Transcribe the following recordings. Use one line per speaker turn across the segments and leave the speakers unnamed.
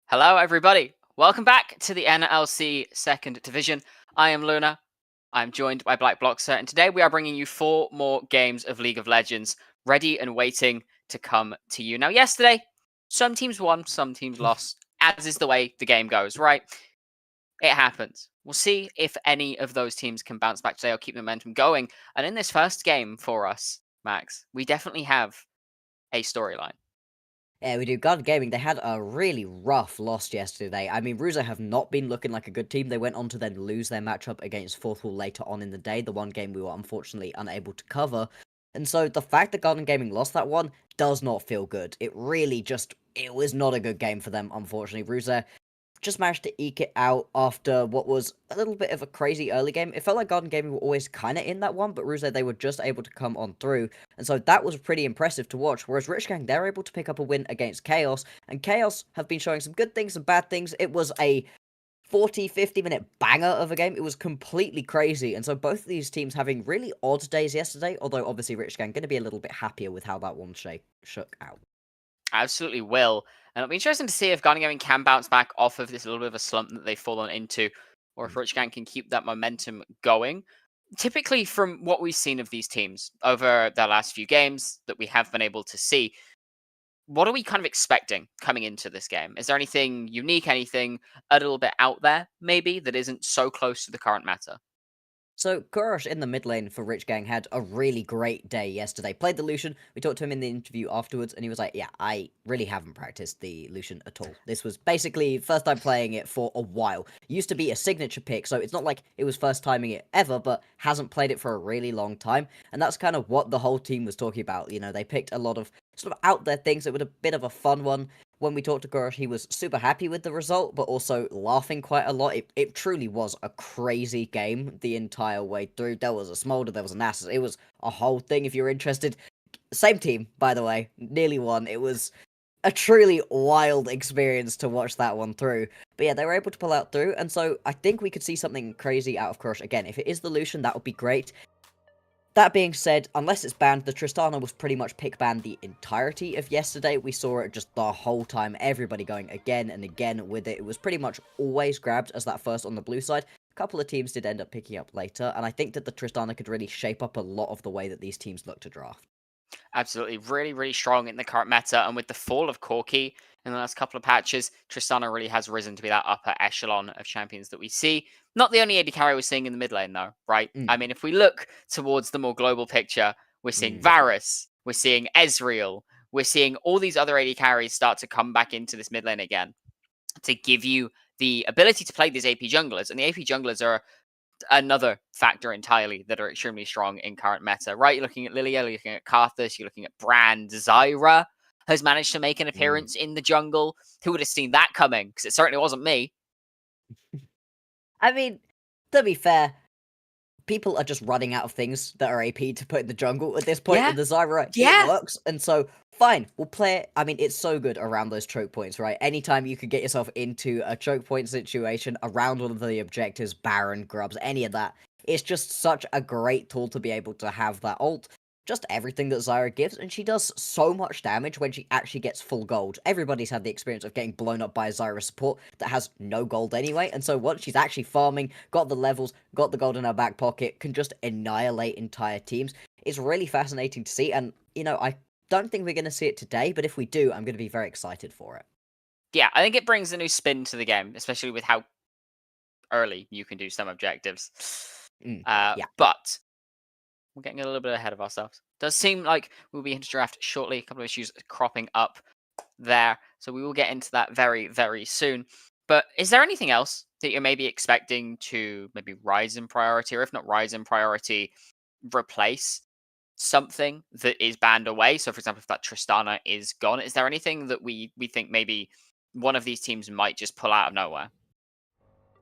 Hello, everybody. Welcome back to the NLC Second Division. I am Luna. I'm joined by Black Bloxer, and today we are bringing you 4 more games of League of Legends, ready and waiting to come to you. Now, yesterday, some teams won, some teams lost, as is the way the game goes, right? It happens. We'll see if any of those teams can bounce back today or keep the momentum going. And in this first game for us, Max, we definitely have a storyline.
Yeah, we do. Garden Gaming, they had a really rough loss yesterday. I mean, Ruzo have not been looking like a good team. They went on to then lose their matchup against Fourth Wall later on in the day, the one game we were unfortunately unable to cover. And so the fact that Garden Gaming lost that one does not feel good. It was not a good game for them, unfortunately. Ruzo just managed to eke it out after what was a little bit of a crazy early game. It felt like Garden Gaming were always kind of in that one, but Ruze, they were just able to come on through. And so that was pretty impressive to watch. Whereas Rich Gang, they're able to pick up a win against Chaos. And Chaos have been showing some good things, some bad things. It was a 40-50 minute banger of a game. It was completely crazy. And so both of these teams having really odd days yesterday. Although obviously Rich Gang going to be a little bit happier with how that one shook out.
Absolutely will. And it'll be interesting to see if Garden Gaming can bounce back off of this little bit of a slump that they've fallen into, or if Rich Gang can keep that momentum going. Typically, from what we've seen of these teams over the last few games that we have been able to see, what are we kind of expecting coming into this game? Is there anything unique, anything a little bit out there, maybe, that isn't so close to the current meta?
So, Kurosh in the mid lane for Rich Gang had a really great day yesterday. Played the Lucian. We talked to him in the interview afterwards, and he was like, yeah, I really haven't practiced the Lucian at all. This was basically first time playing it for a while. Used to be a signature pick, so it's not like it was first timing it ever, but hasn't played it for a really long time. And that's kind of what the whole team was talking about. You know, they picked a lot of sort of out there things. It was a bit of a fun one. When we talked to Kurosh, he was super happy with the result, but also laughing quite a lot. It truly was a crazy game the entire way through. There was a Smolder, there was an Nasus. It was a whole thing if you're interested. Same team, by the way. Nearly won. It was a truly wild experience to watch that one through. But yeah, they were able to pull out through, and so I think we could see something crazy out of Kurosh. Again, if it is the Lucian, that would be great. That being said, unless it's banned, the Tristana was pretty much pick banned the entirety of yesterday. We saw it just the whole time, everybody going again and again with it. It was pretty much always grabbed as that first on the blue side. A couple of teams did end up picking up later, and I think that the Tristana could really shape up a lot of the way that these teams look to draft.
Absolutely, really, really strong in the current meta, and with the fall of Corki in the last couple of patches, Tristana really has risen to be that upper echelon of champions that we see. Not the only AD carry we're seeing in the mid lane, though, right? I
Mm,
mean, if we look towards the more global picture, we're seeing
mm.
Varus, we're seeing Ezreal, we're seeing all these other AD carries start to come back into this mid lane again to give you the ability to play these AP junglers, and the AP junglers are another factor entirely that are extremely strong in current meta, right? You're looking at Lilia, you're looking at Karthus, you're looking at Brand. Zyra has managed to make an
Mm.
appearance in the jungle. Who would have seen that coming? Because it certainly wasn't me.
I mean, to be fair, people are just running out of things that are AP to put in the jungle at this point
Yeah,
with the Zyra. It
yeah.
works, and so fine, we'll play it. I mean, it's so good around those choke points, right? Anytime you could get yourself into a choke point situation around one of the objectives, Baron, Grubs, any of that, it's just such a great tool to be able to have that ult. Just everything that Zyra gives, and she does so much damage when she actually gets full gold. Everybody's had the experience of getting blown up by a Zyra support that has no gold anyway, and so once she's actually farming, got the levels, got the gold in her back pocket, can just annihilate entire teams. It's really fascinating to see, and, you know, I don't think we're going to see it today, but if we do, I'm going to be very excited for it.
Yeah, I think it brings a new spin to the game, especially with how early you can do some objectives.
Mm, yeah.
But we're getting a little bit ahead of ourselves. Does seem like we'll be into draft shortly. A couple of issues cropping up there. So we will get into that very, very soon. But is there anything else that you're maybe expecting to maybe rise in priority, or if not rise in priority, replace something that is banned away? So, for example, if that Tristana is gone, is there anything that we think maybe one of these teams might just pull out of nowhere?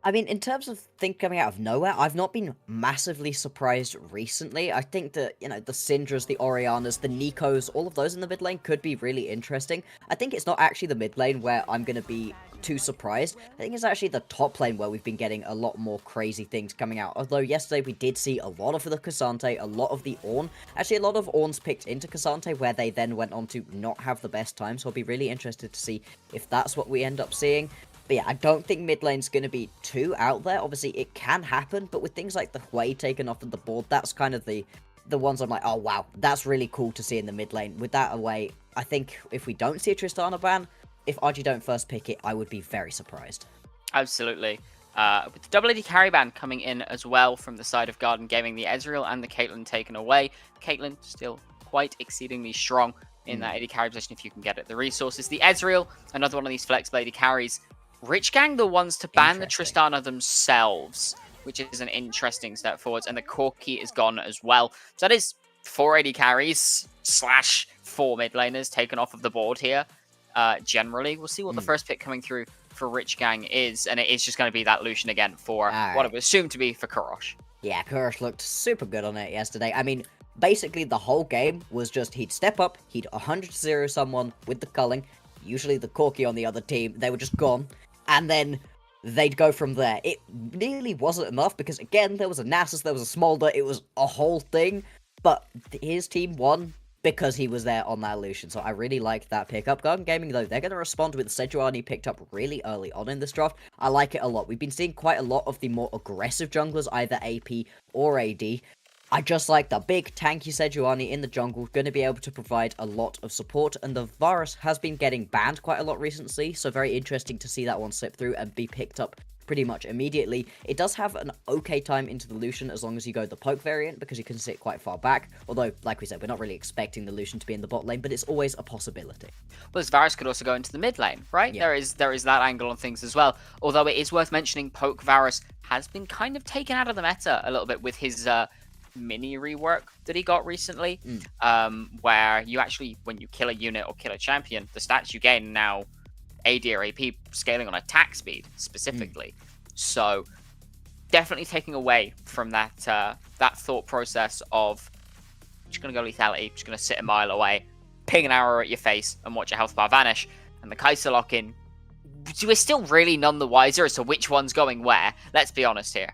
I mean, in terms of things coming out of nowhere, I've not been massively surprised recently. I think that, you know, the Syndras, the Orianas, the Nikos, all of those in the mid lane could be really interesting. I think it's not actually the mid lane where I'm going to be too surprised. I think it's actually the top lane where we've been getting a lot more crazy things coming out. Although yesterday we did see a lot of the Cassante, a lot of the Ornn. Actually, a lot of Ornns picked into Cassante where they then went on to not have the best time. So I'll be really interested to see if that's what we end up seeing. But yeah, I don't think mid lane's going to be too out there. Obviously, it can happen, but with things like the Hui taken off of the board, that's kind of the ones I'm like, oh wow, that's really cool to see in the mid lane. With that away, I think if we don't see a Tristana ban, if RG don't first pick it, I would be very surprised.
Absolutely. With the double AD carry ban coming in as well from the side of Garden Gaming, the Ezreal and the Caitlyn taken away. Caitlyn still quite exceedingly strong in that AD carry position if you can get it. The resources, the Ezreal, another one of these flexible AD carries. Rich Gang, the ones to ban the Tristana themselves, which is an interesting step forwards. And the Corki is gone as well. So that is 4 AD carries / 4 mid laners taken off of the board here. Generally, we'll see what the first pick coming through for Rich Gang is. And it is just going to be that Lucian again for what I would assume to be for Korosh.
Yeah, Korosh looked super good on it yesterday. I mean, basically the whole game was just he'd step up, he'd 100-0 someone with the culling. Usually the Corki on the other team, they were just gone. And then they'd go from there. It nearly wasn't enough because, again, there was a Nasus, there was a Smolder, it was a whole thing. But his team won because he was there on that Lucian. So I really like that pickup. Garden Gaming, though, they're going to respond with Sejuani picked up really early on in this draft. I like it a lot. We've been seeing quite a lot of the more aggressive junglers, either AP or AD. I just like the big tanky Sejuani in the jungle, going to be able to provide a lot of support, and the Varus has been getting banned quite a lot recently, so very interesting to see that one slip through and be picked up pretty much immediately. It does have an okay time into the Lucian as long as you go the poke variant, because you can sit quite far back, although, like we said, we're not really expecting the Lucian to be in the bot lane, but it's always a possibility.
Well, this Varus could also go into the mid lane, right? Yeah. There is that angle on things as well, although it is worth mentioning poke Varus has been kind of taken out of the meta a little bit with his mini rework that he got recently, where you actually, when you kill a unit or kill a champion, the stats you gain now AD or AP scaling on attack speed specifically. So definitely taking away from that that thought process of just gonna go lethality, just gonna sit a mile away, ping an arrow at your face and watch your health bar vanish. And the Kai'Sa lock-in, we're still really none the wiser as to which one's going where. Let's be honest here.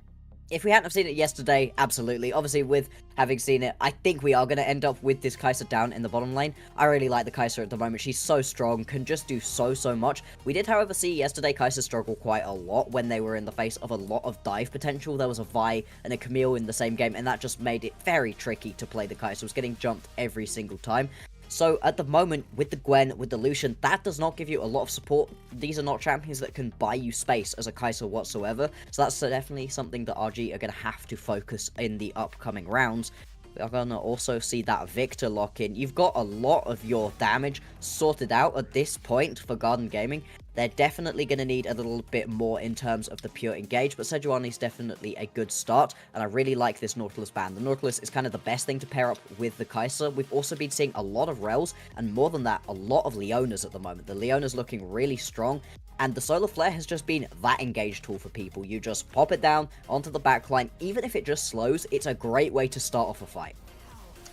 If we hadn't have seen it yesterday, absolutely. Obviously, with having seen it, I think we are going to end up with this Kai'Sa down in the bottom lane. I really like the Kai'Sa at the moment. She's so strong, can just do so much. We did, however, see yesterday Kai'Sa struggle quite a lot when they were in the face of a lot of dive potential. There was a Vi and a Camille in the same game, and that just made it very tricky to play the Kai'Sa. It was getting jumped every single time. So at the moment, with the Gwen, with the Lucian, that does not give you a lot of support. These are not champions that can buy you space as a Kai'Sa whatsoever. So that's definitely something that RG are going to have to focus in the upcoming rounds. We are going to also see that Victor lock in. You've got a lot of your damage sorted out at this point for Garden Gaming. They're definitely going to need a little bit more in terms of the pure engage, but Sejuani is definitely a good start, and I really like this Nautilus ban. The Nautilus is kind of the best thing to pair up with the Kai'Sa. We've also been seeing a lot of Rels, and more than that, a lot of Leonas at the moment. The Leona's looking really strong, and the Solar Flare has just been that engage tool for people. You just pop it down onto the backline. Even if it just slows, it's a great way to start off a fight.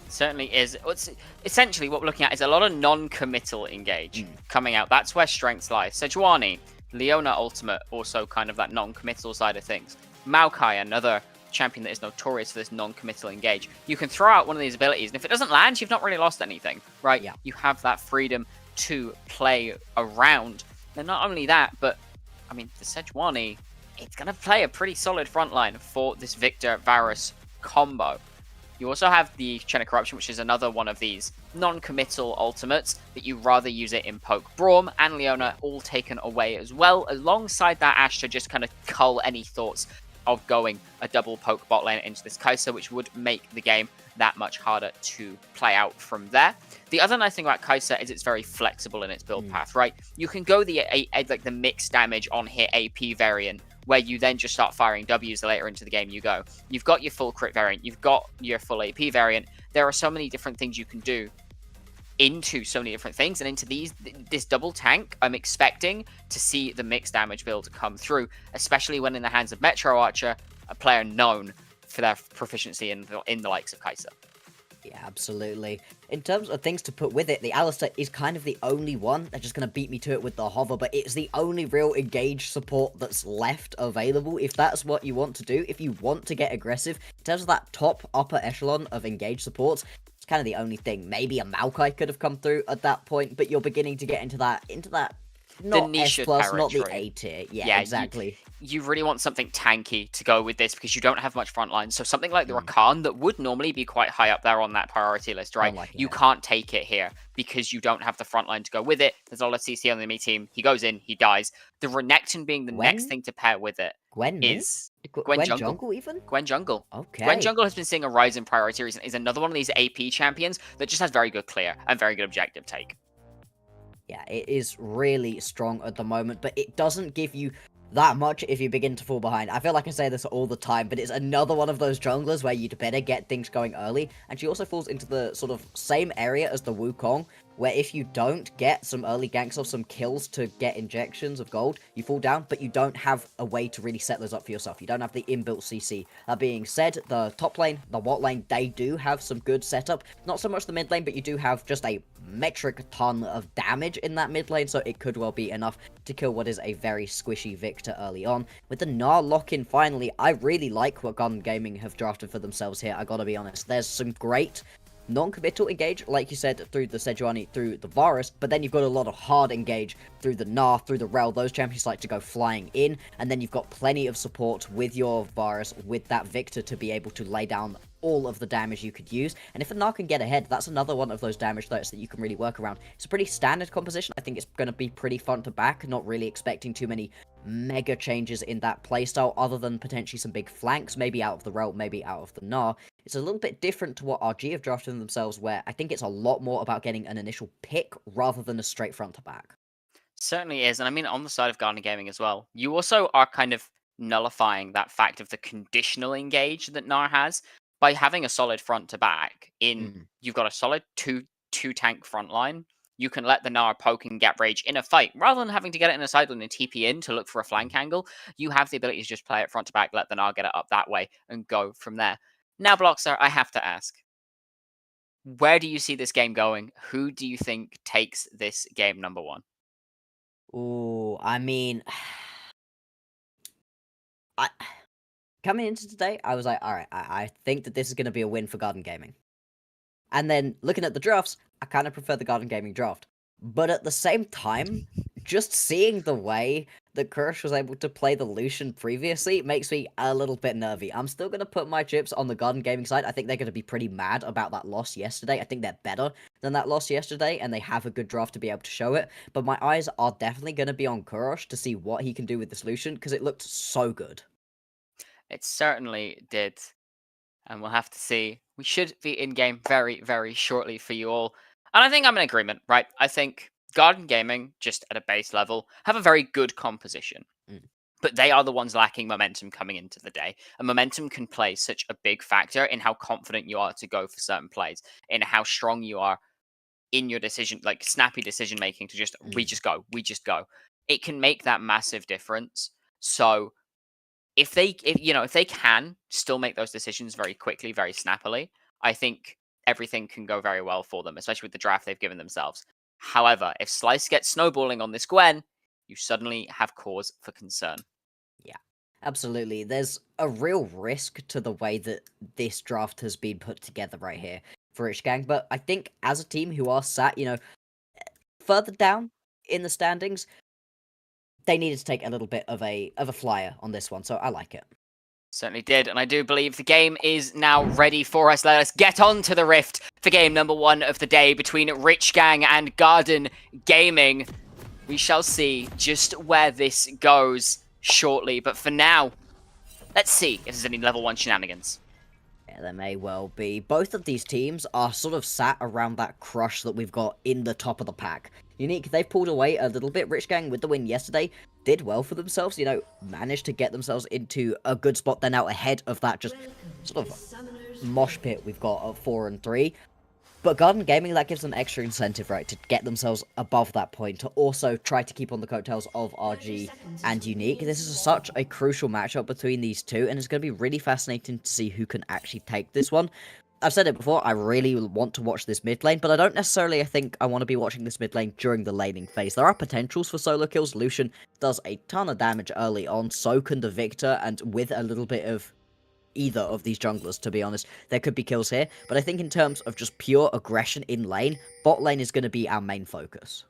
Certainly is. Essentially, what we're looking at is a lot of non-committal engage coming out. That's where strengths lie. Sejuani, Leona ultimate, also kind of that non-committal side of things. Maokai, another champion that is notorious for this non-committal engage. You can throw out one of these abilities, and if it doesn't land, you've not really lost anything, right?
Yeah.
You have that freedom to play around. And not only that, but, I mean, the Sejuani, it's going to play a pretty solid front line for this Victor-Varus combo. You also have the Chain of Corruption, which is another one of these non-committal ultimates, but you rather use it in poke. Braum and Leona all taken away as well, alongside that Ashe to just kind of cull any thoughts of going a double poke bot lane into this Kai'Sa, which would make the game that much harder to play out from there. The other nice thing about Kai'Sa is it's very flexible in its build path, right? You can go the like the mixed damage on hit AP variant, where you then just start firing Ws the later into the game you go. You've got your full crit variant, you've got your full AP variant. There are so many different things you can do into so many different things, and into this double tank, I'm expecting to see the mixed damage build come through, especially when in the hands of Metro Archer, a player known for their proficiency in the likes of Kai'Sa.
Yeah, absolutely. In terms of things to put with it, the Alistair is kind of the only one. They're just going to beat me to it with the hover, but it's the only real engaged support that's left available. If that's what you want to do, if you want to get aggressive, in terms of that top upper echelon of engaged supports, it's kind of the only thing. Maybe a Maokai could have come through at that point, but you're beginning to get into that
The
not S
niche
plus, not the
territory.
A tier. Yeah,
Yeah,
exactly.
you really want something tanky to go with this because you don't have much frontline. So something like the
Mm,
Rakan that would normally be quite high up there on that priority list, right?
don't like
You
it.
can't take it here because you don't have the frontline to go with it. There's a lot of CC on the enemy team. He goes in, he dies. The Renekton being the next
Gwen?
thing to pair with it
Gwen mid?
is Gwen
Gwen
Jungle.
jungle even?
Gwen Jungle. Gwen
Okay.
Jungle has been seeing a rise in priority recently. Is another one of these AP champions that just has very good clear and very good objective take.
Yeah, it is really strong at the moment, but it doesn't give you that much if you begin to fall behind. I feel like I say this all the time, but it's another one of those junglers where you'd better get things going early, and she also falls into the sort of same area as the Wukong, where if you don't get some early ganks or some kills to get injections of gold, you fall down, but you don't have a way to really set those up for yourself. You don't have the inbuilt CC. That being said, the top lane, the bot lane, they do have some good setup. Not so much the mid lane, but you do have just a metric ton of damage in that mid lane, so it could well be enough to kill what is a very squishy Victor early on. With the Gnar lock-in finally, I really like what Garden Gaming have drafted for themselves here, I gotta be honest. There's some great non-committal engage, like you said, through the Sejuani, through the Varus, but then you've got a lot of hard engage through the Gnar, through the Rel. Those champions like to go flying in, and then you've got plenty of support with your Varus, with that Victor to be able to lay down all of the damage you could use. And if a Gnar can get ahead, that's another one of those damage threats that you can really work around. It's a pretty standard composition. I think it's going to be pretty fun to back, not really expecting too many mega changes in that playstyle, other than potentially some big flanks, maybe out of the Rel, maybe out of the Gnar. It's a little bit different to what RG have drafted themselves, where I think it's a lot more about getting an initial pick rather than a straight front to back.
Certainly is. And I mean, on the side of Garden Gaming as well, you also are kind of nullifying that fact of the conditional engage that Gnar has by having a solid front to back.
Mm.
You've got a solid two tank front line. You can let the Gnar poke and get rage in a fight rather than having to get it in a side lane and TP in to look for a flank angle. You have the ability to just play it front to back, let the Gnar get it up that way, and go from there. Now, Blockstar, I have to ask, where do you see this game going? Who do you think takes this game number one?
Ooh, I mean, I coming into today, I was like, all right, I think that this is going to be a win for Garden Gaming. And then looking at the drafts, I kind of prefer the Garden Gaming draft. But at the same time, just seeing the way that Kirsch was able to play the Lucian previously makes me a little bit nervy. I'm still going to put my chips on the Garden Gaming side. I think they're going to be pretty mad about that loss yesterday. I think they're better than that loss yesterday, and they have a good draft to be able to show it. But my eyes are definitely going to be on Kirsch to see what he can do with this Lucian, because it looked so good.
It certainly did. And we'll have to see. We should be in game very, very shortly for you all. And I think I'm in agreement, right? I think Garden Gaming, just at a base level, have a very good composition.
Mm.
But they are the ones lacking momentum coming into the day. And momentum can play such a big factor in how confident you are to go for certain plays, in how strong you are in your decision, like snappy decision making to just, we
Mm.
just go. It can make that massive difference. So if they can still make those decisions very quickly, very snappily, I think everything can go very well for them, especially with the draft they've given themselves. However, if Slice gets snowballing on this Gwen, you suddenly have cause for concern.
Yeah, absolutely. There's a real risk to the way that this draft has been put together right here for Rich Gang, but I think as a team who are sat, further down in the standings, they needed to take a little bit of a flyer on this one, so I like it.
Certainly did, and I do believe the game is now ready for us. Let us get on to the Rift for game number one of the day between Rich Gang and Garden Gaming. We shall see just where this goes shortly, but for now, let's see if there's any level 1 shenanigans.
Yeah, there may well be. Both of these teams are sort of sat around that crush that we've got in the top of the pack. Unique, they've pulled away a little bit. Rich Gang, with the win yesterday, did well for themselves, managed to get themselves into a good spot. They're now ahead of that just sort of mosh pit we've got at 4 and 3. But Garden Gaming, that gives them extra incentive, right, to get themselves above that point, to also try to keep on the coattails of RG and Unique. This is such a crucial matchup between these two, and it's going to be really fascinating to see who can actually take this one. I've said it before, I really want to watch this mid lane, but I don't necessarily think I want to be watching this mid lane during the laning phase. There are potentials for solo kills. Lucian does a ton of damage early on, so can the Victor, and with a little bit of either of these junglers, to be honest, there could be kills here. But I think in terms of just pure aggression in lane, bot lane is going to be our main focus.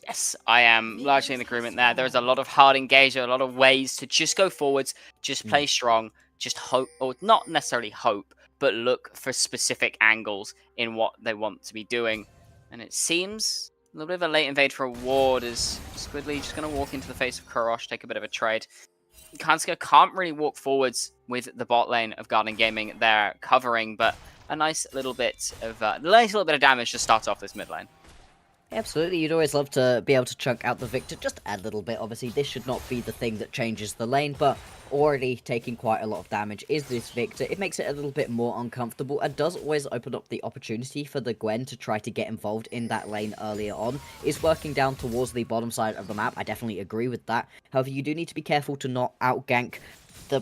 Yes, I am largely in agreement there. There's a lot of hard engagement, a lot of ways to just go forwards, just play strong, just hope, or not necessarily hope, but look for specific angles in what they want to be doing. And it seems a little bit of a late invade for a ward as Squidly just going to walk into the face of Kurosh, take a bit of a trade. Kanska can't really walk forwards with the bot lane of Garden Gaming there covering, but a nice little bit of damage to start off this mid lane.
Absolutely, you'd always love to be able to chunk out the Victor just a little bit. Obviously, this should not be the thing that changes the lane, but already taking quite a lot of damage is this Victor. It makes it a little bit more uncomfortable and does always open up the opportunity for the Gwen to try to get involved in that lane earlier on. Is working down towards the bottom side of the map. I definitely agree with that. However, you do need to be careful to not outgank the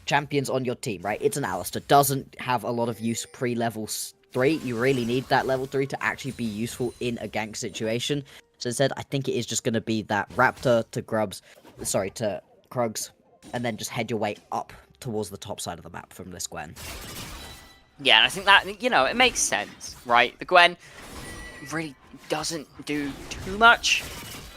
champions on your team, right? It's an Alistar. Doesn't have a lot of use pre-level 3. You really need that level 3 to actually be useful in a gank situation. So instead, I think it is just going to be that Raptor to to Krugs, and then just head your way up towards the top side of the map from this Gwen.
Yeah, and I think that, it makes sense, right? The Gwen really doesn't do too much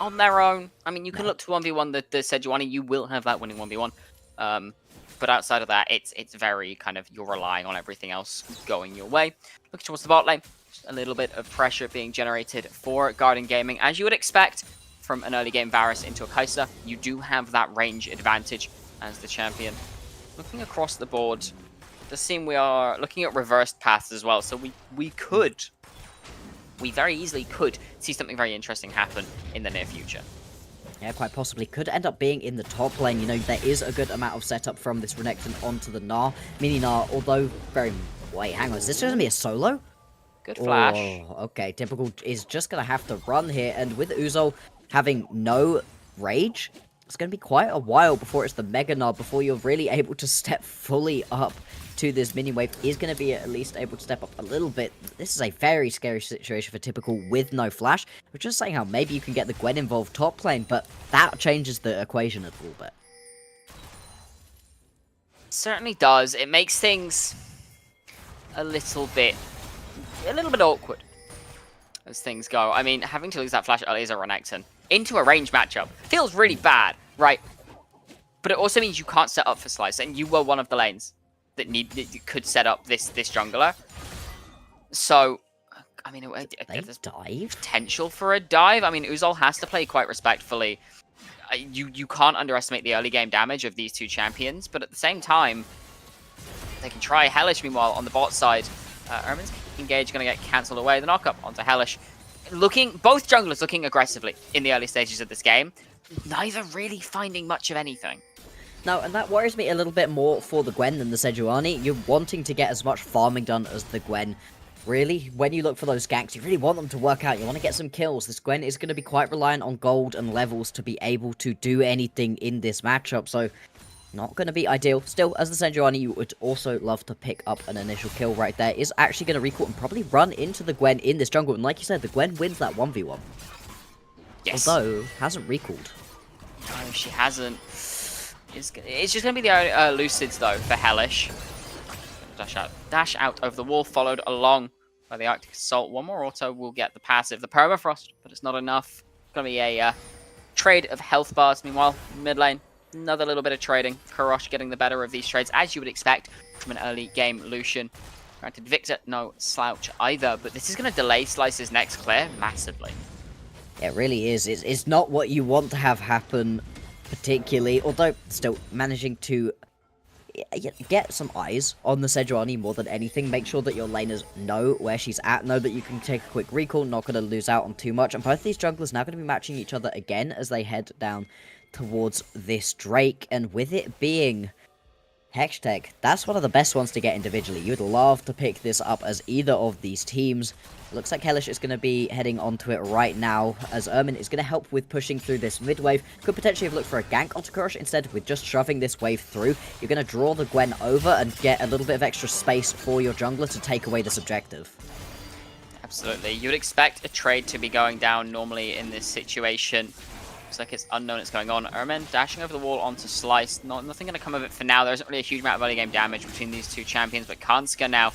on their own. I mean, you can look to 1v1 the Sejuani, you will have that winning 1v1. But outside of that, it's very kind of, you're relying on everything else going your way. Looking towards the bot lane, just a little bit of pressure being generated for Garden Gaming. As you would expect from an early game Varus into a Kai'Sa, you do have that range advantage as the champion. Looking across the board, it does seem we are looking at reversed paths as well, so we very easily could see something very interesting happen in the near future.
Yeah, quite possibly. Could end up being in the top lane. You know, there is a good amount of setup from this Renekton onto the Gnar. Mini Gnar, although very... Wait, hang on. Is this going to be a solo?
Good flash.
Oh, okay. Typical is just going to have to run here. And with Uzol having no rage, it's going to be quite a while before it's the Mega Gnar, before you're really able to step fully up to this mini wave. Is going to be at least able to step up a little bit. This is a very scary situation for Typical with no flash. We're just saying how maybe you can get the Gwen involved top lane, but that changes the equation a little bit.
Certainly does. It makes things a little bit awkward as things go. I mean, having to lose that flash early as a Renekton into a range matchup feels really bad, right? But it also means you can't set up for Slice, and you were one of the lanes that could set up this jungler. So, I mean, there's potential for a dive. I mean, Uzol has to play quite respectfully. You can't underestimate the early game damage of these two champions, but at the same time, they can try Hellish. Meanwhile, on the bot side, Ermin's engage going to get cancelled away. The knockup onto Hellish. Both junglers looking aggressively in the early stages of this game. Neither really finding much of anything.
No, and that worries me a little bit more for the Gwen than the Sejuani. You're wanting to get as much farming done as the Gwen. Really, when you look for those ganks, you really want them to work out. You want to get some kills. This Gwen is going to be quite reliant on gold and levels to be able to do anything in this matchup, so not going to be ideal. Still, as the Sejuani, you would also love to pick up an initial kill right there. Is actually going to recall and probably run into the Gwen in this jungle. And like you said, the Gwen wins that 1v1.
Yes.
Although, hasn't recalled.
No, she hasn't. It's just going to be the Lucids, though, for Hellish. Dash out over the wall, followed along by the Arctic Assault. One more auto will get the passive, the Permafrost, but it's not enough. It's going to be a trade of health bars. Meanwhile, mid lane, another little bit of trading. Kurosh getting the better of these trades, as you would expect from an early game Lucian. Granted, Victor, no slouch either, but this is going to delay Slice's next clear massively.
It really is. It's not what you want to have happen, particularly, although still managing to get some eyes on the Sejuani more than anything. Make sure that your laners know where she's at, know that you can take a quick recall, not going to lose out on too much. And both these junglers now going to be matching each other again as they head down towards this Drake. And with it being Hextech, that's one of the best ones to get individually. You'd love to pick this up as either of these teams. Looks like Hellish is going to be heading onto it right now, as Ermin is going to help with pushing through this mid wave. Could potentially have looked for a gank onto Kurosh. Instead, with just shoving this wave through, you're going to draw the Gwen over and get a little bit of extra space for your jungler to take away this objective.
Absolutely. You would expect a trade to be going down normally in this situation. Looks like it's unknown it's going on. Ermin dashing over the wall onto Slice. Nothing going to come of it for now. There isn't really a huge amount of early game damage between these two champions, but Kanska now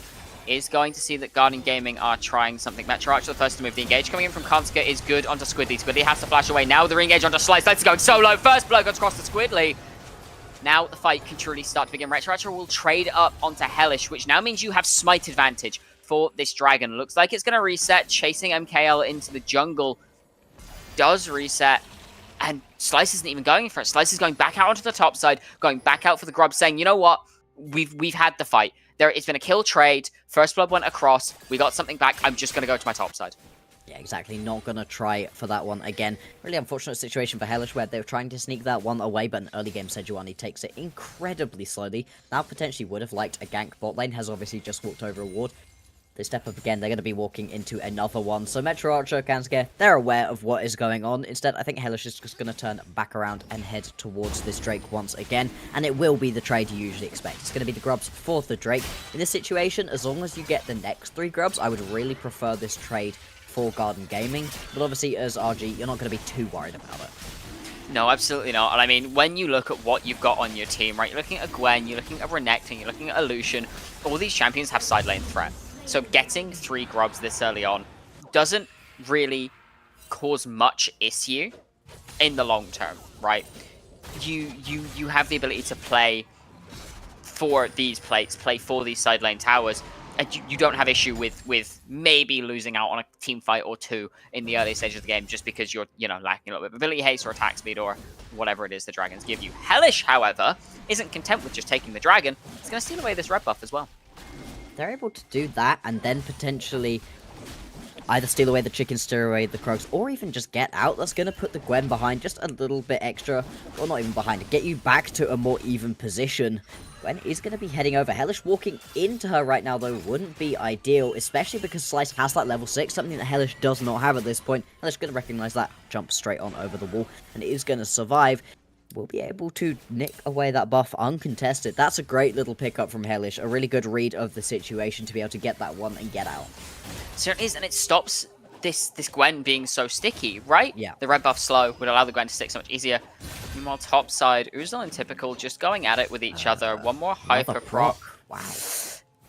is going to see that Guardian Gaming are trying something. Metro Archer, the first to move. The engage coming in from Kanska is good onto Squidly. Squidly has to flash away. Now the re-engage onto Slice. Slice is going solo. First blow goes across to Squidly. Now the fight can truly start to begin. Retro Archer will trade up onto Hellish, which now means you have smite advantage for this dragon. Looks like it's going to reset, chasing MKL into the jungle. Does reset, and Slice isn't even going for it. Slice is going back out onto the top side, going back out for the grub, saying, you know what? We've had the fight. It's been a kill trade. First blood went across. We got something back. I'm just going to go to my top side.
Yeah, exactly. Not going to try for that one again. Really unfortunate situation for Hellish where they were trying to sneak that one away, but an early game Sejuani takes it incredibly slowly. Now potentially would have liked a gank bot lane, has obviously just walked over a ward. They step up again, they're going to be walking into another one. So Metro Archer, Kansuke, they're aware of what is going on. Instead, I think Hellish is just going to turn back around and head towards this Drake once again. And it will be the trade you usually expect. It's going to be the grubs for the Drake. In this situation, as long as you get the next 3 grubs, I would really prefer this trade for Guardian Gaming. But obviously, as RG, you're not going to be too worried about it.
No, absolutely not. And I mean, when you look at what you've got on your team, right, you're looking at Gwen, you're looking at Renekton, you're looking at Lucian. All these champions have side lane threat. So getting 3 grubs this early on doesn't really cause much issue in the long term, right? You have the ability to play for these plates, play for these side lane towers, and you don't have issue with maybe losing out on a team fight or 2 in the early stage of the game just because you're, lacking a little bit of ability haste or attack speed or whatever it is the dragons give you. Hellish, however, isn't content with just taking the dragon. It's going to steal away this red buff as well.
They're able to do that and then potentially either steal away the chicken, steal away the Krogs, or even just get out. That's going to put the Gwen behind just a little bit extra, or not even behind, get you back to a more even position. Gwen is going to be heading over. Hellish walking into her right now, though, wouldn't be ideal, especially because Slice has that level 6, something that Hellish does not have at this point. Hellish is going to recognize that, jump straight on over the wall, and it is going to survive. Will be able to nick away that buff uncontested. That's a great little pickup from Hellish. A really good read of the situation to be able to get that one and get out.
Certainly is, and it stops this Gwen being so sticky, right?
Yeah.
The red buff slow would allow the Gwen to stick so much easier. Meanwhile, top side, Uzal and Typical just going at it with each other. One more hyper proc.
Wow.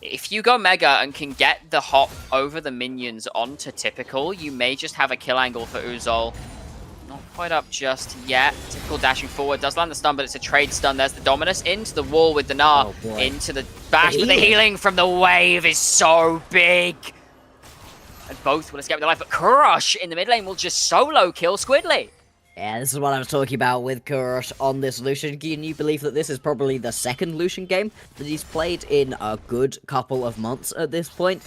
If you go Mega and can get the hop over the minions onto Typical, you may just have a kill angle for Uzal. Not quite up just yet. Typical dashing forward. Does land the stun, but it's a trade stun. There's the Dominus into the wall with the Gnar.
Oh,
into the bash. But the healing from the wave is so big. And both will escape their life. But Kurosh in the mid lane will just solo kill Squidly.
Yeah, this is what I was talking about with Kurosh on this Lucian. Can you believe that this is probably the second Lucian game that he's played in a good couple of months at this point?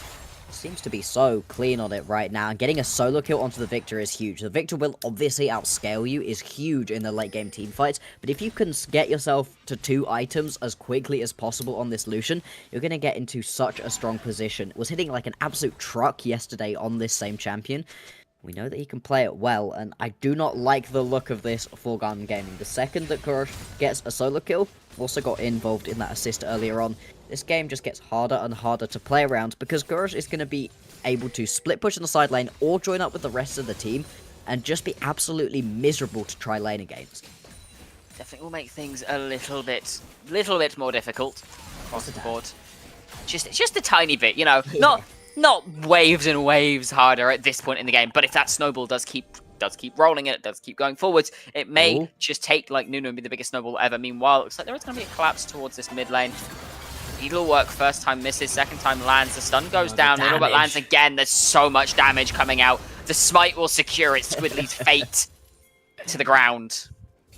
Seems to be so clean on it right now. Getting a solo kill onto the Victor is huge. The Victor will obviously outscale you, is huge in the late game team fights, but if you can get yourself to 2 items as quickly as possible on this Lucian, you're going to get into such a strong position. Was hitting like an absolute truck yesterday on this same champion. We know that he can play it well, and I do not like the look of this for Guardian Gaming. The second that Kurosh gets a solo kill, also got involved in that assist earlier on, this game just gets harder and harder to play around because Kurosh is going to be able to split push in the side lane or join up with the rest of the team and just be absolutely miserable to try lane against.
Definitely will make things a little bit more difficult across the board. Just a tiny bit, not waves and waves harder at this point in the game, but if that snowball does keep rolling it does keep going forwards, it may just take like Nunu and be the biggest snowball ever. Meanwhile, it looks like there is going to be a collapse towards this mid lane. Needle work, first time misses, second time lands, the stun goes down, Needle but lands again. There's so much damage coming out. The smite will secure it, Squidly's fate to the ground.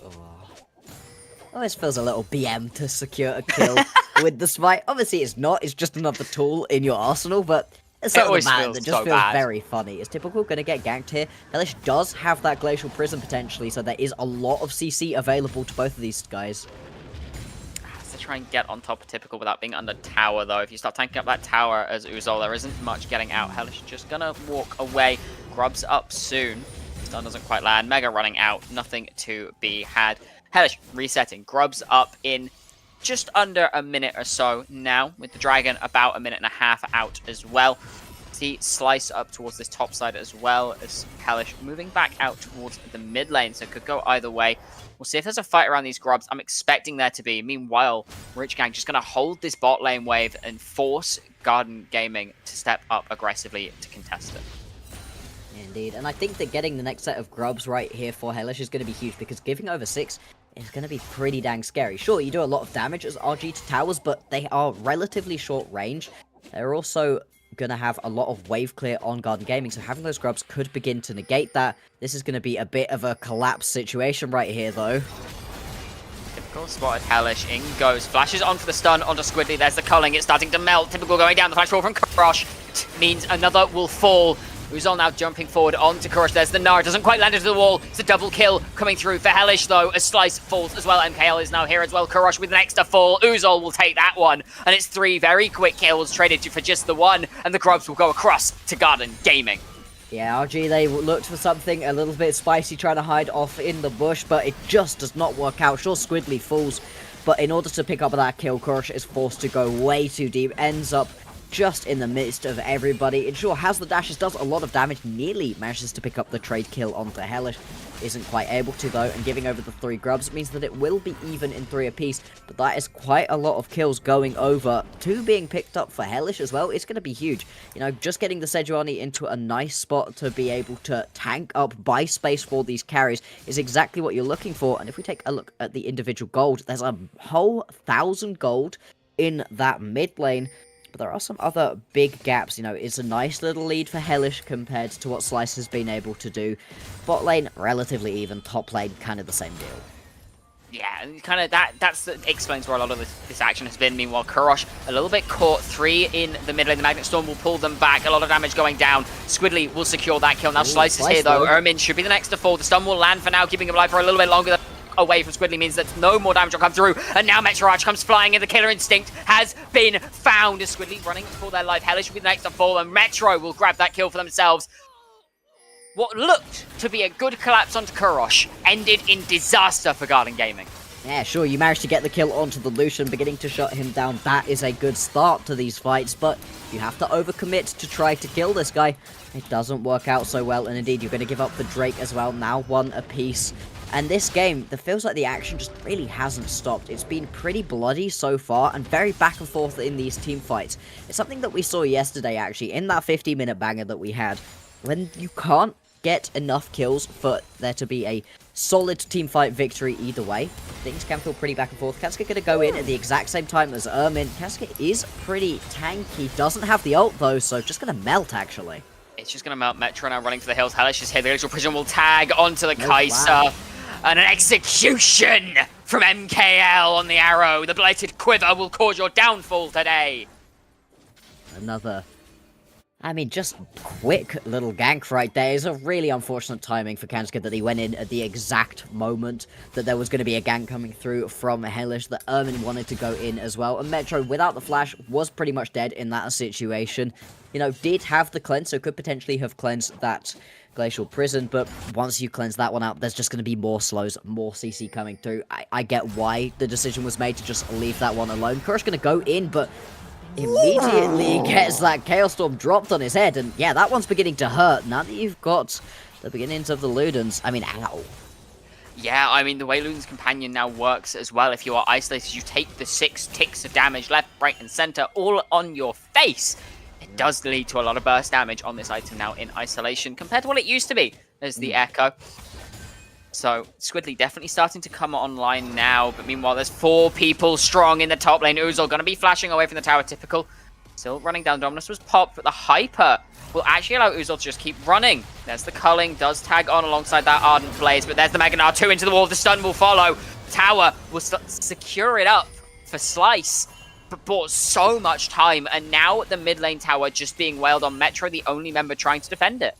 Oh, this feels a little BM to secure a kill with the smite. Obviously it's not, it's just another tool in your arsenal, but it's something about it that just feels very funny. It's Typical going to get ganked here. Hellish does have that Glacial Prism potentially, so there is a lot of CC available to both of these guys.
try and get on top of Typical without being under tower, though. If you start tanking up that tower as Uzol, there isn't much getting out. Hellish just gonna walk away. Grub's up soon. Stun doesn't quite land. Mega running out. Nothing to be had. Hellish resetting. Grub's up in just under a minute or so now, with the Dragon about a minute and a half out as well. See Slice up towards this top side as well as Hellish moving back out towards the mid lane, so it could go either way. We'll see if there's a fight around these Grubs. I'm expecting there to be. Meanwhile, Rich Gang just going to hold this bot lane wave and force Garden Gaming to step up aggressively to contest it.
Indeed, and I think that getting the next set of Grubs right here for Hellish is going to be huge, because giving over 6 is going to be pretty dang scary. Sure, you do a lot of damage as RG to towers, but they are relatively short range. They're also going to have a lot of wave clear on Garden Gaming, so having those Grubs could begin to negate that. This is going to be a bit of a collapse situation right here, though.
Typical spotted Hellish. In goes. Flashes on for the stun onto Squidly. There's the culling. It's starting to melt. Typical going down. The flash roll from Kurosh means another will fall. Uzol now jumping forward onto Kurosh. There's the Gnar. Doesn't quite land into the wall. It's a double kill coming through for Hellish, though, as Slice falls as well. MKL is now here as well. Kurosh with an extra fall. Uzol will take that one. And it's 3 very quick kills traded for just the one. And the Grubs will go across to Garden Gaming.
Yeah, RG, they looked for something a little bit spicy, trying to hide off in the bush, but it just does not work out. Sure, Squidly falls, but in order to pick up that kill, Kurosh is forced to go way too deep. Ends up just in the midst of everybody. It sure has the dashes, does a lot of damage, nearly manages to pick up the trade kill onto Hellish. Isn't quite able to, though, and giving over the 3 Grubs means that it will be even in 3 apiece, but that is quite a lot of kills going over. 2 being picked up for Hellish as well. It's going to be huge. You know, just getting the Sejuani into a nice spot to be able to tank up, buy space for these carries is exactly what you're looking for. And if we take a look at the individual gold, there's a whole 1,000 gold in that mid lane. But there are some other big gaps. You know, it's a nice little lead for Hellish compared to what Slice has been able to do. Bot lane, relatively even. Top lane, kind of the same deal.
Yeah, and kind of that explains where a lot of this action has been. Meanwhile, Kurosh a little bit caught. 3 in the mid lane. The Magnet Storm will pull them back. A lot of damage going down. Squidly will secure that kill. Now Slice is here, though. Ermin should be the next to fall. The stun will land for now, keeping him alive for a little bit longer. Away from Squidly means that no more damage will come through, and now Metro Arch comes flying in. The Killer Instinct has been found as Squidly running for their life. Hellish will be the next to fall, and Metro will grab that kill for themselves. What looked to be a good collapse onto Kurosh ended in disaster for Garden Gaming.
Yeah, sure, you managed to get the kill onto the Lucian, beginning to shut him down. That is a good start to these fights, but you have to overcommit to try to kill this guy. It doesn't work out so well, and indeed, you're going to give up the Drake as well, now 1 apiece. And this game, it feels like the action just really hasn't stopped. It's been pretty bloody so far, and very back and forth in these team fights. It's something that we saw yesterday, actually, in that 50-minute banger that we had. When you can't get enough kills for there to be a solid team fight victory either way, things can feel pretty back and forth. Kazuka going to go in at the exact same time as Ermin. Kazuka is pretty tanky, doesn't have the ult though, so just going to melt actually.
It's just going to melt. Metro now running for the hills. Hellish is here. The Electral Prison will tag onto the Kai'Sa. Wow. And an execution from MKL on the arrow. The Blighted Quiver will cause your downfall today.
Another, I mean, just quick little gank right there. It's a really unfortunate timing for Kansuke that he went in at the exact moment that there was going to be a gank coming through from Hellish, that Ermin wanted to go in as well. And Metro, without the flash, was pretty much dead in that situation. You know, did have the cleanse, so could potentially have cleansed that Glacial Prison, but once you cleanse that one out, there's just going to be more slows, more CC coming through. I get why the decision was made to just leave that one alone. Kurosh going to go in, but immediately gets that Chaos Storm dropped on his head, and yeah, that one's beginning to hurt. Now that you've got the beginnings of the Ludens, I mean, ow.
Yeah, I mean, the way Luden's Companion now works as well, if you are isolated, you take the 6 ticks of damage left, right, and center all on your face. It does lead to a lot of burst damage on this item now in isolation compared to what it used to be as the Echo. So Squidly definitely starting to come online now, but meanwhile there's 4 people strong in the top lane. Uzol going to be flashing away from the tower, typical. Still running down. Dominus was popped, but the Hyper will actually allow Uzol to just keep running. There's the culling, does tag on alongside that Ardent Blaze, but there's the Mega Gnar 2 into the wall. The stun will follow. Tower will secure it up for Slice, but bought so much time, and now the mid lane tower just being wailed on. Metro, the only member trying to defend it.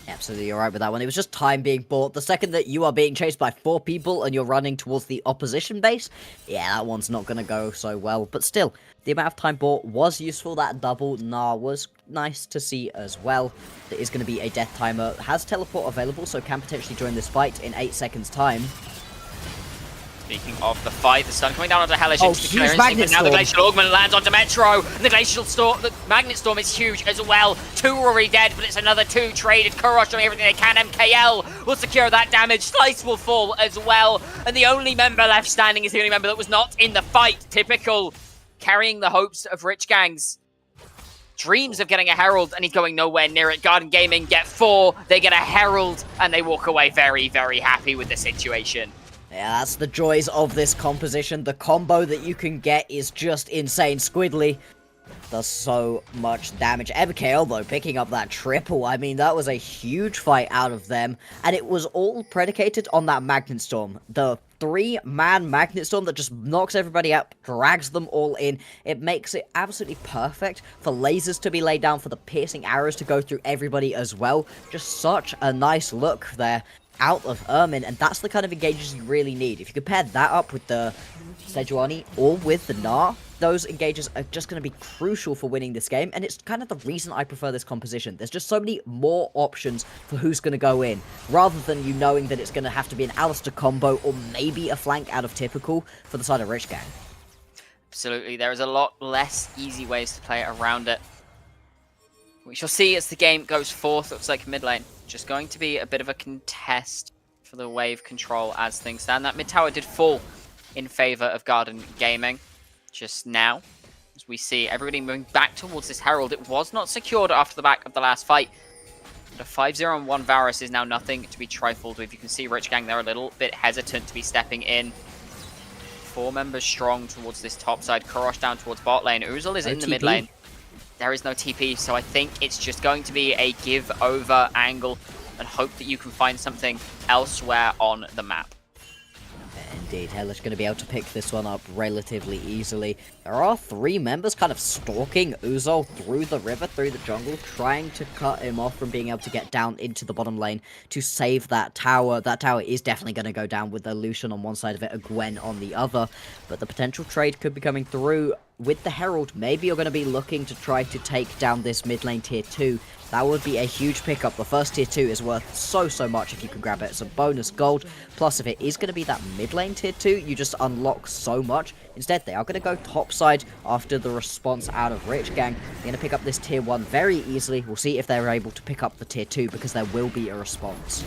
Absolutely, you're right with that one. It was just time being bought. The second that you are being chased by 4 people and you're running towards the opposition base, yeah, that one's not going to go so well. But still, the amount of time bought was useful. That double Nah was nice to see as well. There is going to be a death timer. Has teleport available, so can potentially join this fight in 8 seconds time.
Speaking of the fight, the stun coming down onto Hellish
Oh,
into the
huge
clearance,
Magnet
but now the
Storm.
Glacial Augment lands onto Metro, and the Glacial Storm, the Magnet Storm is huge as well. 2 are already dead, but it's another 2 traded. Kurosh doing everything they can. MKL will secure that damage. Slice will fall as well, and the only member left standing is the only member that was not in the fight. Typical, carrying the hopes of Rich Gang's dreams of getting a Herald, and he's going nowhere near it. Garden Gaming get 4, they get a Herald, and they walk away very, very happy with the situation.
Yeah, that's the joys of this composition. The combo that you can get is just insane. Squidly does so much damage. MKL, though, picking up that triple. I mean, that was a huge fight out of them. And it was all predicated on that Magnet Storm. The 3-man Magnet Storm that just knocks everybody out, drags them all in. It makes it absolutely perfect for lasers to be laid down, for the piercing arrows to go through everybody as well. Just such a nice look there out of Ermin, and that's the kind of engages you really need. If you compare that up with the Sejuani or with the Nah, those engages are just going to be crucial for winning this game, and it's kind of the reason I prefer this composition. There's just so many more options for who's going to go in, rather than you knowing that it's going to have to be an Alistair combo or maybe a flank out of typical for the side of Rich Gang.
Absolutely, there is a lot less easy ways to play around it. We shall see as the game goes forth. Looks like mid lane just going to be a bit of a contest for the wave control as things stand. That mid tower did fall in favor of Garden Gaming just now, as we see everybody moving back towards this Herald. It was not secured after the back of the last fight. But a 5-0 and 1 Varus is now nothing to be trifled with. You can see Rich Gang, they're a little bit hesitant to be stepping in. 4 members strong towards this top side. Kurosh down towards bot lane. Uzul is in the mid lane. There is no TP, so I think it's just going to be a give-over angle and hope that you can find something elsewhere on the map.
Indeed, Hellish going to be able to pick this one up relatively easily. There are 3 members kind of stalking Uzul through the river, through the jungle, trying to cut him off from being able to get down into the bottom lane to save that tower. That tower is definitely going to go down with a Lucian on one side of it, a Gwen on the other, but the potential trade could be coming through. With the Herald, maybe you're going to be looking to try to take down this mid lane tier 2. That would be a huge pickup. The first tier 2 is worth so much if you can grab it. Some bonus gold. Plus, if it is going to be that mid lane tier 2, you just unlock so much. Instead, they are going to go topside after the response out of Rich Gang. They're going to pick up this tier 1 very easily. We'll see if they're able to pick up the tier 2, because there will be a response.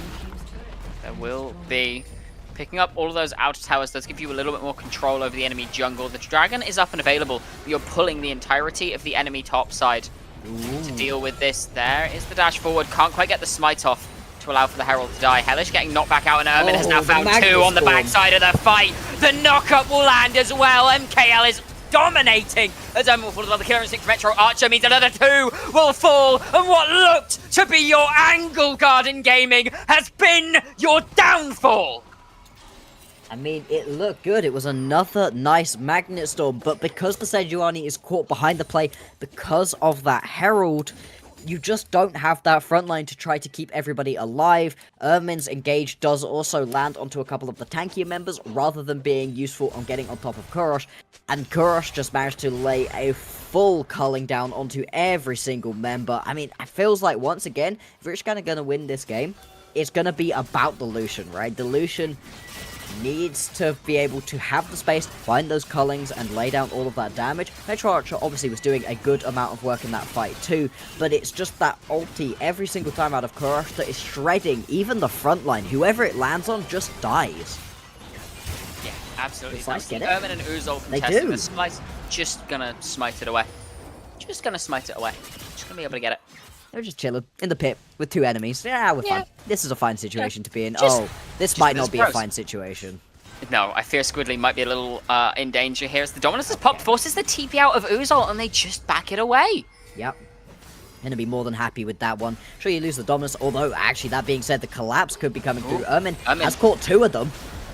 There will be. Picking up all of those outer towers does give you a little bit more control over the enemy jungle. The dragon is up and available, but you're pulling the entirety of the enemy top side to deal with this. There is the dash forward. Can't quite get the smite off to allow for the Herald to die. Hellish getting knocked back out, and Ermin has now found 2 on the backside of the fight. The knockup will land as well. MKL is dominating as Ermin will fall as well. The killer instinct from Metro Archer means another 2 will fall, and what looked to be your angle, Garden Gaming, has been your downfall.
I mean, it looked good. It was another nice Magnet Storm, but because the Sejuani is caught behind the play, because of that Herald, you just don't have that front line to try to keep everybody alive. Ermin's engage does also land onto a couple of the tankier members, rather than being useful on getting on top of Kurosh, and Kurosh just managed to lay a full culling down onto every single member. I mean, it feels like, once again, if Rich Gang are going to win this game, it's going to be about the Lucian, right? The Lucian needs to be able to have the space, find those cullings, and lay down all of that damage. Metro Archer obviously was doing a good amount of work in that fight too, but it's just that ulti every single time out of Kurosh that is shredding even the front line. Whoever it lands on just dies.
Yeah, absolutely.
The Slice get it?
Ermin and Uzul
They
contesting
do.
the Slice. Just gonna smite it away. Just gonna smite it away. Just gonna be able to get it.
They're just chilling in the pit with 2 enemies. Yeah, we're fine. This is a fine situation to be in.
Just-
This might
just
not be a
pros.
fine situation.
No, I fear Squidly might be a little in danger here as the Dominus has popped, forces the TP out of Uzul, and they just back it away.
Yep. Gonna be more than happy with that one. Sure, you lose the Dominus, although, actually, that being said, the collapse could be coming through. Ermin has caught 2 of them.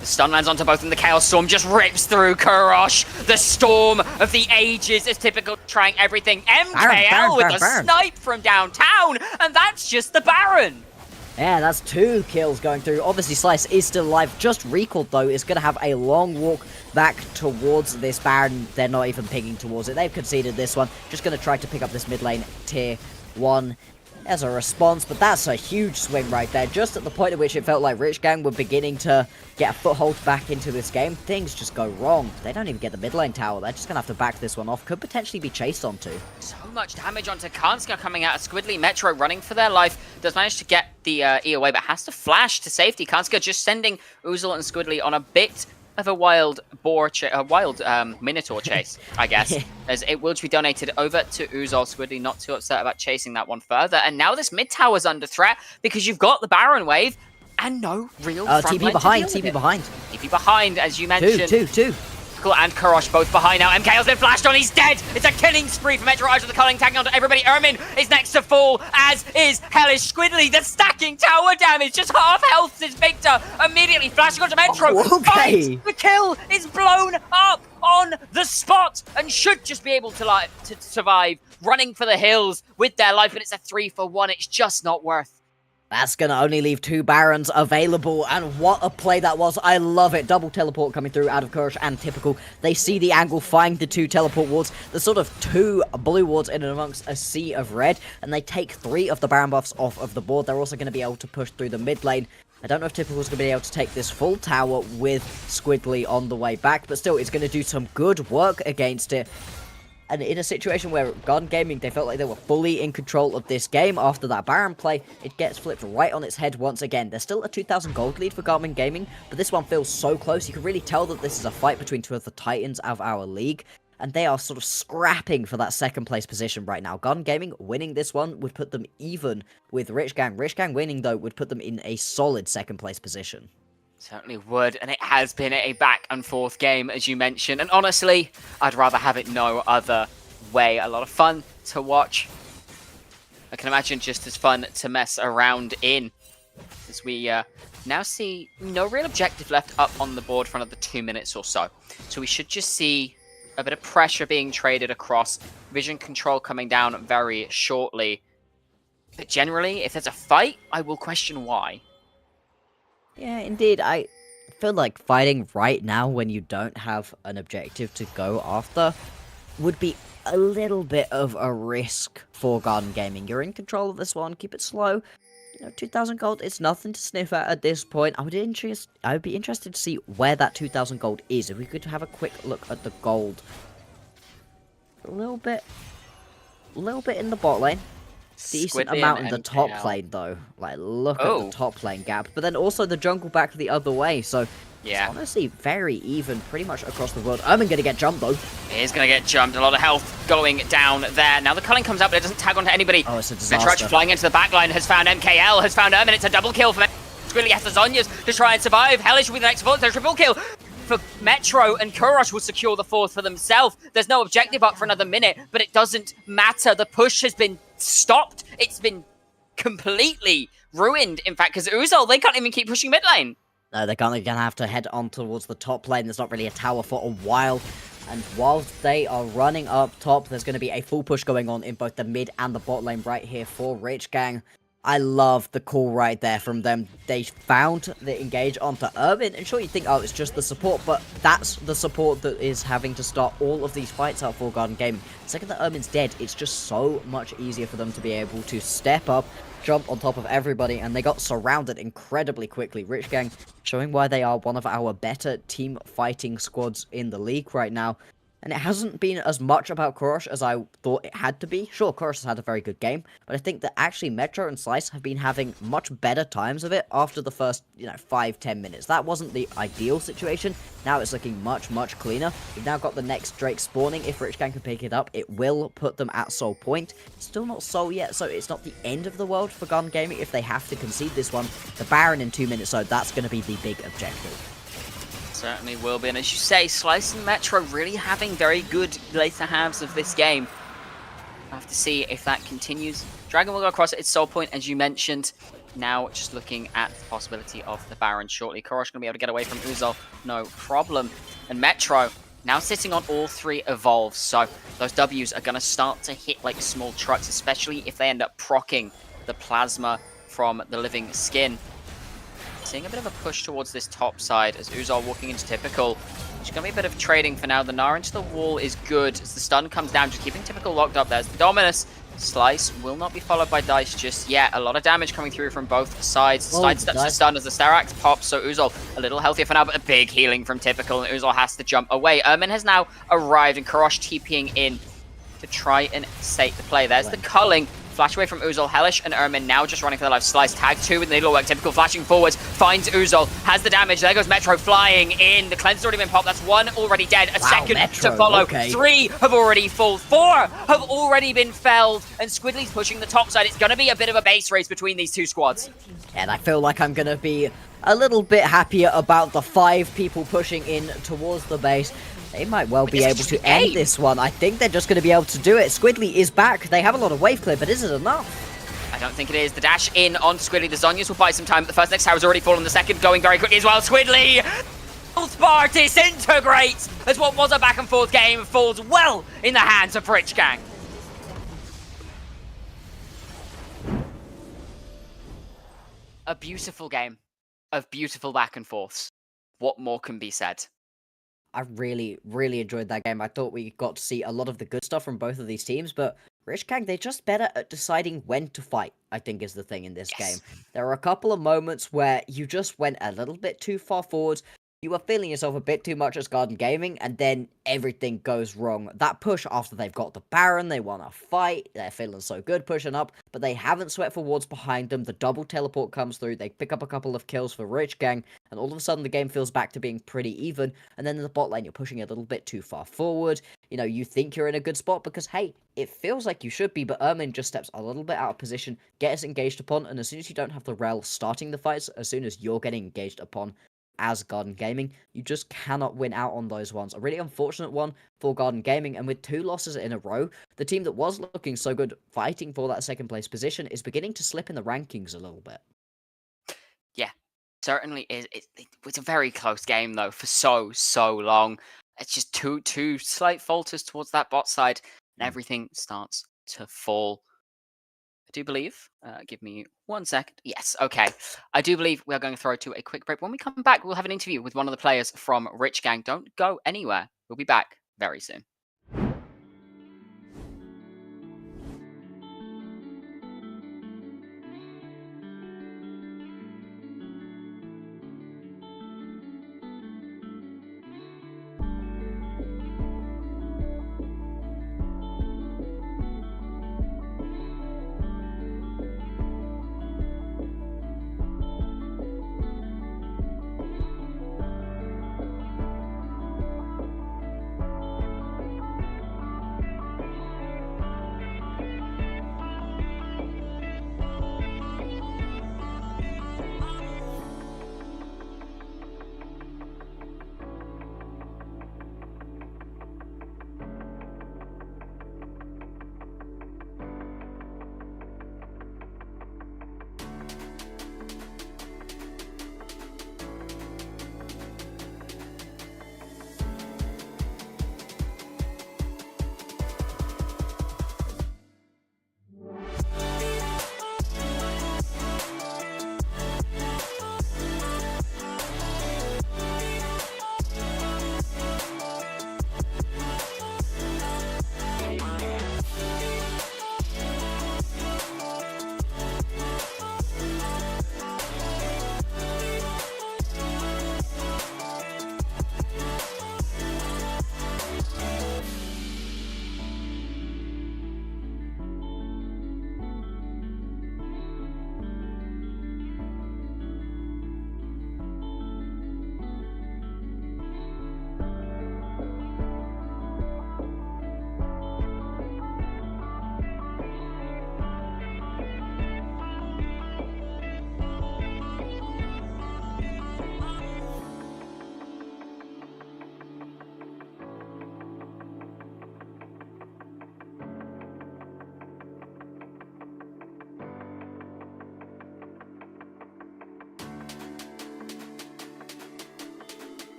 The stun lands onto both, and the Chaos Storm just rips through Kurosh. The Storm of the Ages is typical, trying everything. MKL with a snipe from downtown, and that's just the Baron.
Yeah, that's 2 kills going through. Obviously, Slice is still alive. Just recalled, though, is going to have a long walk back towards this Baron. They're not even picking towards it. They've conceded this one. Just going to try to pick up this mid lane tier 1 as a response, but that's a huge swing right there. Just at the point at which it felt like Rich Gang were beginning to get a foothold back into this game, things just go wrong. They don't even get the mid lane tower. They're just going to have to back this one off. Could potentially be chased onto.
So much damage onto Kanska coming out of Squidly. Metro running for their life. Does manage to get the E away, but has to flash to safety. Kanska just sending Uzul and Squidly on a bit of a wild Minotaur chase, I guess, as it will be donated over to Uzul. Squidly not too upset about chasing that one further, and now this mid tower's under threat because you've got the Baron wave and no real front
TP
line
behind,
to deal
TP behind.
TP behind, as you mentioned.
Two.
And Kurosh both behind now. MKL's been flashed on, he's dead! It's a killing spree for Metro Eyes with the culling tagging onto everybody. Ermin is next to fall, as is Hellish. Squidly, the stacking tower damage, just half health is Victor. Immediately flashing onto Metro.
Oh, okay.
Fight! The kill is blown up on the spot and should just be able to survive, running for the hills with their life, but it's a 3-for-1. It's just not worth.
That's going to only leave 2 Barons available, and what a play that was. I love it. Double teleport coming through out of Kurosh and Typical. They see the angle, find the 2 teleport wards. There's sort of 2 blue wards in and amongst a sea of red, and they take 3 of the Baron buffs off of the board. They're also going to be able to push through the mid lane. I don't know if Typical's going to be able to take this full tower with Squidly on the way back, but still, it's going to do some good work against it. And in a situation where Garden Gaming, they felt like they were fully in control of this game after that Baron play, it gets flipped right on its head once again. There's still a 2,000 gold lead for Garden Gaming, but this one feels so close. You can really tell that this is a fight between 2 of the titans of our league, and they are sort of scrapping for that second place position right now. Garden Gaming winning this one would put them even with Rich Gang. Rich Gang winning, though, would put them in a solid second place position.
Certainly would, and it has been a back and forth game, as you mentioned, and honestly, I'd rather have it no other way. A lot of fun to watch. I can imagine just as fun to mess around in, as we now see no real objective left up on the board for another 2 minutes or so. So we should just see a bit of pressure being traded across, vision control coming down very shortly. But generally, if there's a fight, I will question why.
Yeah, indeed. I feel like fighting right now when you don't have an objective to go after would be a little bit of a risk for Garden Gaming. You're in control of this one. Keep it slow. 2,000 gold, it's nothing to sniff at this point. I would be interested to see where that 2,000 gold is. If we could have a quick look at the gold. A little bit in the bot lane. Decent amount in the top lane, though. Like, look at the top lane gap. But then also the jungle back the other way. So, yeah, it's honestly very even pretty much across the world. Ermin going to get jumped, though.
He is going to get jumped. A lot of health going down there. Now the culling comes out, but it doesn't tag onto anybody.
Oh, it's a disaster.
Metrach flying into the backline has found MKL, has found Ermin. It's a double kill for Squidly. Has the Zonyas to try and survive. Hellish with the next fourth. There's a triple kill for Metro, and Kurosh will secure the 4th for themselves. There's no objective up for another minute, but it doesn't matter. The push has been stopped. It's been completely ruined, in fact, because Uzul, they can't even keep pushing mid lane.
No, they're going to have to head on towards the top lane. There's not really a tower for a while. And whilst they are running up top, there's going to be a full push going on in both the mid and the bot lane right here for Rich Gang. I love the call right there from them. They found the engage onto Ermin, and sure, you think, oh, it's just the support, but that's the support that is having to start all of these fights out for Garden Gaming. The second that Ermin's dead, it's just so much easier for them to be able to step up, jump on top of everybody, and they got surrounded incredibly quickly. Rich Gang showing why they are one of our better team fighting squads in the league right now. And it hasn't been as much about Kurosh as I thought it had to be. Sure, Kurosh has had a very good game, but I think that actually Metro and Slice have been having much better times of it after the first, 5-10 minutes. That wasn't the ideal situation. Now it's looking much, much cleaner. We've now got the next Drake spawning. If Rich Gang can pick it up, it will put them at soul point. Still not soul yet, so it's not the end of the world for Garden Gaming if they have to concede this one. The Baron in 2 minutes, so that's going to be the big objective.
Certainly will be, and as you say, Slice and Metro really having very good later halves of this game. We'll have to see if that continues. Dragon will go across at its soul point, as you mentioned. Now just looking at the possibility of the Baron shortly. Kurosh going to be able to get away from Uzul, no problem. And Metro now sitting on all 3 evolves, so those Ws are going to start to hit like small trucks, especially if they end up proccing the Plasma from the Living Skin. Seeing a bit of a push towards this top side as Uzol walking into Typical. There's going to be a bit of trading for now. The Gnar into the wall is good as the stun comes down, just keeping Typical locked up. There's the Dominus. Slice will not be followed by Dice just yet. A lot of damage coming through from both sides. Side steps to stun as the Starax pops, so Uzol a little healthier for now, but a big healing from Typical, and Uzol has to jump away. Ermin has now arrived, and Karosh TPing in to try and save the play. There's the culling. Flash away from Uzol. Hellish and Ermin now just running for their life. Slice tag 2 with the needle work. Typical flashing forwards. Finds Uzol. Has the damage. There goes Metro flying in. The cleanse has already been popped. That's 1 already dead. A second Metro to follow. Okay. 3 have already fallen. 4 have already been felled. And Squidly's pushing the top side. It's going to be a bit of a base race between these two squads.
And I feel like I'm going to be a little bit happier about the 5 people pushing in towards the base. They might well be able to end this one. I think they're just going to be able to do it. Squidly is back. They have a lot of wave clear, but is it enough?
I don't think it is. The dash in on Squidly. The Zhonya's will buy some time. The first next tower's already fallen. The second going very quickly as well. Squidly! Health bar disintegrates as what was a back and forth game falls well in the hands of Rich Gang. A beautiful game of beautiful back and forths. What more can be said?
I really, really enjoyed that game. I thought we got to see a lot of the good stuff from both of these teams, but Rich Gang, they're just better at deciding when to fight, I think is the thing in this game. There are a couple of moments where you just went a little bit too far forward, you were feeling yourself a bit too much as Garden Gaming, and then everything goes wrong. That push after they've got the Baron, they want to fight, they're feeling so good pushing up, but they haven't sweat for wards behind them, the double teleport comes through, they pick up a couple of kills for Rich Gang, and all of a sudden the game feels back to being pretty even, and then in the bot lane you're pushing a little bit too far forward, you know, you think you're in a good spot because, hey, it feels like you should be, but Ermin just steps a little bit out of position, gets engaged upon, and as soon as you don't have the Rel starting the fights, as soon as you're getting engaged upon, as Garden Gaming, you just cannot win out on those ones. A really unfortunate one for Garden Gaming, and with 2 losses in a row, the team that was looking so good fighting for that second place position is beginning to slip in the rankings a little bit.
Yeah, certainly is. It's a very close game though for so long. It's just two slight falters towards that bot side, and everything starts to fall. I do believe, give me 1 second. Yes, okay. I do believe we are going to throw to a quick break. When we come back, we'll have an interview with one of the players from Rich Gang. Don't go anywhere. We'll be back very soon.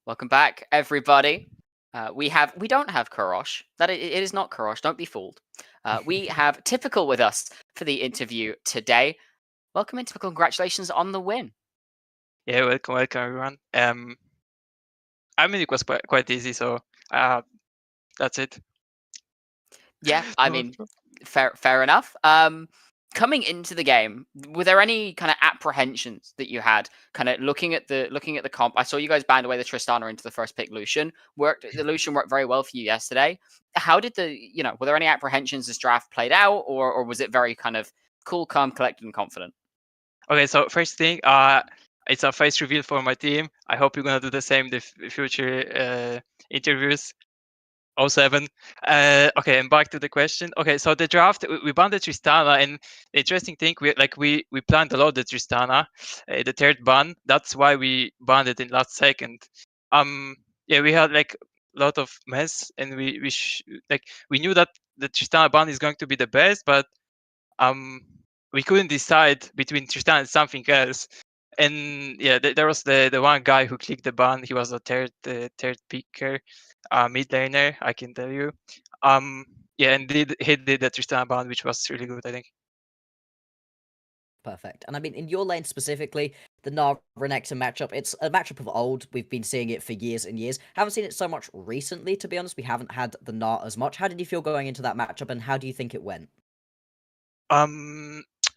Welcome back, everybody. We don't have Kurosh. It is not Kurosh. Don't be fooled. We have Typical with us for the interview today. Welcome in, Typical. Congratulations on the win.
Yeah, welcome everyone. I mean, it was quite easy, so that's it.
Yeah, I mean, fair enough. Coming into the game, were there any kind of apprehensions that you had? Kind of looking at the comp. I saw you guys banned away the Tristana into the first pick Lucian. The Lucian worked very well for you yesterday. How did were there any apprehensions as draft played out, or was it very kind of cool, calm, collected, and confident?
Okay, so first thing, it's a face reveal for my team. I hope you're gonna do the same in the future interviews. 07. Okay, and back to the question. Okay, so the draft, we banned the Tristana, and the interesting thing, we planned a lot the Tristana, the third ban. That's why we banned it in last second. Yeah, we had like a lot of mess, and we knew that the Tristana ban is going to be the best, but we couldn't decide between Tristana and something else. And yeah, there was the one guy who clicked the ban. He was a third picker, mid laner, I can tell you. Yeah, and he did the Tristana ban, which was really good, I think.
Perfect. And I mean, in your lane specifically, the Gnar Renekton matchup, it's a matchup of old. We've been seeing it for years and years. Haven't seen it so much recently, to be honest. We haven't had the Gnar as much. How did you feel going into that matchup, and how do you think it went?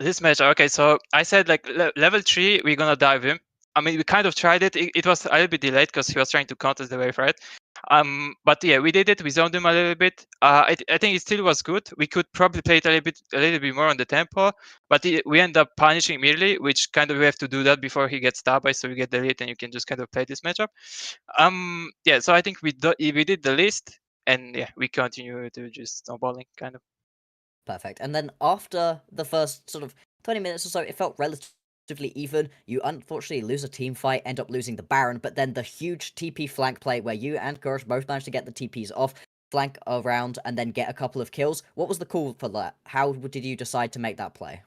This match, okay, so I said like level 3, we're gonna dive him. I mean, we kind of tried it. It was a little bit delayed because he was trying to contest the wave, right? But yeah, we did it. We zoned him a little bit. I think it still was good. We could probably play it a little bit more on the tempo, but we end up punishing immediately, which kind of we have to do that before he gets stabbed by, so we get the lead and you can just kind of play this matchup. Yeah, so I think we did the list, and yeah, we continue to just snowballing kind of.
Perfect. And then after the first sort of 20 minutes or so, it felt relatively even. You unfortunately lose a team fight, end up losing the Baron, but then the huge TP flank play where you and Kurosh both managed to get the TPs off, flank around, and then get a couple of kills. What was the call for that? How did you decide to make that play?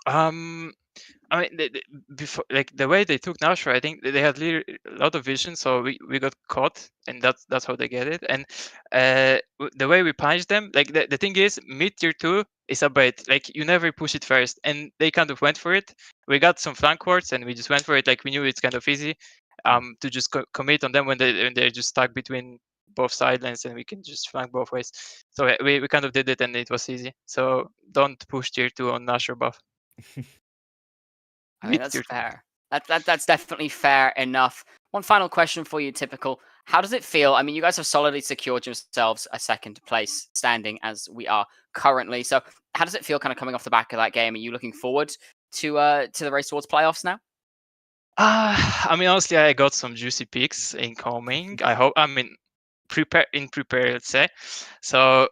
I mean, before, like the way they took Nashor, I think they had a lot of vision, so we got caught, and that's how they get it. And the way we punished them, like the thing is, mid tier 2 is a bait. Like you never push it first, and they kind of went for it. We got some flank wards, and we just went for it. Like we knew it's kind of easy to just commit on them when they're just stuck between both sidelines, and we can just flank both ways. So we kind of did it, and it was easy. So don't push tier 2 on Nashor buff.
I mean, that's fair. That's definitely fair enough. One final question for you, Typical. How does it feel? I mean, you guys have solidly secured yourselves a second place standing as we are currently. So how does it feel kind of coming off the back of that game? Are you looking forward to the race towards playoffs now?
I mean, honestly, I got some juicy picks incoming. I hope. I mean, prepare, let's say. So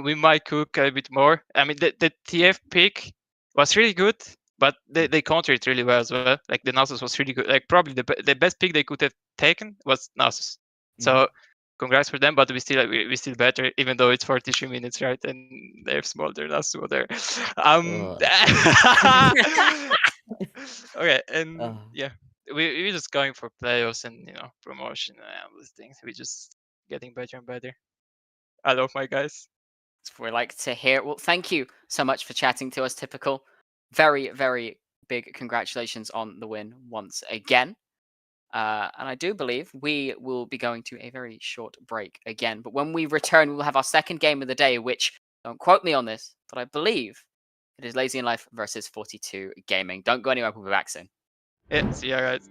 we might cook a bit more. I mean, the TF pick was really good, but they countered it really well as well. Like the Nasus was really good. Like probably the best pick they could have taken was Nasus. So congrats for them, but we still better, even though it's 43 minutes, right? And they have Smolder, Nasus there. Okay, and yeah, we're just going for playoffs and promotion and all these things. We're just getting better and better. I love my guys.
That's what we like to hear. Well, thank you so much for chatting to us, Typical. Very, very big congratulations on the win once again. And I do believe we will be going to a very short break again. But when we return, we'll have our second game of the day, which, don't quote me on this, but I believe it is Lazy in Life versus 42 Gaming. Don't go anywhere. We'll be back soon.
Yeah, see ya, guys.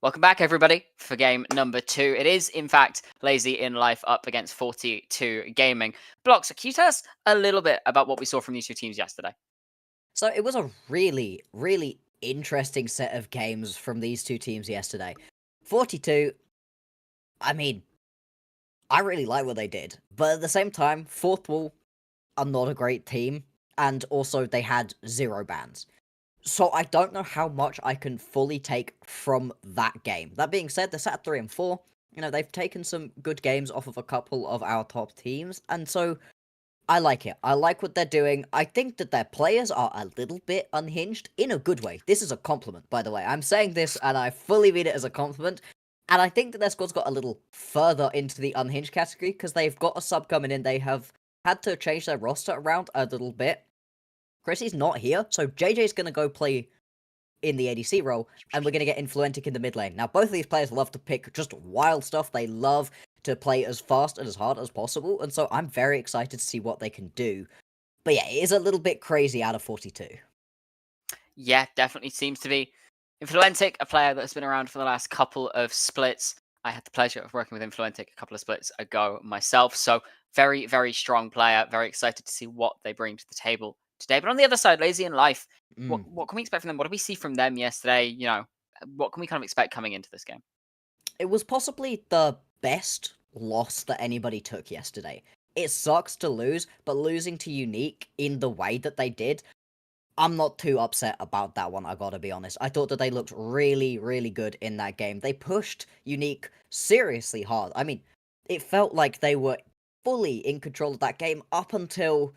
Welcome back, everybody, for game number 2. It is, in fact, Lazy in Life up against 42 Gaming. Blocks, can you tell us a little bit about what we saw from these two teams yesterday?
So it was a really, really interesting set of games from these two teams yesterday. 42, I mean, I really like what they did, but at the same time, Fourth Wall are not a great team, and also they had 0 bans. So I don't know how much I can fully take from that game. That being said, they're sat at 3 and 4. You know, they've taken some good games off of a couple of our top teams, and so I like it. I like what they're doing. I think that their players are a little bit unhinged in a good way. This is a compliment, by the way. I'm saying this, and I fully mean it as a compliment. And I think that their squad's got a little further into the unhinged category, because they've got a sub coming in. They have had to change their roster around a little bit. Chrissy's not here, so JJ's going to go play in the ADC role, and we're going to get Influentic in the mid lane. Now, both of these players love to pick just wild stuff. They love to play as fast and as hard as possible, and so I'm very excited to see what they can do. But yeah, it is a little bit crazy out of 42.
Yeah, definitely seems to be. Influentic, a player that's been around for the last couple of splits. I had the pleasure of working with Influentic a couple of splits ago myself, so very, very strong player. Very excited to see what they bring to the table today. But on the other side, Lazy in Life, what can we expect from them? What did we see from them yesterday? You know, what can we kind of expect coming into this game?
It was possibly the best loss that anybody took yesterday. It sucks to lose, but losing to Unique in the way that they did, I'm not too upset about that one, I gotta be honest. I thought that they looked really, really good in that game. They pushed Unique seriously hard. I mean, it felt like they were fully in control of that game up until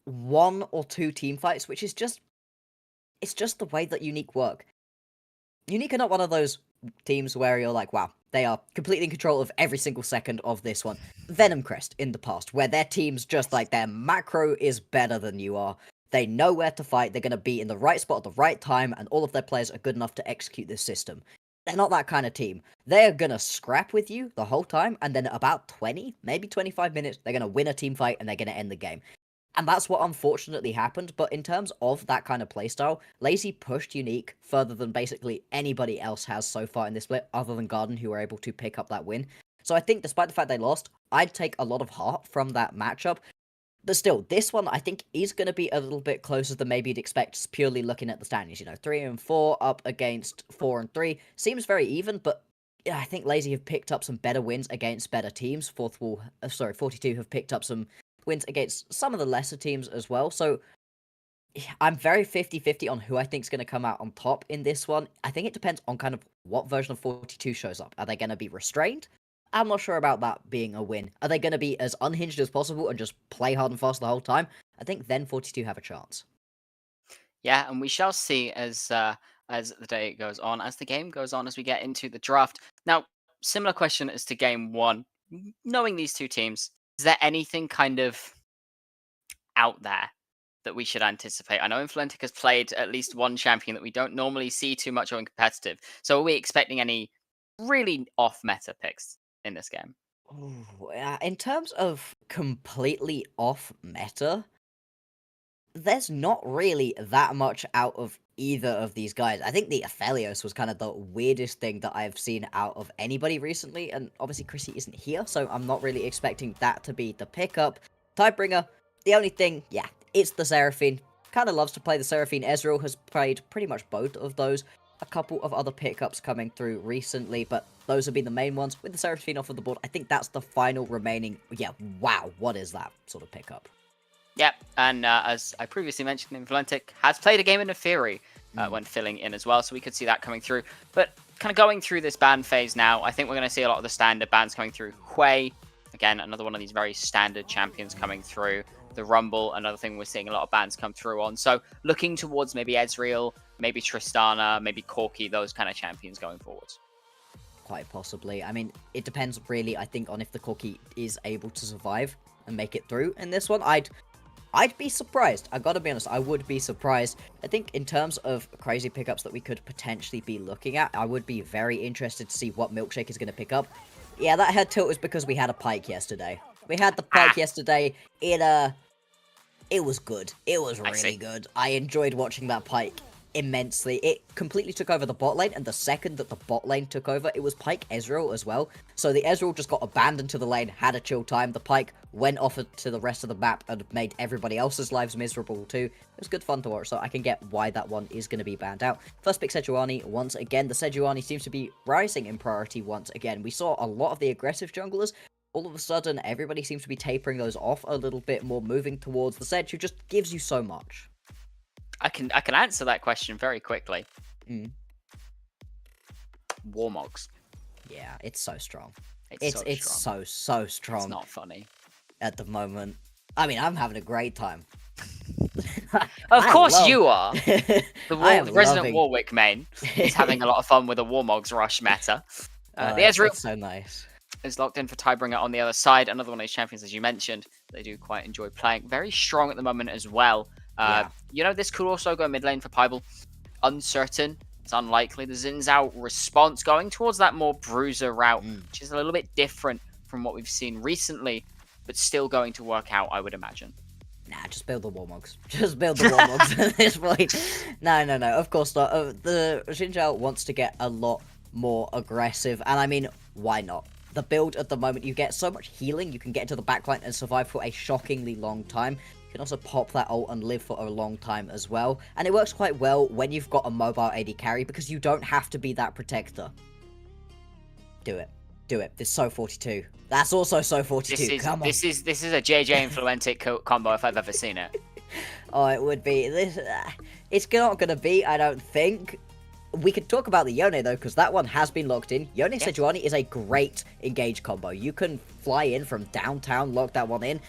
1 or 2 team fights, which is just... it's just the way that Unique work. Unique are not one of those teams where you're like, wow, they are completely in control of every single second of this one. Venom Crest in the past, where their team's just like, their macro is better than you are. They know where to fight, they're going to be in the right spot at the right time, and all of their players are good enough to execute this system. They're not that kind of team. They're going to scrap with you the whole time, and then at about 20, maybe 25 minutes, they're going to win a team fight and they're going to end the game. And that's what unfortunately happened, but in terms of that kind of playstyle, Lazy pushed Unique further than basically anybody else has so far in this split, other than Garden, who were able to pick up that win. So I think, despite the fact they lost, I'd take a lot of heart from that matchup. But still, this one I think is going to be a little bit closer than maybe you'd expect, purely looking at the standings. You know, 3 and 4 up against 4 and 3. Seems very even, but yeah, I think Lazy have picked up some better wins against better teams. 42 have picked up some wins against some of the lesser teams as well. So I'm very 50-50 on who I think is going to come out on top in this one. I think it depends on kind of what version of 42 shows up. Are they going to be restrained? I'm not sure about that being a win. Are they going to be as unhinged as possible and just play hard and fast the whole time? I think then 42 have a chance.
Yeah, and we shall see as the day goes on, as the game goes on, as we get into the draft. Now, similar question as to game 1. Knowing these two teams, is there anything kind of out there that we should anticipate? I know Influentic has played at least one champion that we don't normally see too much of in competitive. So are we expecting any really off-meta picks in this game?
Ooh, in terms of completely off-meta, there's not really that much out of either of these guys. I think the Aphelios was kind of the weirdest thing that I've seen out of anybody recently, and obviously Chrissy isn't here, so I'm not really expecting that to be the pickup. Tidebringer, the only thing, yeah, it's the Seraphine. Kind of loves to play the Seraphine. Ezreal has played pretty much both of those. A couple of other pickups coming through recently, but those have been the main ones. With the Seraphine off of the board, I think that's the final remaining, yeah, wow, what is that sort of pickup?
Yep, and as I previously mentioned, Influentic has played a game in Fury when filling in as well, so we could see that coming through. But kind of going through this ban phase now, I think we're going to see a lot of the standard bans coming through. Hui, again, another one of these very standard champions coming through. The Rumble, another thing we're seeing a lot of bans come through on. So looking towards maybe Ezreal, maybe Tristana, maybe Corki, those kind of champions going forwards.
Quite possibly. I mean, it depends really, I think, on if the Corki is able to survive and make it through in this one. I'd be surprised. I gotta be honest, I would be surprised. I think in terms of crazy pickups that we could potentially be looking at, I would be very interested to see what Milkshake is going to pick up. Yeah, that head tilt was because we had a Pyke yesterday. We had the Pyke yesterday. It was good. It was really good. I enjoyed watching that Pyke. immensely. It completely took over the bot lane, and the second that the bot lane took over, it was Pyke Ezreal as well. So the Ezreal just got abandoned to the lane, had a chill time. The Pyke went off to the rest of the map and made everybody else's lives miserable too. It was good fun to watch, so I can get why that one is going to be banned out. First pick Sejuani once again. The Sejuani seems to be rising in priority once again. We saw a lot of the aggressive junglers. All of a sudden, everybody seems to be tapering those off a little bit more, moving towards the Sedge, who just gives you so much.
I can answer that question very quickly. Warmogs.
Yeah, it's so strong.
It's
so strong.
It's not funny.
At the moment. I mean, I'm having a great time.
Of course you are.
The
The Resident Warwick main is having a lot of fun with a Warmogs rush meta. The Ezreal
That's so nice.
is locked in for Tidebringer on the other side. Another one of these champions, as you mentioned, they do quite enjoy playing. Very strong at the moment as well. You know, this could also go mid lane for Pybel. Uncertain. It's unlikely. The Xin Zhao response going towards that more bruiser route, which is a little bit different from what we've seen recently, but still going to work out, I would imagine.
Nah, just build the Warmogs. Just build the Warmogs at this point. No, of course not. The Xin Zhao wants to get a lot more aggressive, and I mean, why not? The build at the moment, you get so much healing, you can get into the backline and survive for a shockingly long time. You can also pop that ult and live for a long time as well. And it works quite well when you've got a mobile AD carry, because you don't have to be that protector. Do it. This is so 42. That's also so 42. Come on.
This is a JJ Influentic combo if I've ever seen it.
Oh, it would be. It's not going to be, I don't think. We could talk about the Yone, though, because that one has been locked in. Yone Sejuani is a great engage combo. You can fly in from downtown, lock that one in.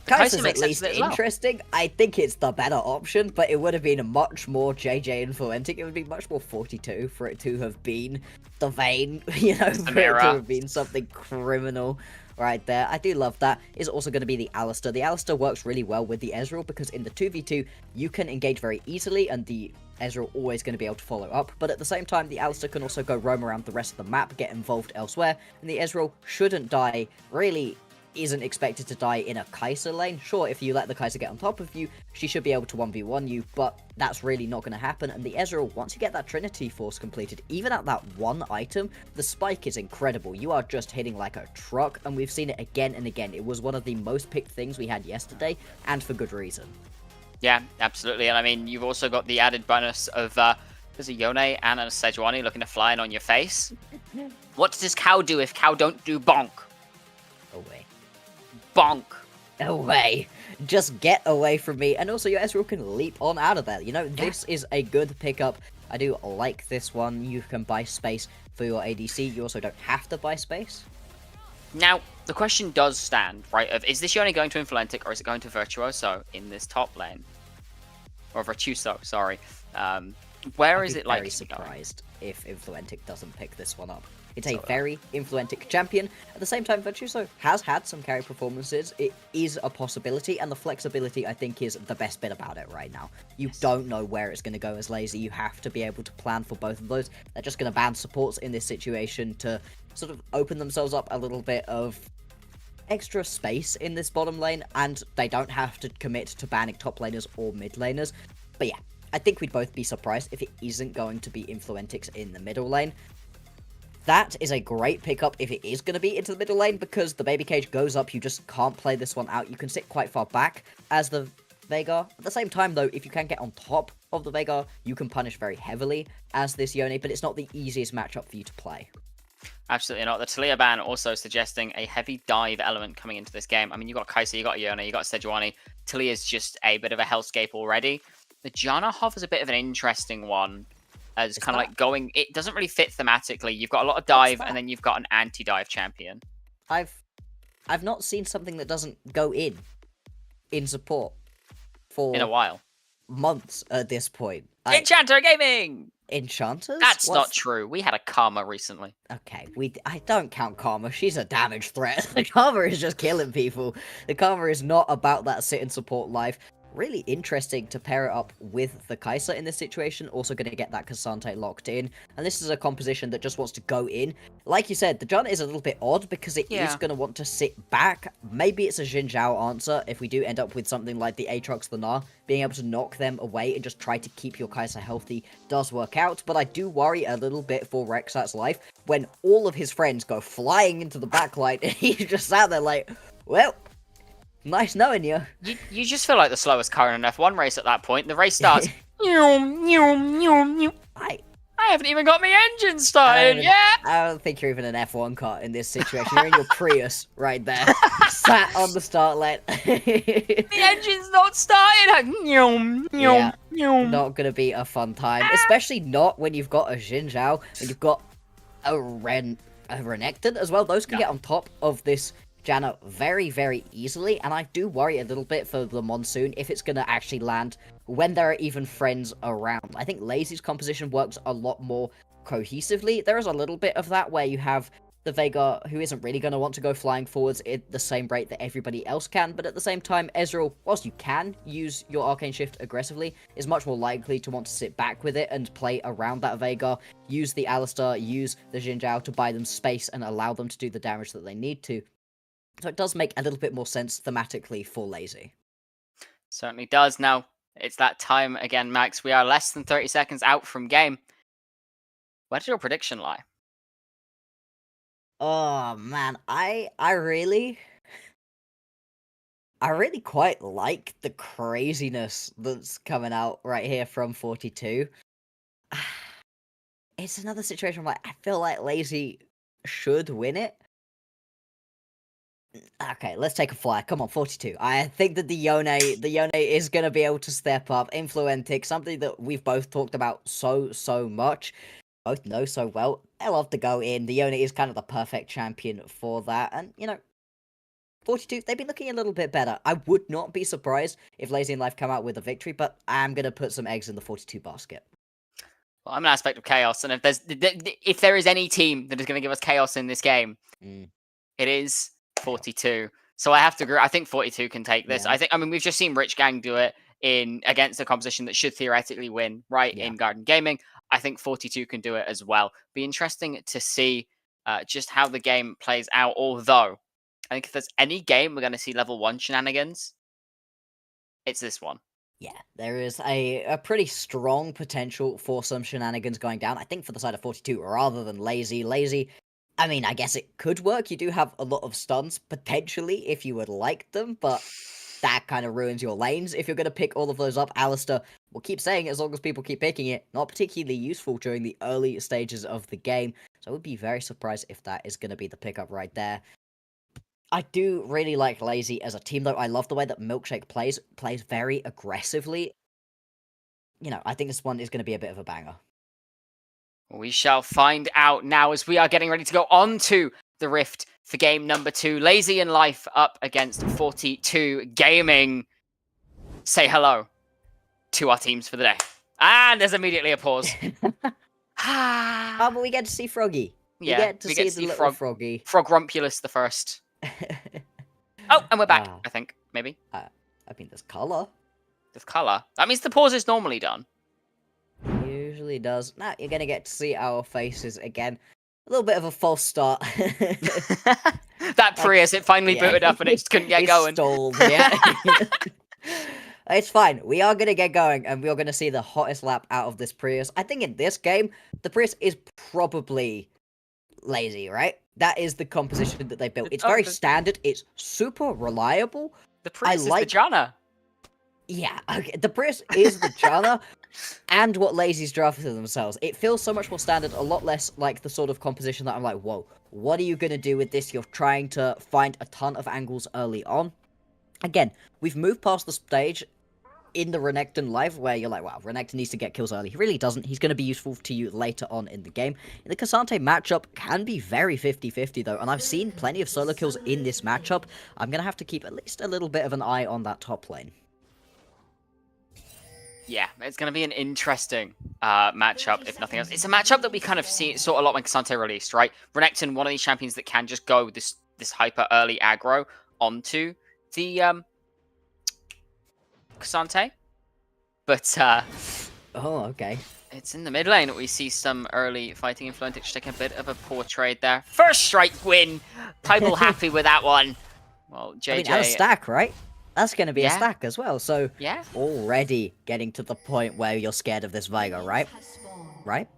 Kai'Sa's at least interesting. I think it's the better option, but it would have been a much more JJ Influentic. It would be much more 42 for it to have been the Vayne, for it to have been something criminal right there. I do love that. It's also going to be the Alistar. The Alistar works really well with the Ezreal, because in the 2v2, you can engage very easily, and the Ezreal always going to be able to follow up, but at the same time, the Alistar can also go roam around the rest of the map, get involved elsewhere, and the Ezreal shouldn't die, really isn't expected to die in a Kai'Sa lane. Sure, if you let the Kai'Sa get on top of you, she should be able to 1v1 you, but that's really not going to happen. And the Ezreal, once you get that Trinity Force completed, even at that one item, the spike is incredible. You are just hitting like a truck, and we've seen it again and again. It was one of the most picked things we had yesterday, and for good reason.
Yeah, absolutely. And I mean, you've also got the added bonus of there's a Yone and a Sejuani looking to fly in on your face. What does Cow do if Cow don't do bonk?
Away.
Bonk.
Away. Just get away from me. And also, your Ezreal can leap on out of there. This is a good pickup. I do like this one. You can buy space for your ADC. You also don't have to buy space.
Now, the question does stand, right, of is this Yone going to Influentic or is it going to Virtuoso in this top lane? Or Virtuoso, sorry. Where is it likely to go?
I'd be very surprised if Influentic doesn't pick this one up. It's a very Influentic champion. At the same time, Virtuoso has had some carry performances. It is a possibility, and the flexibility, I think, is the best bit about it right now. You don't know where it's going to go as lazy. You have to be able to plan for both of those. They're just going to ban supports in this situation to sort of open themselves up a little bit of extra space in this bottom lane, and they don't have to commit to banning top laners or mid laners. But yeah, I think we'd both be surprised if it isn't going to be Influentics in the middle lane. That is a great pickup if it is going to be into the middle lane, because the baby cage goes up, you just can't play this one out. You can sit quite far back as the Veigar. At the same time, though, if you can get on top of the Veigar, you can punish very heavily as this Yone, but it's not the easiest matchup for you to play.
Absolutely not. The Talia ban also suggesting a heavy dive element coming into this game. I mean, you got Kai'Sa, you got Yone, you got Sejuani. Talia's just a bit of a hellscape already. The Janna Hoff is a bit of an interesting one. As kind of like going, it doesn't really fit thematically. You've got a lot of dive, and then you've got an anti-dive champion.
I've not seen something that doesn't go in support for
in a while,
months at this point.
Enchanter Gaming.
Enchanters?
That's not true. We had a Karma recently.
Okay, I don't count Karma. She's a damage threat. The Karma is just killing people. The Karma is not about that sit and support life. really interesting to pair it up with the Kai'Sa in this situation. Also going to get that K'Sante locked in. And this is a composition that just wants to go in. Like you said, the Janna is a little bit odd because it is going to want to sit back. Maybe it's a Xin Zhao answer if we do end up with something like the Aatrox, the Gnar. Being able to knock them away and just try to keep your Kai'Sa healthy does work out. But I do worry a little bit for Rexat's life when all of his friends go flying into the backline and he's just sat there like, well, nice knowing you.
You just feel like the slowest car in an F1 race at that point. The race starts. I haven't even got my engine started yet.
I don't think you're even an F1 car in this situation. You're in your Prius right there, sat on the start line.
The engine's not started.
Yeah, not gonna be a fun time, especially not when you've got a Xin Zhao and you've got a Renekton as well. Those can get on top of this Janna very, very easily, and I do worry a little bit for the Monsoon if it's going to actually land when there are even friends around. I think Lazy's composition works a lot more cohesively. There is a little bit of that where you have the Veigar who isn't really going to want to go flying forwards at the same rate that everybody else can, but at the same time, Ezreal, whilst you can use your Arcane Shift aggressively, is much more likely to want to sit back with it and play around that Veigar, use the Alistar, use the Xin Zhao to buy them space and allow them to do the damage that they need to. So it does make a little bit more sense thematically for Lazy.
Certainly does. Now, it's that time again, Max. We are less than 30 seconds out from game. Where does your prediction lie?
Oh, man. I really quite like the craziness that's coming out right here from 42. It's another situation where I feel like Lazy should win it. Okay, let's take a flyer. Come on, 42. I think that the Yone is going to be able to step up. Influentic, something that we've both talked about so much. Both know so well. I love to go in. The Yone is kind of the perfect champion for that. And, 42, they've been looking a little bit better. I would not be surprised if Lazy and Life come out with a victory, but I'm going to put some eggs in the 42 basket.
Well, I'm an aspect of chaos, and if there is any team that is going to give us chaos in this game, it is 42. So I have to agree. I think 42 can take this.
Yeah.
I mean, we've just seen Rich Gang do it against a composition that should theoretically win, right?
Yeah.
In Garden Gaming. I think 42 can do it as well. Be interesting to see just how the game plays out. Although, I think if there's any game we're going to see level 1 shenanigans, it's this one.
Yeah, there is a pretty strong potential for some shenanigans going down. I think for the side of 42 rather than Lazy. Lazy, I mean, I guess it could work. You do have a lot of stuns, potentially, if you would like them, but that kind of ruins your lanes. If you're going to pick all of those up, Alistar, we'll keep saying it as long as people keep picking it, not particularly useful during the early stages of the game. So I would be very surprised if that is going to be the pickup right there. I do really like Lazy as a team, though. I love the way that Milkshake plays very aggressively. I think this one is going to be a bit of a banger.
We shall find out now as we are getting ready to go on to the Rift for game number 2. Lazy and Life up against 42 Gaming. Say hello to our teams for the day. And there's immediately a pause.
Oh, but we get to see Froggy.
Yeah,
we get to see the little Froggy.
Frogumpulus the first. Oh, and we're back, I think. Maybe.
I mean, there's colour.
There's colour. That means the pause is normally done.
Usually does. Now you're going to get to see our faces again. A little bit of a false start.
That Prius, it finally booted up and it just couldn't get going.
Stalled, yeah. It's fine. We are going to get going, and we are going to see the hottest lap out of this Prius. I think in this game, the Prius is probably Lazy, right? That is the composition that they built. It's very standard. It's super reliable.
The Prius is the Janna.
Yeah, okay. The Prius is the Janna, and what Lazy's drafted to themselves. It feels so much more standard, a lot less like the sort of composition that I'm like, whoa, what are you going to do with this? You're trying to find a ton of angles early on. Again, we've moved past the stage in the Renekton live where you're like, wow, Renekton needs to get kills early. He really doesn't. He's going to be useful to you later on in the game. The K'Sante matchup can be very 50-50 though, and I've seen plenty of solo kills in this matchup. I'm going to have to keep at least a little bit of an eye on that top lane.
Yeah, it's going to be an interesting matchup, if nothing else. It's a matchup that we kind of saw a lot when K'Sante released, right? Renekton, one of these champions that can just go this hyper early aggro onto the Cassante. But
Oh, okay.
it's in the mid lane that we see some early fighting in Fluentix taking a bit of a poor trade there. First strike win! Pieball happy with that one. Well, JJ...
I mean, and a stack, right? That's going to be a
Yeah.
stack as well, so
Yeah.
already getting to the point where you're scared of this Vigo, right? Right?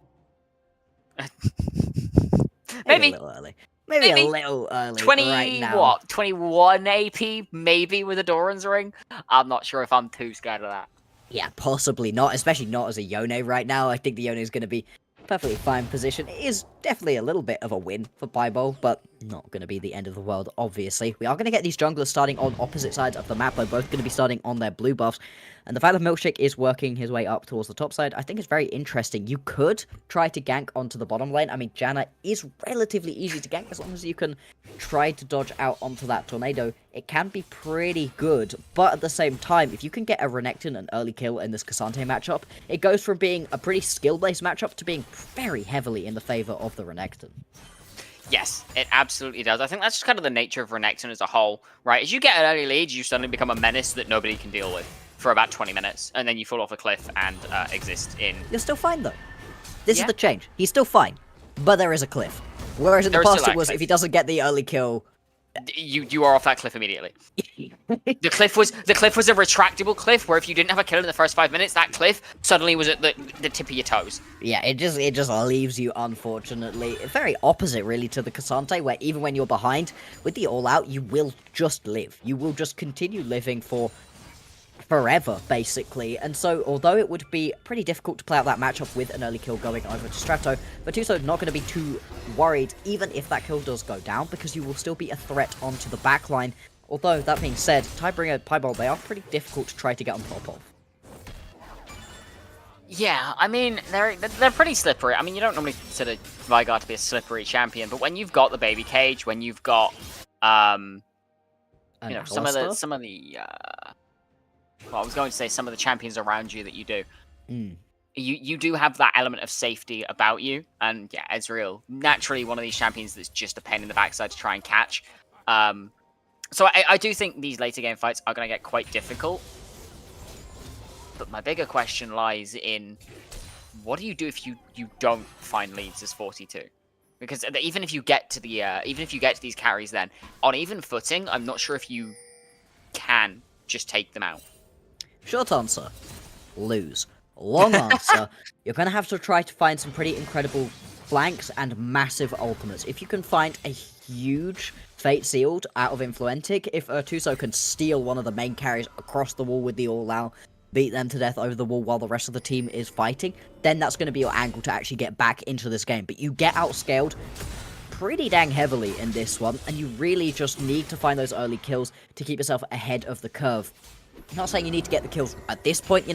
Maybe a little early. Maybe a little early
20,
right now.
what? 21 AP, maybe, with a Doran's ring? I'm not sure if I'm too scared of that.
Yeah, possibly not, especially not as a Yone right now. I think the Yone is going to be perfectly fine position. It is definitely a little bit of a win for Pieball, but not going to be the end of the world, obviously. We are going to get these junglers starting on opposite sides of the map. They're both going to be starting on their blue buffs. And the fact that Milkshake is working his way up towards the top side, I think is very interesting. You could try to gank onto the bottom lane. I mean, Janna is relatively easy to gank as long as you can try to dodge out onto that tornado. It can be pretty good, but at the same time, if you can get a Renekton an early kill in this Cassante matchup, it goes from being a pretty skill-based matchup to being very heavily in the favor of the Renekton.
Yes, it absolutely does. I think that's just kind of the nature of Renekton as a whole, right? As you get an early lead, you suddenly become a menace that nobody can deal with for about 20 minutes, and then you fall off a cliff and exist in...
You're still fine, though. This
Yeah.
is the change. He's still fine, but there is a cliff. Whereas in the
There is
past
still
it was,
a
if he doesn't get the early kill...
You are off that cliff immediately. The cliff was a retractable cliff where if you didn't have a kill in the first 5 minutes, that cliff suddenly was at the tip of your toes.
Yeah, it just leaves you, unfortunately. Very opposite, really, to the Cassante, where even when you're behind, with the all-out, you will just live. You will just continue living for forever, basically. And so, although it would be pretty difficult to play out that matchup with an early kill going over to Strato, Virtuoso not going to be too worried, even if that kill does go down, because you will still be a threat onto the backline. Although, that being said, Tidebringer, Pieball, they are pretty difficult to try to get on top of.
Yeah, I mean, they're pretty slippery. I mean, you don't normally consider Vigard to be a slippery champion, but when you've got the baby cage, when you've got, some of the, well, I was going to say some of the champions around you that you do. You do have that element of safety about you, and yeah, Ezreal, naturally one of these champions that's just a pain in the backside to try and catch. So I do think these later game fights are going to get quite difficult. But my bigger question lies in, what do you do if you don't find leads as 42? Because even if you get to these carries, then on even footing, I'm not sure if you can just take them out.
Short answer, lose. Long answer, you're going to have to try to find some pretty incredible flanks and massive ultimates. If you can find a huge Fate Sealed out of Influentic, if Tuso can steal one of the main carries across the wall with the all-out, beat them to death over the wall while the rest of the team is fighting, then that's going to be your angle to actually get back into this game. But you get outscaled pretty dang heavily in this one, and you really just need to find those early kills to keep yourself ahead of the curve. I'm not saying you need to get the kills at this point,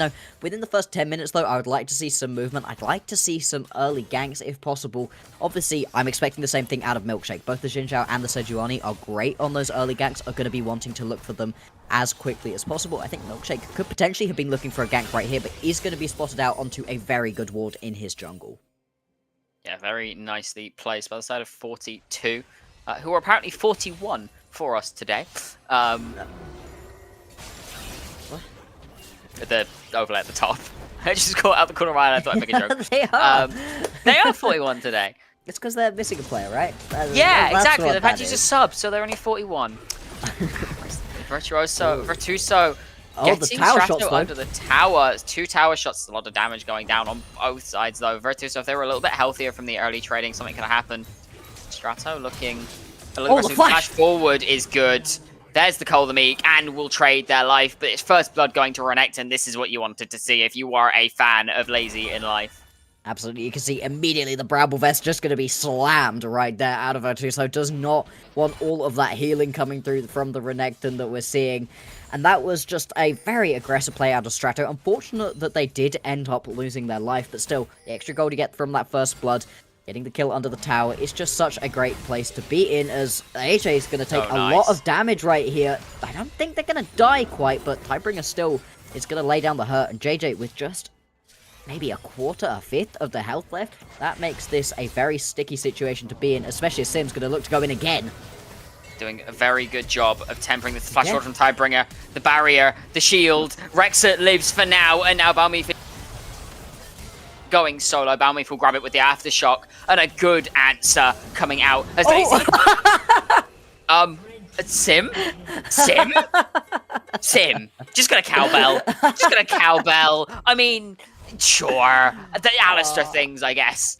within the first 10 minutes though, I would like to see some movement. I'd like to see some early ganks if possible. Obviously, I'm expecting the same thing out of Milkshake. Both the Xin Zhao and the Sejuani are great on those early ganks, are going to be wanting to look for them as quickly as possible. I think Milkshake could potentially have been looking for a gank right here, but is going to be spotted out onto a very good ward in his jungle.
Yeah, very nicely placed by the side of 42, who are apparently 41 for us today. The overlay at the top. I just caught out the corner of my eye and I thought I'd make a joke. They are 41 today.
It's because they're missing a player, right?
Yeah,
That's
exactly.
what
They've
that
had to
is.
just sub, so they're only 41. Virtuoso
Oh,
getting
the tower
Strato
shots, though.
under the tower. It's 2 tower shots, a lot of damage going down on both sides, though. Virtuoso, if they were a little bit healthier from the early trading, something could have happened. Strato looking a little
the
aggressive.
flash!
Forward is good. There's the Cole the Meek, and will trade their life, but it's first blood going to Renekton. This is what you wanted to see if you are a fan of Lazy in life.
Absolutely, you can see immediately the Bramble Vest just going to be slammed right there out of her too, so does not want all of that healing coming through from the Renekton that we're seeing. And that was just a very aggressive play out of Strato. Unfortunate that they did end up losing their life, but still, the extra gold you get from that first blood, getting the kill under the tower, is just such a great place to be in, as AJ is going to take a lot of damage right here. I don't think they're going to die quite, but Tidebringer still is going to lay down the hurt, and JJ with just maybe a quarter, a fifth of the health left. That makes this a very sticky situation to be in, especially as Sim's going to look to go in again.
doing a very good job of tempering the flash sword from Tidebringer, the barrier, the shield. Rexa lives for now, and now Balmeef going solo. Balmeef will grab it with the aftershock, and a good answer coming out as they Sim? Just gonna cowbell. I mean, sure. The Alistair things, I guess.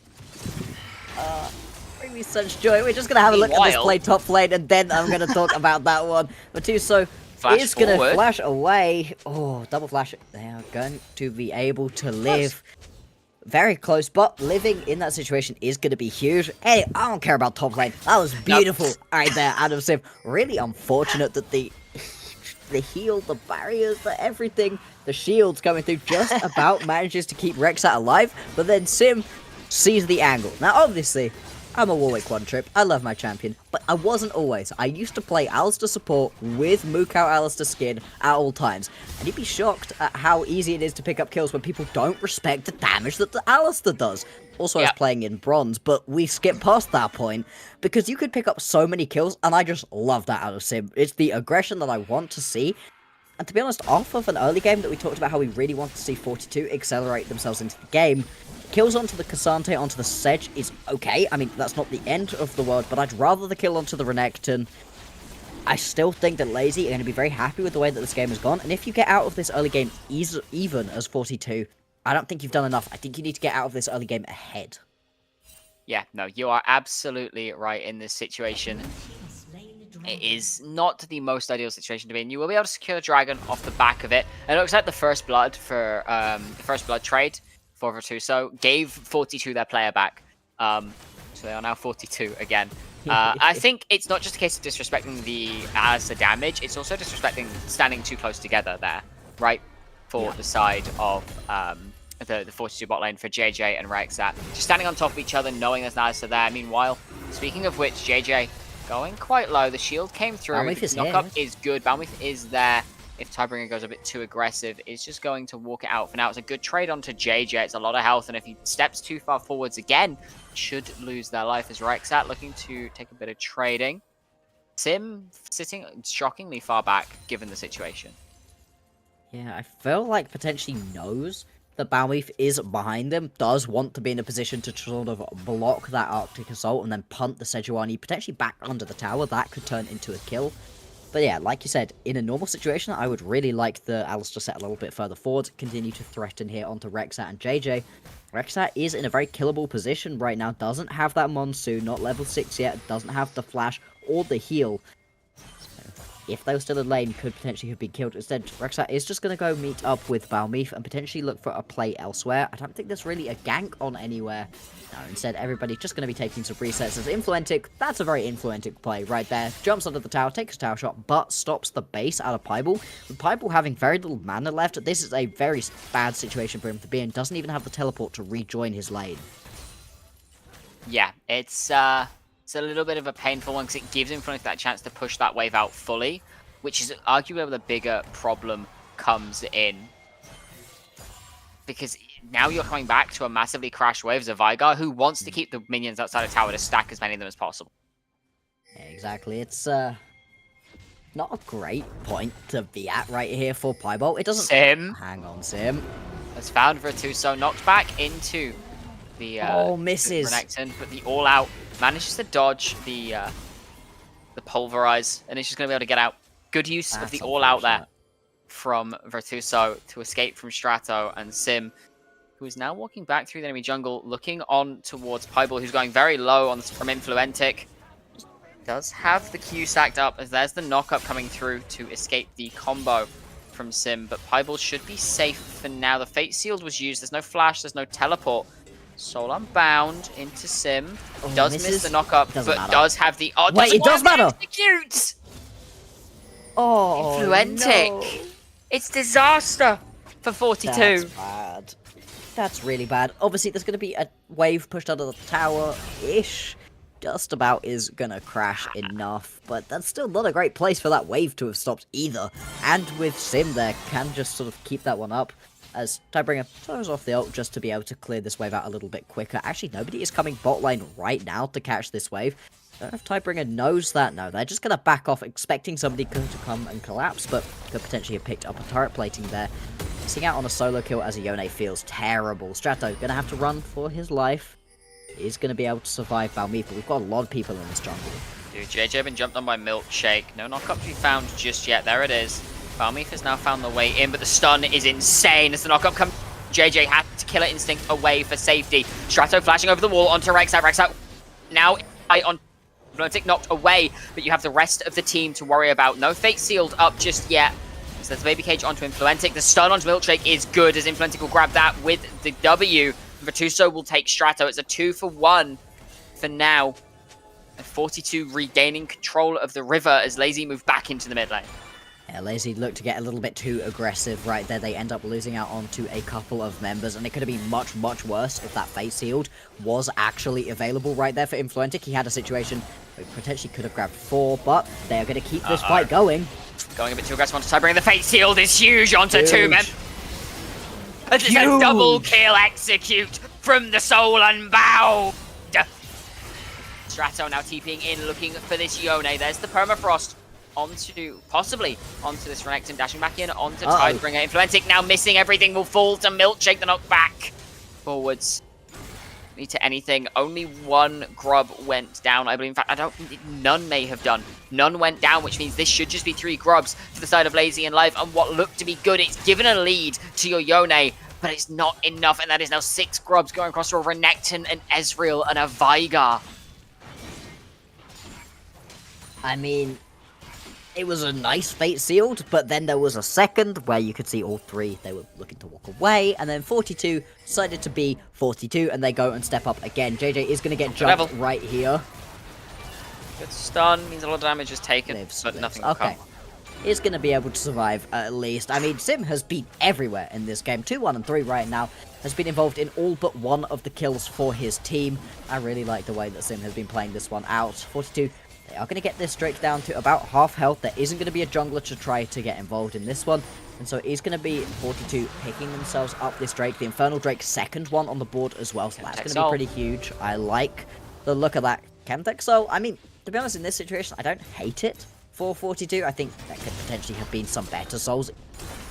Bring me such joy. We're just gonna have a look at this play top lane, and then I'm gonna talk about that one. Vatuso is gonna flash away. Oh, double flash. They are going to be able to live. Very close, but living in that situation is going to be huge. Hey, I don't care about top lane. That was beautiful right there, Adam Sim. Really unfortunate that the heal, the barriers, the everything, the shields coming through just about manages to keep Rexat alive, but then Sim sees the angle. Now, obviously, I'm a Warwick one trip. I love my champion, but I wasn't always. I used to play Alistair support with Mookout Alistair skin at all times, and you'd be shocked at how easy it is to pick up kills when people don't respect the damage that the Alistair does. Also, I was playing in bronze, but we skipped past that point because you could pick up so many kills, and I just love that out of Sim. It's the aggression that I want to see. And to be honest, off of an early game that we talked about how we really want to see 42 accelerate themselves into the game, kills onto the Cassante, onto the Sedge is okay. I mean, that's not the end of the world, but I'd rather the kill onto the Renekton. I still think that Lazy are going to be very happy with the way that this game has gone, and if you get out of this early game even as 42, I don't think you've done enough. I think you need to get out of this early game ahead.
Yeah, no, you are absolutely right in this situation. It is not the most ideal situation to be in. You will be able to secure the dragon off the back of it. And it looks like the first blood for the first blood trade for Virtuoso gave 42 their player back. So they are now 42 again. I think it's not just a case of disrespecting the Alistair damage, it's also disrespecting standing too close together there, right? For the side of the 42 bot lane for JJ and Rexat. Just standing on top of each other, knowing there's an Alistair there. Meanwhile, speaking of which, JJ going quite low. The shield came through. Knockup is good. Balmeef is there. If Tidebringer goes a bit too aggressive, it's just going to walk it out. For now, it's a good trade onto JJ. It's a lot of health, and if he steps too far forwards again, should lose their life as Rexat looking to take a bit of trading. Sim sitting shockingly far back, given the situation.
Yeah, I feel like potentially knows that Balmeef is behind him, does want to be in a position to sort of block that Arctic Assault and then punt the Sejuani potentially back under the tower. That could turn into a kill. But yeah, like you said, in a normal situation, I would really like the Alistair set a little bit further forward, continue to threaten here onto Rexat and JJ. Rexat is in a very killable position right now, doesn't have that Monsoon, not level 6 yet, doesn't have the flash or the heal. If they were still in lane, could potentially have been killed. Instead, Rexat is just going to go meet up with Balmeef and potentially look for a play elsewhere. I don't think there's really a gank on anywhere. No, instead, everybody's just going to be taking some resets as Influentic. That's a very Influentic play right there. Jumps under the tower, takes a tower shot, but stops the base out of Pieball. With Pieball having very little mana left, this is a very bad situation for him to be in. Doesn't even have the teleport to rejoin his lane.
Yeah, it's a little bit of a painful one because it gives Influentic that chance to push that wave out fully, which is arguably where the bigger problem comes in. Because now you're coming back to a massively crashed wave of Vigar who wants to keep the minions outside of tower to stack as many of them as possible.
Yeah, exactly. It's not a great point to be at right here for Pieball. It doesn't...
Sim.
Hang on, Sim.
Has found Virtuoso, knocked back into the
misses.
Renekton, but the all-out manages to dodge the pulverize, and it's just going to be able to get out. Good use of the all-out there from Virtuoso to escape from Strato, and Sim, who is now walking back through the enemy jungle, looking on towards Pieball, who's going very low from Influentic. Does have the Q stacked up, as there's the knock-up coming through to escape the combo from Sim, but Pieball should be safe for now. The Fate Sealed was used, there's no flash, there's no teleport. Soul Unbound into Sim. Does miss the knock-up, but does have the... Oh,
wait, it does matter!
Execute!
Oh,
Influentic!
no.
It's disaster for 42.
That's bad. That's really bad. Obviously, there's going to be a wave pushed under the tower-ish. Just about is going to crash enough, but that's still not a great place for that wave to have stopped either. And with Sim there, can just sort of keep that one up. As Tidebringer throws off the ult just to be able to clear this wave out a little bit quicker. Actually, nobody is coming bot lane right now to catch this wave. I don't know if Tidebringer knows that. No, they're just going to back off, expecting somebody to come and collapse, but could potentially have picked up a turret plating there. Missing out on a solo kill as a Yone feels terrible. Strato going to have to run for his life. He's going to be able to survive Balmeep, but we've got a lot of people in this jungle.
Dude, JJ been jumped on by Milkshake. No knockup to be found just yet. There it is. Balmeep has now found the way in, but the stun is insane as the knockup comes. JJ had to Killer Instinct away for safety. Strato flashing over the wall onto Rexat. Rexat now on Influentic knocked away, but you have the rest of the team to worry about. No Fate sealed up just yet. So there's Baby Cage onto Influentic. The stun onto Milkshake is good as Influentic will grab that with the W. Virtuoso will take Strato. It's a 2-for-1 for now. And 42 regaining control of the river as Lazy move back into the mid lane.
Yeah, Lazy looked to get a little bit too aggressive right there. They end up losing out onto a couple of members, and it could have been much, much worse if that Fate Sealed was actually available right there for Influentic. He had a situation where he potentially could have grabbed 4, but they're going to keep this fight going.
Going a bit too aggressive onto Tidebringer. The Fate Sealed is huge onto 2 men. It's a double kill execute from the Soul Unbound. Strato now TPing in, looking for this Yone. There's the permafrost possibly onto this Renekton, dashing back in onto Tidebringer. Influentic now missing everything, will fall to Milkshake, the knock back forwards. Need to anything. Only 1 grub went down, I believe. In fact, I don't think none may have done. None went down, which means this should just be 3 grubs to the side of Lazy and Live. And what looked to be good, it's given a lead to your Yone, but it's not enough. And that is now 6 grubs going across to a Renekton, an Ezreal, and a Veigar.
I mean, it was a nice Fate Sealed, but then there was a second where you could see all 3. They were looking to walk away, and then 42 decided to be 42, and they go and step up again. JJ is going to get jumped right here.
Good stun, means a lot of damage is taken, but nothing will come.
He's going to be able to survive at least. I mean, Sim has been everywhere in this game. 2, 1, and 3 right now. Has been involved in all but 1 of the kills for his team. I really like the way that Sim has been playing this one out. 42. They are going to get this Drake down to about half health. There isn't going to be a jungler to try to get involved in this one. And so it is going to be 42 picking themselves up this Drake. The Infernal Drake, second one on the board as well. So that's going to be pretty huge. I like the look of that Chemtech Soul. I mean, to be honest, in this situation, I don't hate it for 42. I think that could potentially have been some better souls.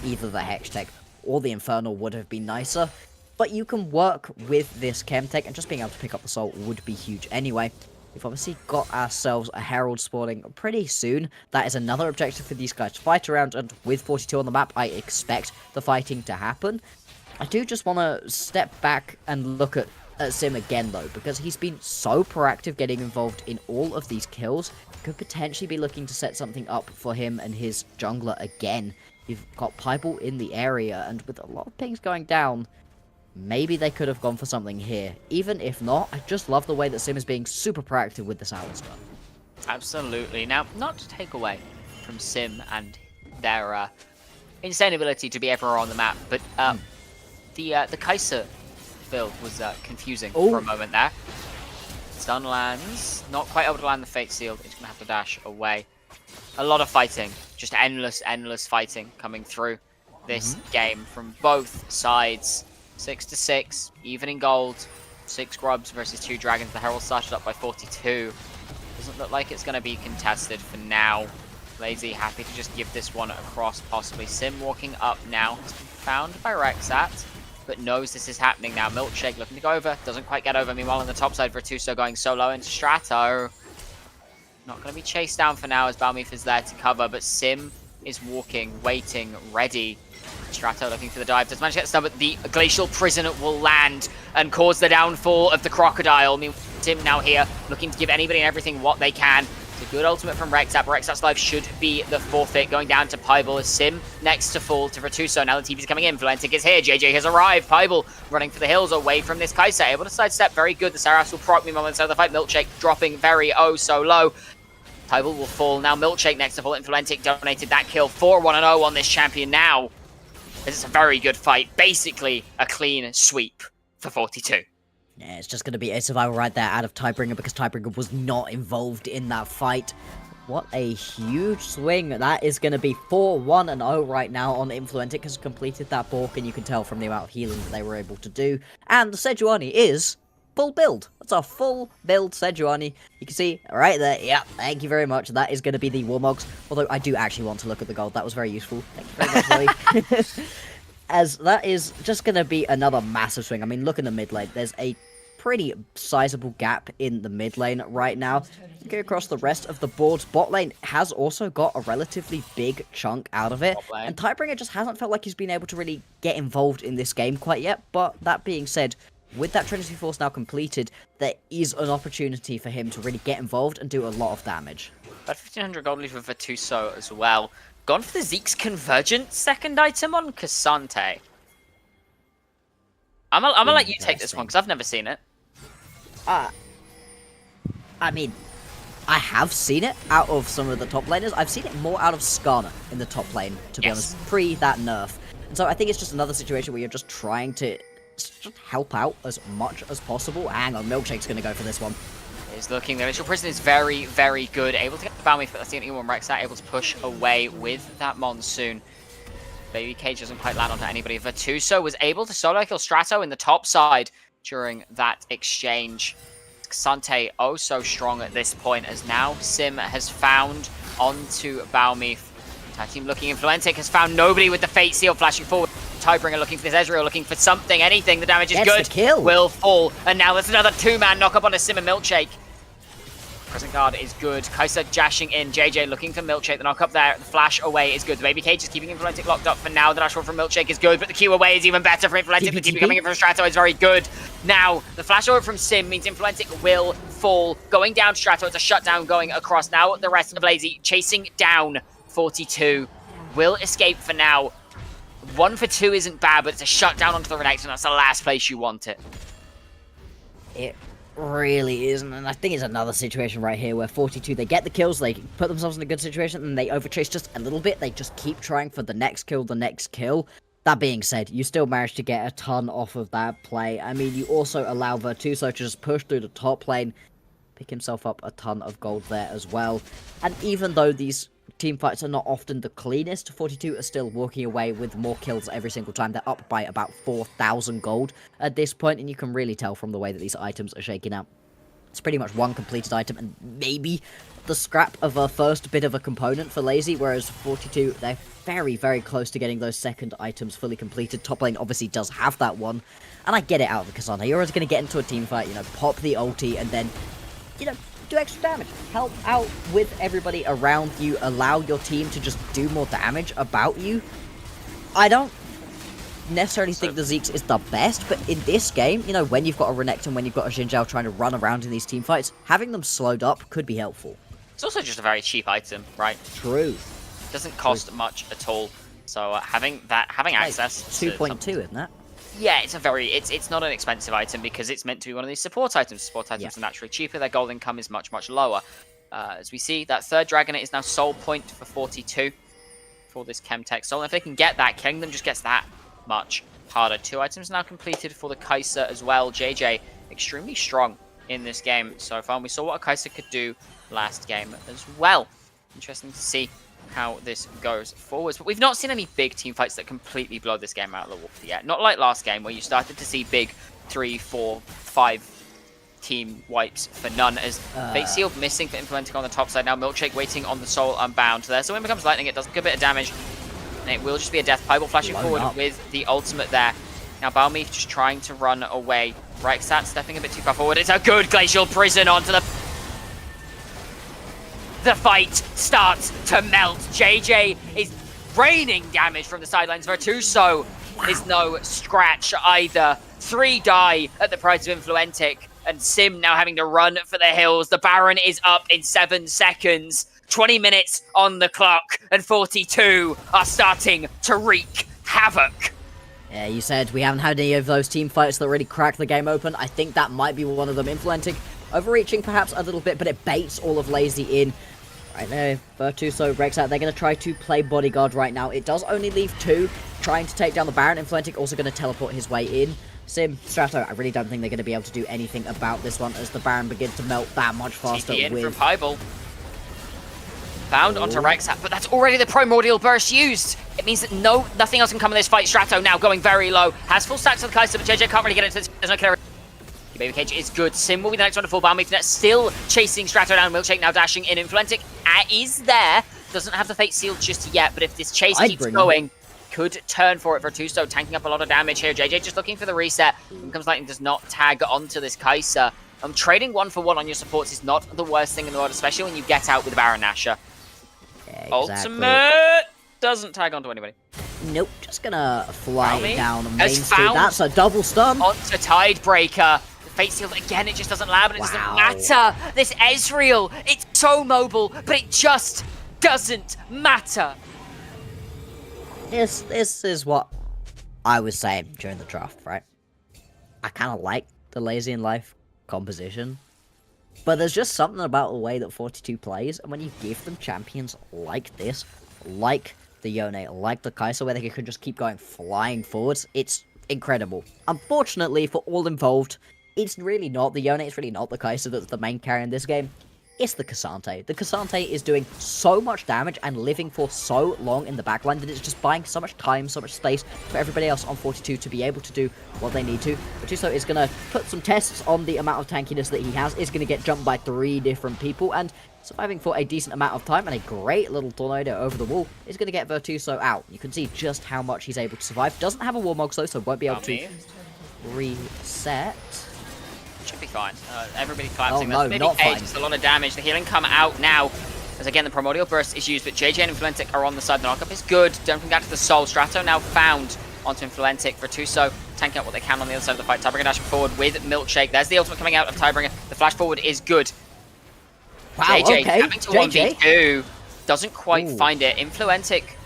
Either the Hextech or the Infernal would have been nicer. But you can work with this Chemtech, and just being able to pick up the soul would be huge anyway. We've obviously got ourselves a Herald spawning pretty soon. That is another objective for these guys to fight around, and with 42 on the map, I expect the fighting to happen. I do just want to step back and look at Sim again, though, because he's been so proactive getting involved in all of these kills. Could potentially be looking to set something up for him and his jungler again. You've got Piebald in the area, and with a lot of pings going down, maybe they could have gone for something here. Even if not, I just love the way that Sim is being super proactive with this owl stuff.
Absolutely. Now, not to take away from Sim and their insane ability to be everywhere on the map, but the Kai'Sa build was confusing for a moment there. Stun lands, not quite able to land the Fate Sealed. He's going to have to dash away. A lot of fighting, just endless fighting coming through this game from both sides. 6-6, even in gold. 6 grubs versus 2 dragons. The Herald started up by 42. Doesn't look like it's going to be contested for now. Lazy happy to just give this one across, possibly. Sim walking up now. Has been found by Rexat, but knows this is happening now. Milkshake looking to go over. Doesn't quite get over. Meanwhile, on the top side, Virtuoso going solo into Strato. Not going to be chased down for now as Balmeep is there to cover, but Sim is walking, waiting, ready. Strato looking for the dive. Does manage to get stunned, but the Glacial Prison will land and cause the downfall of the Crocodile. I mean, Sim now here, looking to give anybody and everything what they can. It's a good ultimate from Rexat. Rexat's life should be the forfeit, going down to Piebald as Sim next to fall to Virtuoso. Now the TP's coming in. Valentic is here. JJ has arrived. Piebald running for the hills away from this Kai'Sa. Able to sidestep. Very good. The Saras will proc me moments out of the fight. Milkshake dropping very so low. Piebald will fall. Now Milkshake next to fall. Valentic dominated that kill. 4-1-0 on this champion now. This is a very good fight. Basically, a clean sweep for 42.
Yeah, it's just going to be a survival right there out of Tidebringer because Tidebringer was not involved in that fight. What a huge swing. That is going to be 4-1-0 right now on Influentic has completed that balk, and you can tell from the amount of healing that they were able to do. And the Sejuani is full build. That's a full build Sejuani. You can see right there. Yeah, thank you very much. That is going to be the Warmogs. Although I do actually want to look at the gold. That was very useful. Thank you very much, Zoe. As that is just going to be another massive swing. I mean, look in the mid lane. There's a pretty sizable gap in the mid lane right now. Go across the rest of the board. Bot lane has also got a relatively big chunk out of it. And Tidebringer just hasn't felt like he's been able to really get involved in this game quite yet. But that being said, with that Trinity Force now completed, there is an opportunity for him to really get involved and do a lot of damage.
About 1500 gold leave for Virtuoso as well. Gone for the Zeke's Convergent second item on Cassante. I'm gonna let you take this one, because I've never seen it.
I mean, I have seen it out of some of the top laners. I've seen it more out of Skarner in the top lane, to be honest, pre that nerf. And so I think it's just another situation where you're just trying to just help out as much as possible. Hang on, Milkshake's going to go for this one.
Is looking. The Initial Prison is very, very good. Able to get the Balmy, but that's the only one Rexat able to push away with that Monsoon. Baby Cage doesn't quite land onto anybody. Virtuoso was able to solo kill Strato in the top side during that exchange. Cassante oh so strong at this point, as now Sim has found onto Balmy. Tag team looking. Influentic has found nobody with the Fate Seal flashing forward. Tidebringer looking for this Ezreal, looking for something, anything. The damage is good.
The kill.
Will fall. And now there's another two-man knock up on a Sim and Milkshake. Present guard is good. Kai'Sa dashing in. JJ looking for Milkshake. The knock up there. The flash away is good. The Baby Cage is keeping Influentic locked up for now. The dash forward from Milkshake is good, but the Q away is even better for Influentic. The TP coming in from Strato is very good. Now, the flash over from Sim means Influentic will fall. Going down Strato. It's a shutdown going across. Now the rest of Lazy chasing down 42. Will escape for now. 1 for 2 isn't bad, but it's a shutdown onto the Renekton, and that's the last place you want it.
It really isn't, and I think it's another situation right here where 42, they get the kills, they put themselves in a good situation, and they overchase just a little bit. They just keep trying for the next kill, That being said, you still manage to get a ton off of that play. I mean, you also allow Virtuoso to just push through the top lane, pick himself up a ton of gold there as well. And even though these team fights are not often the cleanest, 42 are still walking away with more kills every single time. They're up by about 4,000 gold at this point, and you can really tell from the way that these items are shaking out. It's pretty much one completed item and maybe the scrap of a first bit of a component for Lazy, whereas 42, they're very, very close to getting those second items fully completed. Top lane obviously does have that one, and I get it out of the Cassandra. You're always going to get into a team fight, you know, pop the ulti, and then, you know, do extra damage. Help out with everybody around you. Allow your team to just do more damage about you. I don't necessarily think the Zeke's is the best, but in this game, you know, when you've got a Renekton, when you've got a Xin Zhao trying to run around in these team fights, having them slowed up could be helpful.
It's also just a very cheap item, right?
True.
It doesn't cost much at all. So having access to
2.2, isn't that?
Yeah, it's not an expensive item because it's meant to be one of these support items. Support items are naturally cheaper. Their gold income is much, much lower. As we see, that third Dragonet is now soul point for 42 for this Chemtech Soul. And if they can get that, killing them just gets that much harder. 2 items now completed for the Kai'Sa as well. JJ, extremely strong in this game so far. And we saw what a Kai'Sa could do last game as well. Interesting to see how this goes forwards. But we've not seen any big team fights that completely blow this game out of the water yet. Not like last game where you started to see big 3, 4, 5 team wipes for none, as Fate Seal missing for Influentic on the top side. Now Milkshake waiting on the Soul Unbound there. So when it becomes lightning, it does a good bit of damage. And it will just be a death. Pieball flashing forward with the ultimate there. Now Balmy just trying to run away. Rexat stepping a bit too far forward. It's a good Glacial Prison onto the... The fight starts to melt. JJ is raining damage from the sidelines. Virtuoso is no scratch either. 3 die at the price of Influentic. And Sim now having to run for the hills. The Baron is up in 7 seconds. 20 minutes on the clock. And 42 are starting to wreak havoc.
Yeah, you said we haven't had any of those team fights that really crack the game open. I think that might be one of them. Influentic overreaching perhaps a little bit, but it baits all of Lazy in. Right there, Virtuoso, Rexat, they're going to try to play bodyguard right now. It does only leave 2, trying to take down the Baron. Influentic also going to teleport his way in. Sim, Strato, I really don't think they're going to be able to do anything about this one as the Baron begins to melt that much faster.
TP in from Pieball. Found onto Rexat, but that's already the Primordial Burst used. It means that nothing else can come in this fight. Strato now going very low. Has full stacks of the Kai'Sa, but JJ can't really get into this. There's no killer. Baby Cage is good. Sim will be the next one to fall. Balmith still chasing Strato down. Milkshake now dashing in. Influentic is there. Doesn't have the Fate Seal just yet, but if this chase keeps going, could turn for it. Virtuoso tanking up a lot of damage here. JJ just looking for the reset. Comes Lightning does not tag onto this Kai'Sa. Trading 1-for-1 on your supports is not the worst thing in the world, especially when you get out with Baron Nashor.
Yeah, exactly.
Ultimate doesn't tag onto anybody.
Nope, just gonna fly it down on main
Has
street.
found
That's a double stun.
Onto Tidebreaker. The Fate Seal, again, it just doesn't land, and it doesn't matter. This Ezreal, it's so mobile, but it just doesn't matter.
This is what I was saying during the draft, right? I kind of like the Lazy in Life composition, but there's just something about the way that 42 plays, and when you give them champions like this, like the Yone, like the Kai'Sa, where they can just keep going flying forwards, it's incredible. Unfortunately for all involved, it's really not the Yone, it's really not the Kai'Sa that's the main carry in this game. It's the K'Sante. The K'Sante is doing so much damage and living for so long in the backline that it's just buying so much time, so much space for everybody else on 42 to be able to do what they need to. Virtuoso is going to put some tests on the amount of tankiness that he has. Is going to get jumped by 3 different people, and surviving for a decent amount of time, and a great little tornado over the wall is going to get Virtuoso out. You can see just how much he's able to survive. Doesn't have a Warmog though, so won't be able to reset.
Should be fine. Everybody collapsing.
Oh, no,
That's
not fine.
It's a lot of damage. The healing come out now. As again, the Primordial Burst is used, but JJ and Influentic are on the side. The knockup is good. Dumping out to the Soul. Strato now found onto Influentic. Virtuoso tanking out what they can on the other side of the fight. Tidebringer dashing forward with Milkshake. There's the ultimate coming out of Tidebringer. The flash forward is good.
Wow,
JJ
okay.
having to 1v2. Doesn't quite find it. Influentic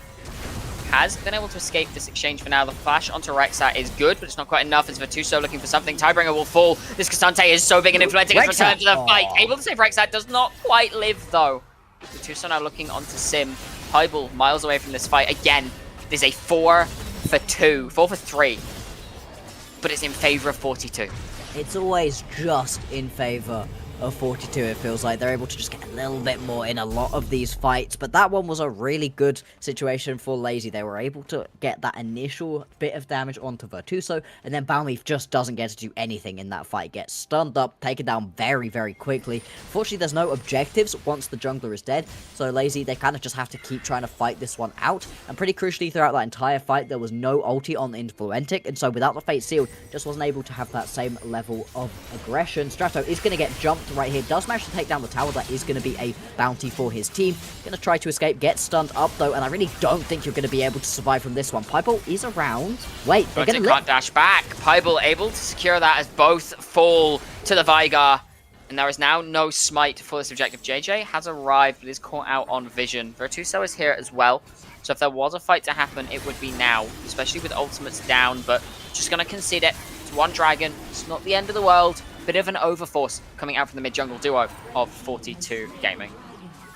has been able to escape this exchange for now. The flash onto Rexat is good, but it's not quite enough. As Virtuoso looking for something. Tidebringer will fall. This K'Sante is so big and Influentic has returned to the fight. Able to save Rexat, does not quite live though. Virtuoso now looking onto Sim. Hybel miles away from this fight. Again, there's a 4-for-2. 4-for-3. But it's in favor of 42.
It's always just in favor of 42, it feels like. They're able to just get a little bit more in a lot of these fights, but that one was a really good situation for Lazy. They were able to get that initial bit of damage onto Virtuoso, and then Balmith just doesn't get to do anything in that fight. Gets stunned up, taken down very, very quickly. Fortunately, there's no objectives once the jungler is dead, so Lazy, they kind of just have to keep trying to fight this one out, and pretty crucially, throughout that entire fight, there was no ulti on Influentic, and so without the Fate Sealed, just wasn't able to have that same level of aggression. Strato is going to get jumped right here. Does manage to take down the tower. That is going to be a bounty for his team. Going to try to escape. Get stunned up though, and I really don't think you're going to be able to survive from this one. Piebald is around. Wait, they're going to
can't dash back. Piebald able to secure that as both fall to the Veigar. And there is now no smite for this objective. JJ has arrived, but is caught out on vision. Virtuoso is here as well. So if there was a fight to happen, it would be now, especially with ultimates down, but just going to concede it. It's one dragon. It's not the end of the world. Bit of an overforce coming out from the mid-jungle duo of 42 Gaming.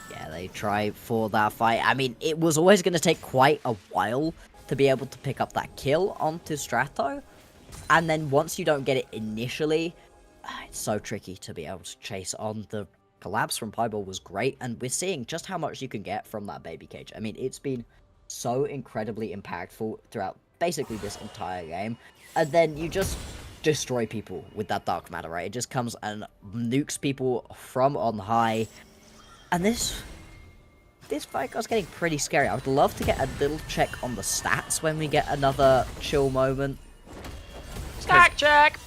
Yeah, they try for that fight. I mean, it was always going to take quite a while to be able to pick up that kill onto Strato. And then once you don't get it initially, it's so tricky to be able to chase on. The collapse from Piebald was great, and we're seeing just how much you can get from that baby cage. I mean, it's been so incredibly impactful throughout basically this entire game. And then you just destroy people with that dark matter, right? It just comes and nukes people from on high. And this fight was getting pretty scary. I would love to get a little check on the stats when we get another chill moment.
Stack check!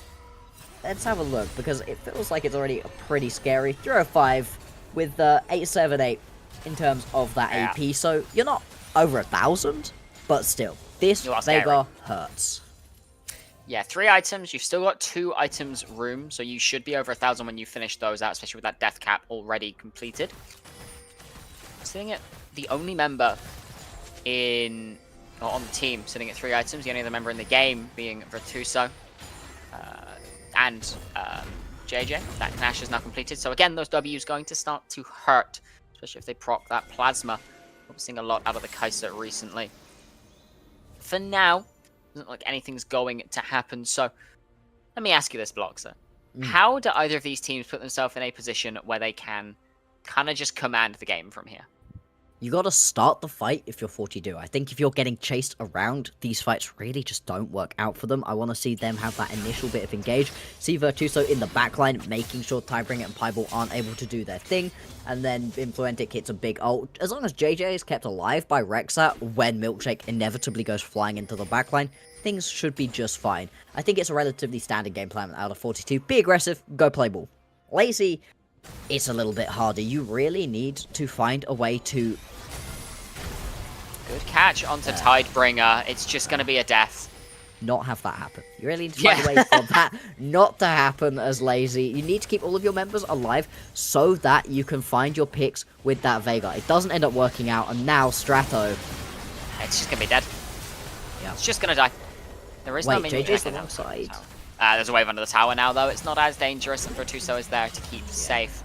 Let's have a look, because it feels like it's already pretty scary. 305 with 878 in terms of that AP. So you're not over 1,000, but still, this Veigar hurts.
Yeah, 3 items. You've still got 2 items room, so you should be over 1,000 when you finish those out, especially with that death cap already completed. Sitting at the only member on the team sitting at 3 items, the only other member in the game being Virtuoso and JJ. That Nash is now completed. So again, those W's going to start to hurt, especially if they proc that plasma. We're seeing a lot out of the Kai'Sa recently. For now, doesn't look like anything's going to happen. So let me ask you this, Bloxer. How do either of these teams put themselves in a position where they can kind of just command the game from here?
You gotta start the fight if you're 42. I think if you're getting chased around, these fights really just don't work out for them. I want to see them have that initial bit of engage. See Virtuoso in the backline, making sure Tidebringer and Pieball aren't able to do their thing. And then Influentic hits a big ult. As long as JJ is kept alive by Rexat when Milkshake inevitably goes flying into the backline, things should be just fine. I think it's a relatively standard game plan out of 42. Be aggressive, go play ball. Lazy, it's a little bit harder. You really need to find a way to...
Good catch onto Tidebringer. It's just going to be a death.
Not have that happen. You really need to find a way for that not to happen as Lazy. You need to keep all of your members alive so that you can find your picks with that Veigar. It doesn't end up working out, and now Strato...
It's just going to be dead.
Yeah.
It's just going to die. There is no minion
JJ's
connected
alongside.
There's a wave under the tower now, though. It's not as dangerous, and Virtuoso is there to keep safe.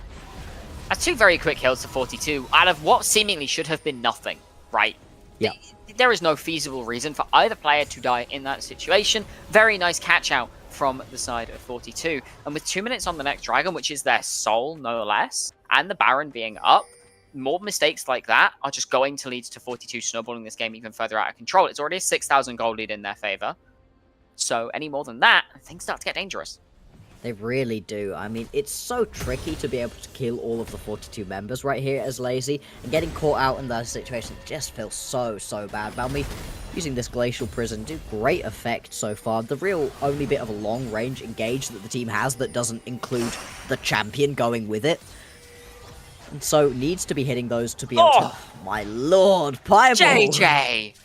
That's two very quick kills to 42, out of what seemingly should have been nothing, right?
Yeah.
There is no feasible reason for either player to die in that situation. Very nice catch out from the side of 42. And with 2 minutes on the next dragon, which is their soul, no less, and the Baron being up, more mistakes like that are just going to lead to 42 snowballing this game even further out of control. It's already a 6,000 gold lead in their favor. So any more than that, things start to get dangerous.
They really do. I mean, it's so tricky to be able to kill all of the 42 members right here as Lazy, and getting caught out in that situation just feels so bad. Balmy using this Glacial Prison do great effect so far. The real only bit of a long-range engage that the team has that doesn't include the champion going with it. And so needs to be hitting those to be able to... My lord, Pieball!
JJ!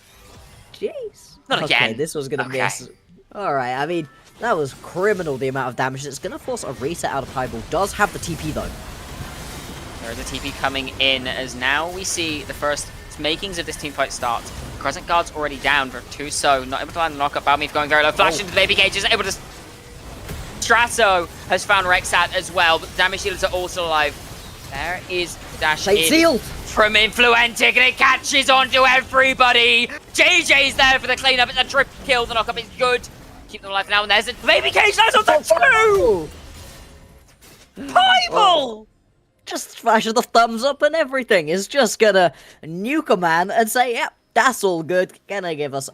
Jeez.
Not
okay,
again.
this was gonna miss. Alright, I mean... That was criminal, the amount of damage. It's going to force a reset out of Pieball. Does have the TP, though.
There is a TP coming in, as now we see the first makings of this teamfight start. Crescent Guard's already down for Tuso, not able to land the knockup. Balmy going very low. Flash into the baby cage, is able to... Strato has found Rexat as well, but the damage dealers are also alive. There is the dash in
sealed
from Influentic, and it catches onto everybody. JJ's there for the cleanup. It's a triple kill. The knockup is good. Keep them alive now, and there's a baby cage. That's on the two! Pieball!
Just flashes the thumbs up and everything. Is just gonna nuke a man and say, yep, that's all good. Gonna give us...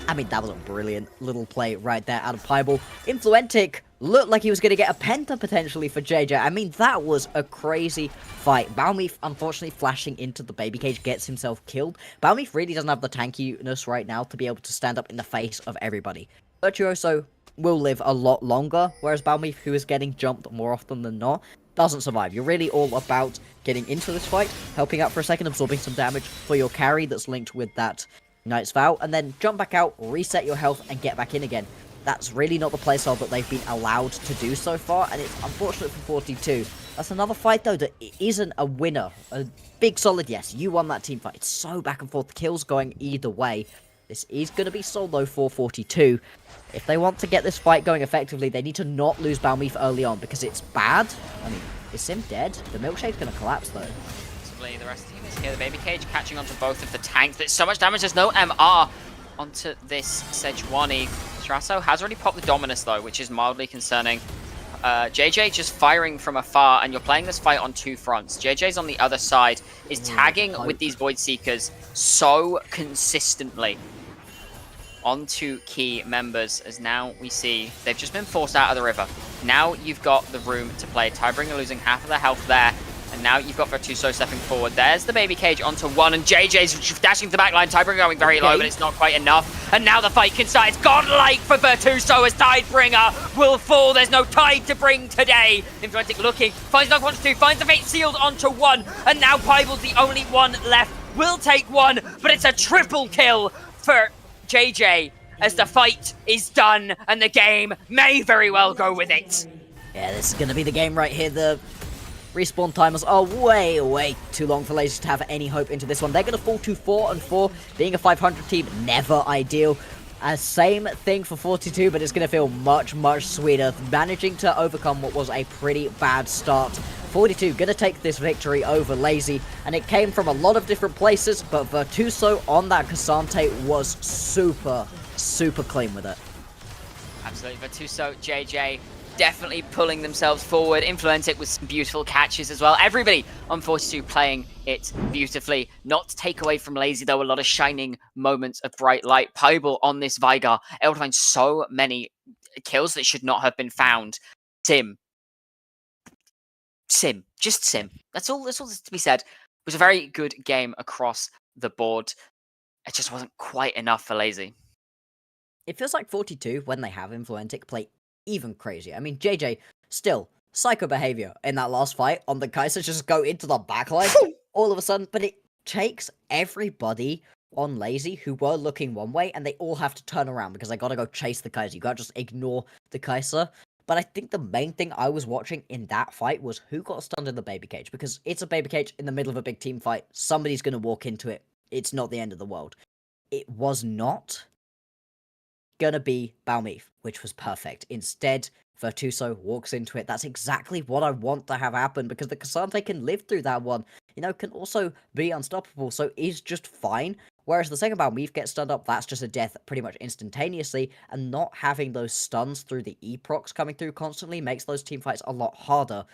I mean, that was a brilliant little play right there out of Pieball. Influentic looked like he was gonna get a penta potentially for JJ. I mean, that was a crazy fight. Balmy, unfortunately, flashing into the baby cage, gets himself killed. Balmy really doesn't have the tankiness right now to be able to stand up in the face of everybody. Virtuoso will live a lot longer, whereas Balmy, who is getting jumped more often than not, doesn't survive. You're really all about getting into this fight, helping out for a second, absorbing some damage for your carry that's linked with that Knight's Vow, and then jump back out, reset your health, and get back in again. That's really not the playstyle that they've been allowed to do so far, and it's unfortunate for 42. That's another fight, though, that isn't a winner. A big solid yes, you won that team fight. It's so back and forth, kills going either way. This is going to be solo for 42. If they want to get this fight going effectively, they need to not lose Balmy for early on, because it's bad. I mean, is Sim dead? The Milkshake's going to collapse, though.
Possibly the rest of the team is here. The baby cage catching onto both of the tanks. There's so much damage. There's no MR onto this Sejuani. Strato has already popped the Dominus, though, which is mildly concerning. JJ just firing from afar, and you're playing this fight on two fronts. JJ's on the other side, is tagging with these Void Seekers so consistently onto key members, as now we see they've just been forced out of the river. Now you've got the room to play. Tidebringer losing half of their health there, and now you've got Virtuoso stepping forward. There's the baby cage onto one, and JJ's dashing to the back line. Tidebringer going very low, but it's not quite enough. And now the fight can start. It's godlike for Virtuoso as Tidebringer will fall. There's no tide to bring today. Influentic looking, finds knock onto two, finds the fate sealed onto one, and now Pieball's the only one left. Will take one, but it's a triple kill for JJ as the fight is done and the game may very well go with it.
Yeah, this is going to be the game right here. The respawn timers are way too long for Lazy to have any hope into this one. They're going to fall to 4-4. Being a 500 team, never ideal. Same thing for 42, but it's going to feel much sweeter. Managing to overcome what was a pretty bad start. 42 going to take this victory over Lazy, and it came from a lot of different places, but Virtuoso on that Cassante was super clean with it.
Absolutely, Virtuoso, JJ, definitely pulling themselves forward. Influentic with some beautiful catches as well. Everybody on 42 playing it beautifully. Not to take away from Lazy, though. A lot of shining moments of bright light. Pieball on this Vigar, able to find so many kills that should not have been found. Sim. Just Sim. That's all that's to be said. It was a very good game across the board. It just wasn't quite enough for Lazy.
It feels like 42, when they have Influentic, play even crazier. I mean, JJ, still, psycho behavior in that last fight on the Kaiser, just go into the backline all of a sudden, but it takes everybody on Lazy who were looking one way, and they all have to turn around because they gotta go chase the Kaiser. You gotta just ignore the Kaiser. But I think the main thing I was watching in that fight was who got stunned in the baby cage, because it's a baby cage in the middle of a big team fight. Somebody's gonna walk into it. It's not the end of the world. It was not gonna be Balmeef, which was perfect. Instead, Virtuoso walks into it. That's exactly what I want to have happen, because the Cassante can live through that one. You know, can also be unstoppable, so is just fine. Whereas the second Balmeef gets stunned up, that's just a death pretty much instantaneously, and not having those stuns through the E-procs coming through constantly makes those teamfights a lot harder.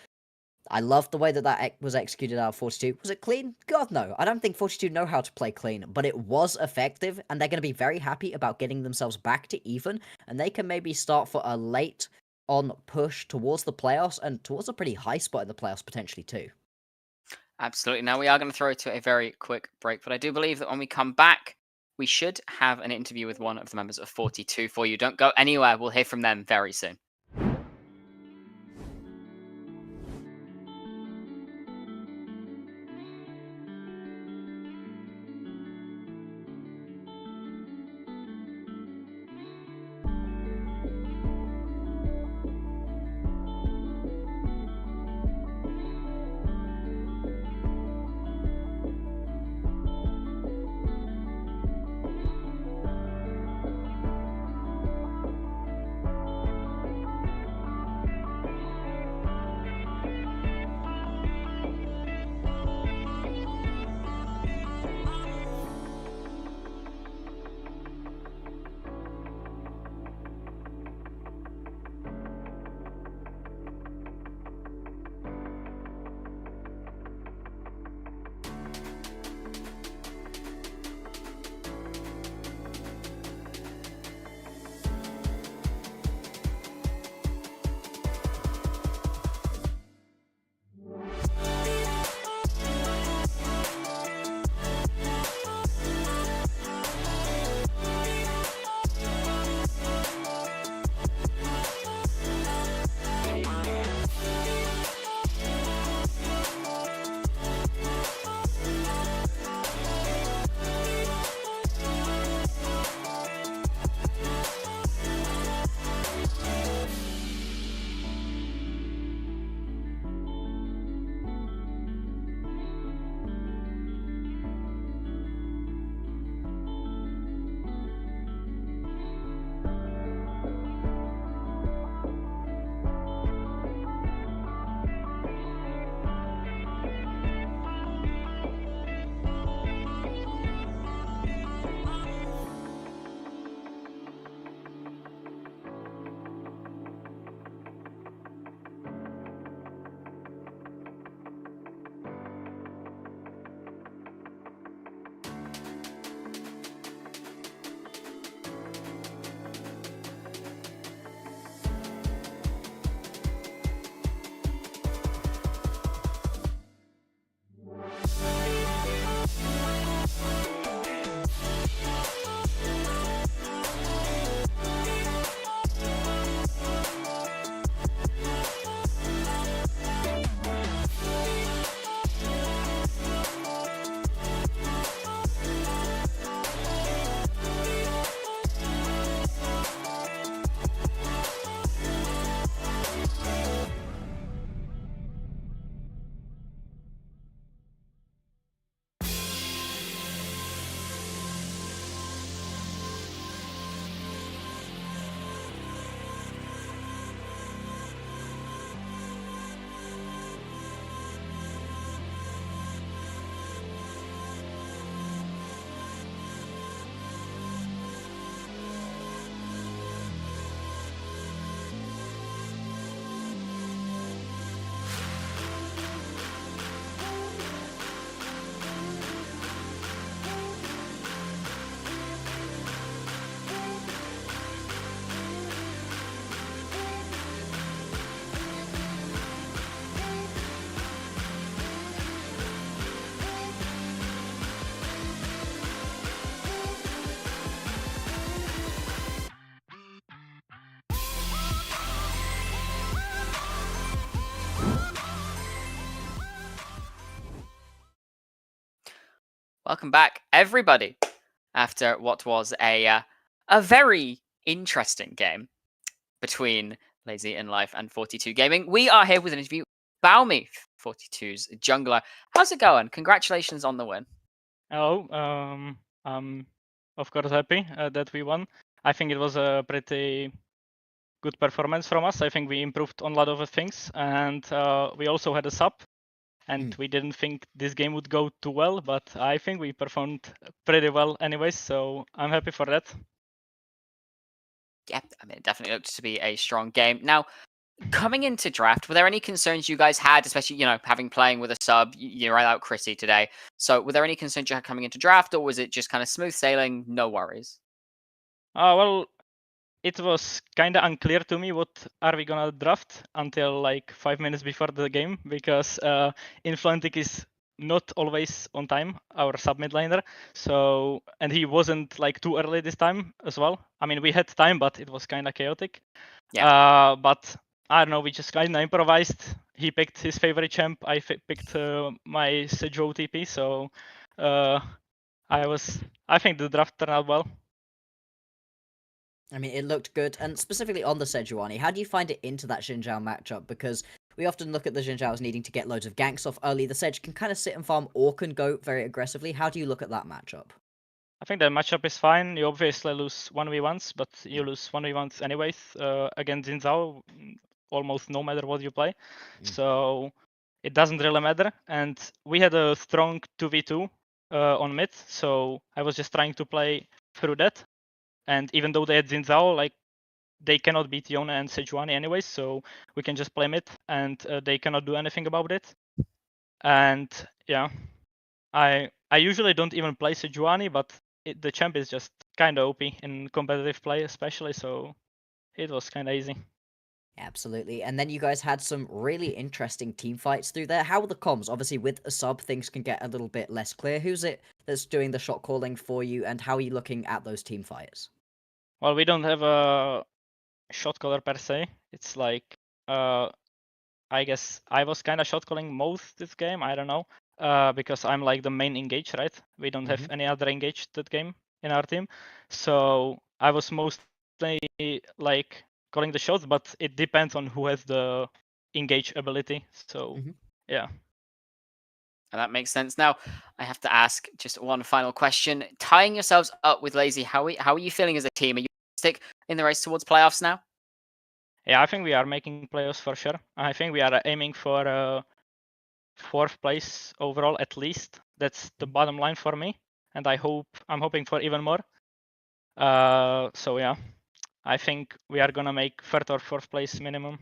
I love the way that was executed out of 42. Was it clean? God, no. I don't think 42 know how to play clean, but it was effective, and they're going to be very happy about getting themselves back to even, and they can maybe start for a late on push towards the playoffs, and towards a pretty high spot in the playoffs potentially too.
Absolutely. Now we are going to throw to a very quick break, but I do believe that when we come back, we should have an interview with one of the members of 42 for you. Don't go anywhere. We'll hear from them very soon. Welcome back, everybody, after what was a very interesting game between Lazy in Life and 42 Gaming. We are here with an interview. Balmy, 42's jungler. How's it going? Congratulations on the win.
Hello. I'm of course happy that we won. I think it was a pretty good performance from us. I think we improved on a lot of things, and we also had a sub. And we didn't think this game would go too well, but I think we performed pretty well anyways. So I'm happy for that.
Yeah, I mean, it definitely looked to be a strong game. Now, coming into draft, were there any concerns you guys had, especially, having playing with a sub? You ran out Chrissy today. So were there any concerns you had coming into draft, or was it just kind of smooth sailing, no worries?
Well, it was kind of unclear to me what are we gonna draft until like 5 minutes before the game, because Inflantic is not always on time, our sub mid laner. So, and he wasn't like too early this time as well. I mean, we had time, but it was kind of chaotic.
Yeah.
But I don't know, we just kind of improvised. He picked his favorite champ. I picked my Sejuani TP. So I think the draft turned out well.
I mean, it looked good, and specifically on the Sejuani, how do you find it into that Xin Zhao matchup? Because we often look at the Xin Zhao as needing to get loads of ganks off early. The Sedge can kind of sit and farm or can go very aggressively. How do you look at that matchup?
I think the matchup is fine. You obviously lose 1v1s, but you lose 1v1s anyways against Xin Zhao, almost no matter what you play. So it doesn't really matter. And we had a strong 2v2 on mid, so I was just trying to play through that. And even though they had Xin Zhao, like, they cannot beat Yone and Sejuani anyways, so we can just play mid, and they cannot do anything about it. And yeah, I usually don't even play Sejuani, but the champ is just kind of OP in competitive play, especially, so it was kind of easy.
Absolutely. And then you guys had some really interesting team fights through there. How were the comms? Obviously, with a sub, things can get a little bit less clear. Who's it that's doing the shot calling for you, and how are you looking at those team fights?
Well, we don't have a shot caller per se. It's like, I guess I was kind of shot calling most this game. I don't know, because I'm like the main engage, right? We don't have any other engage that game in our team, so I was mostly like calling the shots, but it depends on who has the engage ability. So yeah.
That makes sense. Now, I have to ask just one final question. Tying yourselves up with Lazy, how are you feeling as a team? Are you stick in the race towards playoffs now?
Yeah, I think we are making playoffs for sure. I think we are aiming for 4th place overall at least. That's the bottom line for me, and I'm hoping for even more. So yeah, I think we are gonna make 3rd or 4th place minimum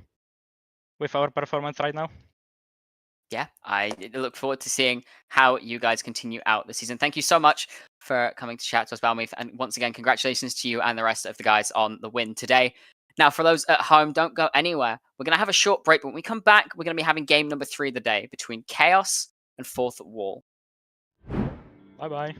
with our performance right now.
Yeah, I look forward to seeing how you guys continue out the season. Thank you so much for coming to chat to us, Balmy, and once again, congratulations to you and the rest of the guys on the win today. Now, for those at home, don't go anywhere. We're going to have a short break, but when we come back, we're going to be having game number 3 of the day between Chaos and Fourth Wall.
Bye-bye.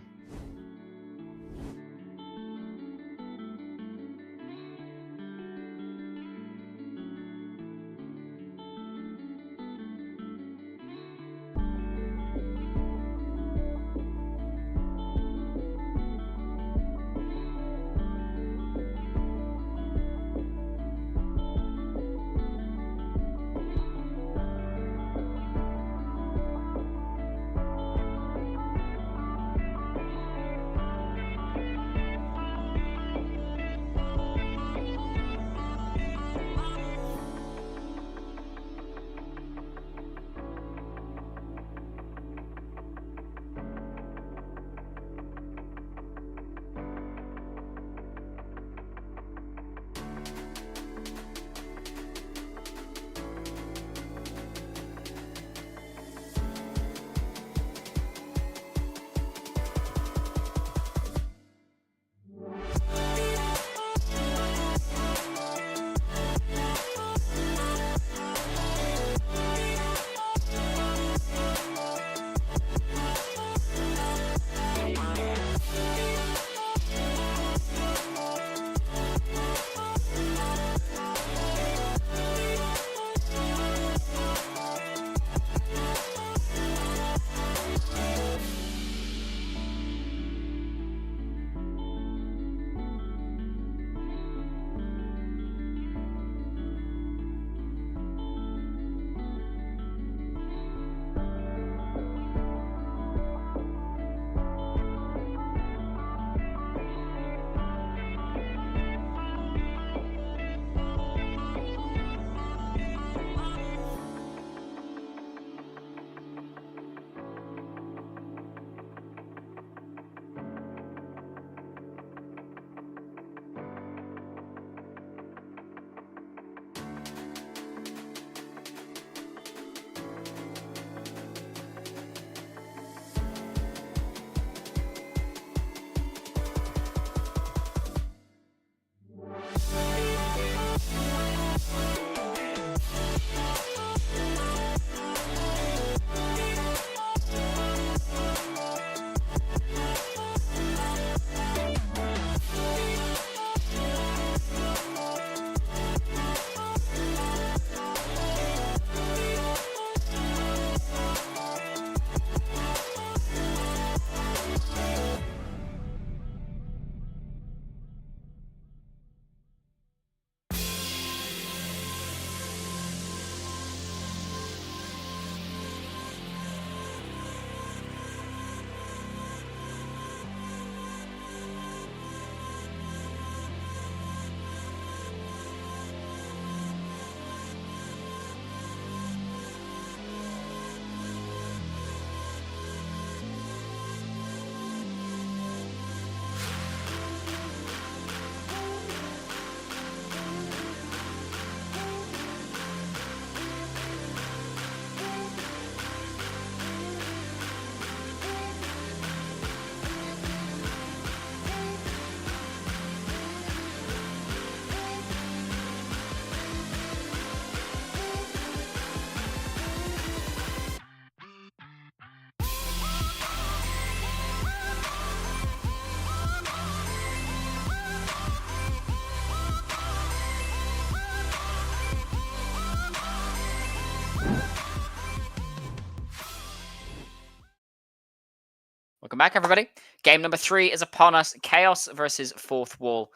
Welcome back, everybody. Game number 3 is upon us. Chaos versus Fourth Wall.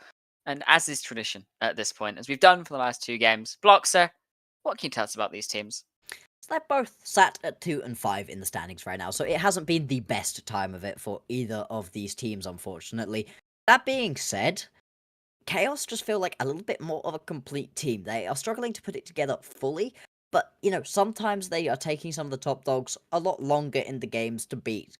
And as is tradition at this point, as we've done for the last 2 games, Bloxer, what can you tell us about these teams?
So they're both sat at 2 and 5 in the standings right now, so it hasn't been the best time of it for either of these teams, unfortunately. That being said, Chaos just feel like a little bit more of a complete team. They are struggling to put it together fully, but, sometimes they are taking some of the top dogs a lot longer in the games to beat.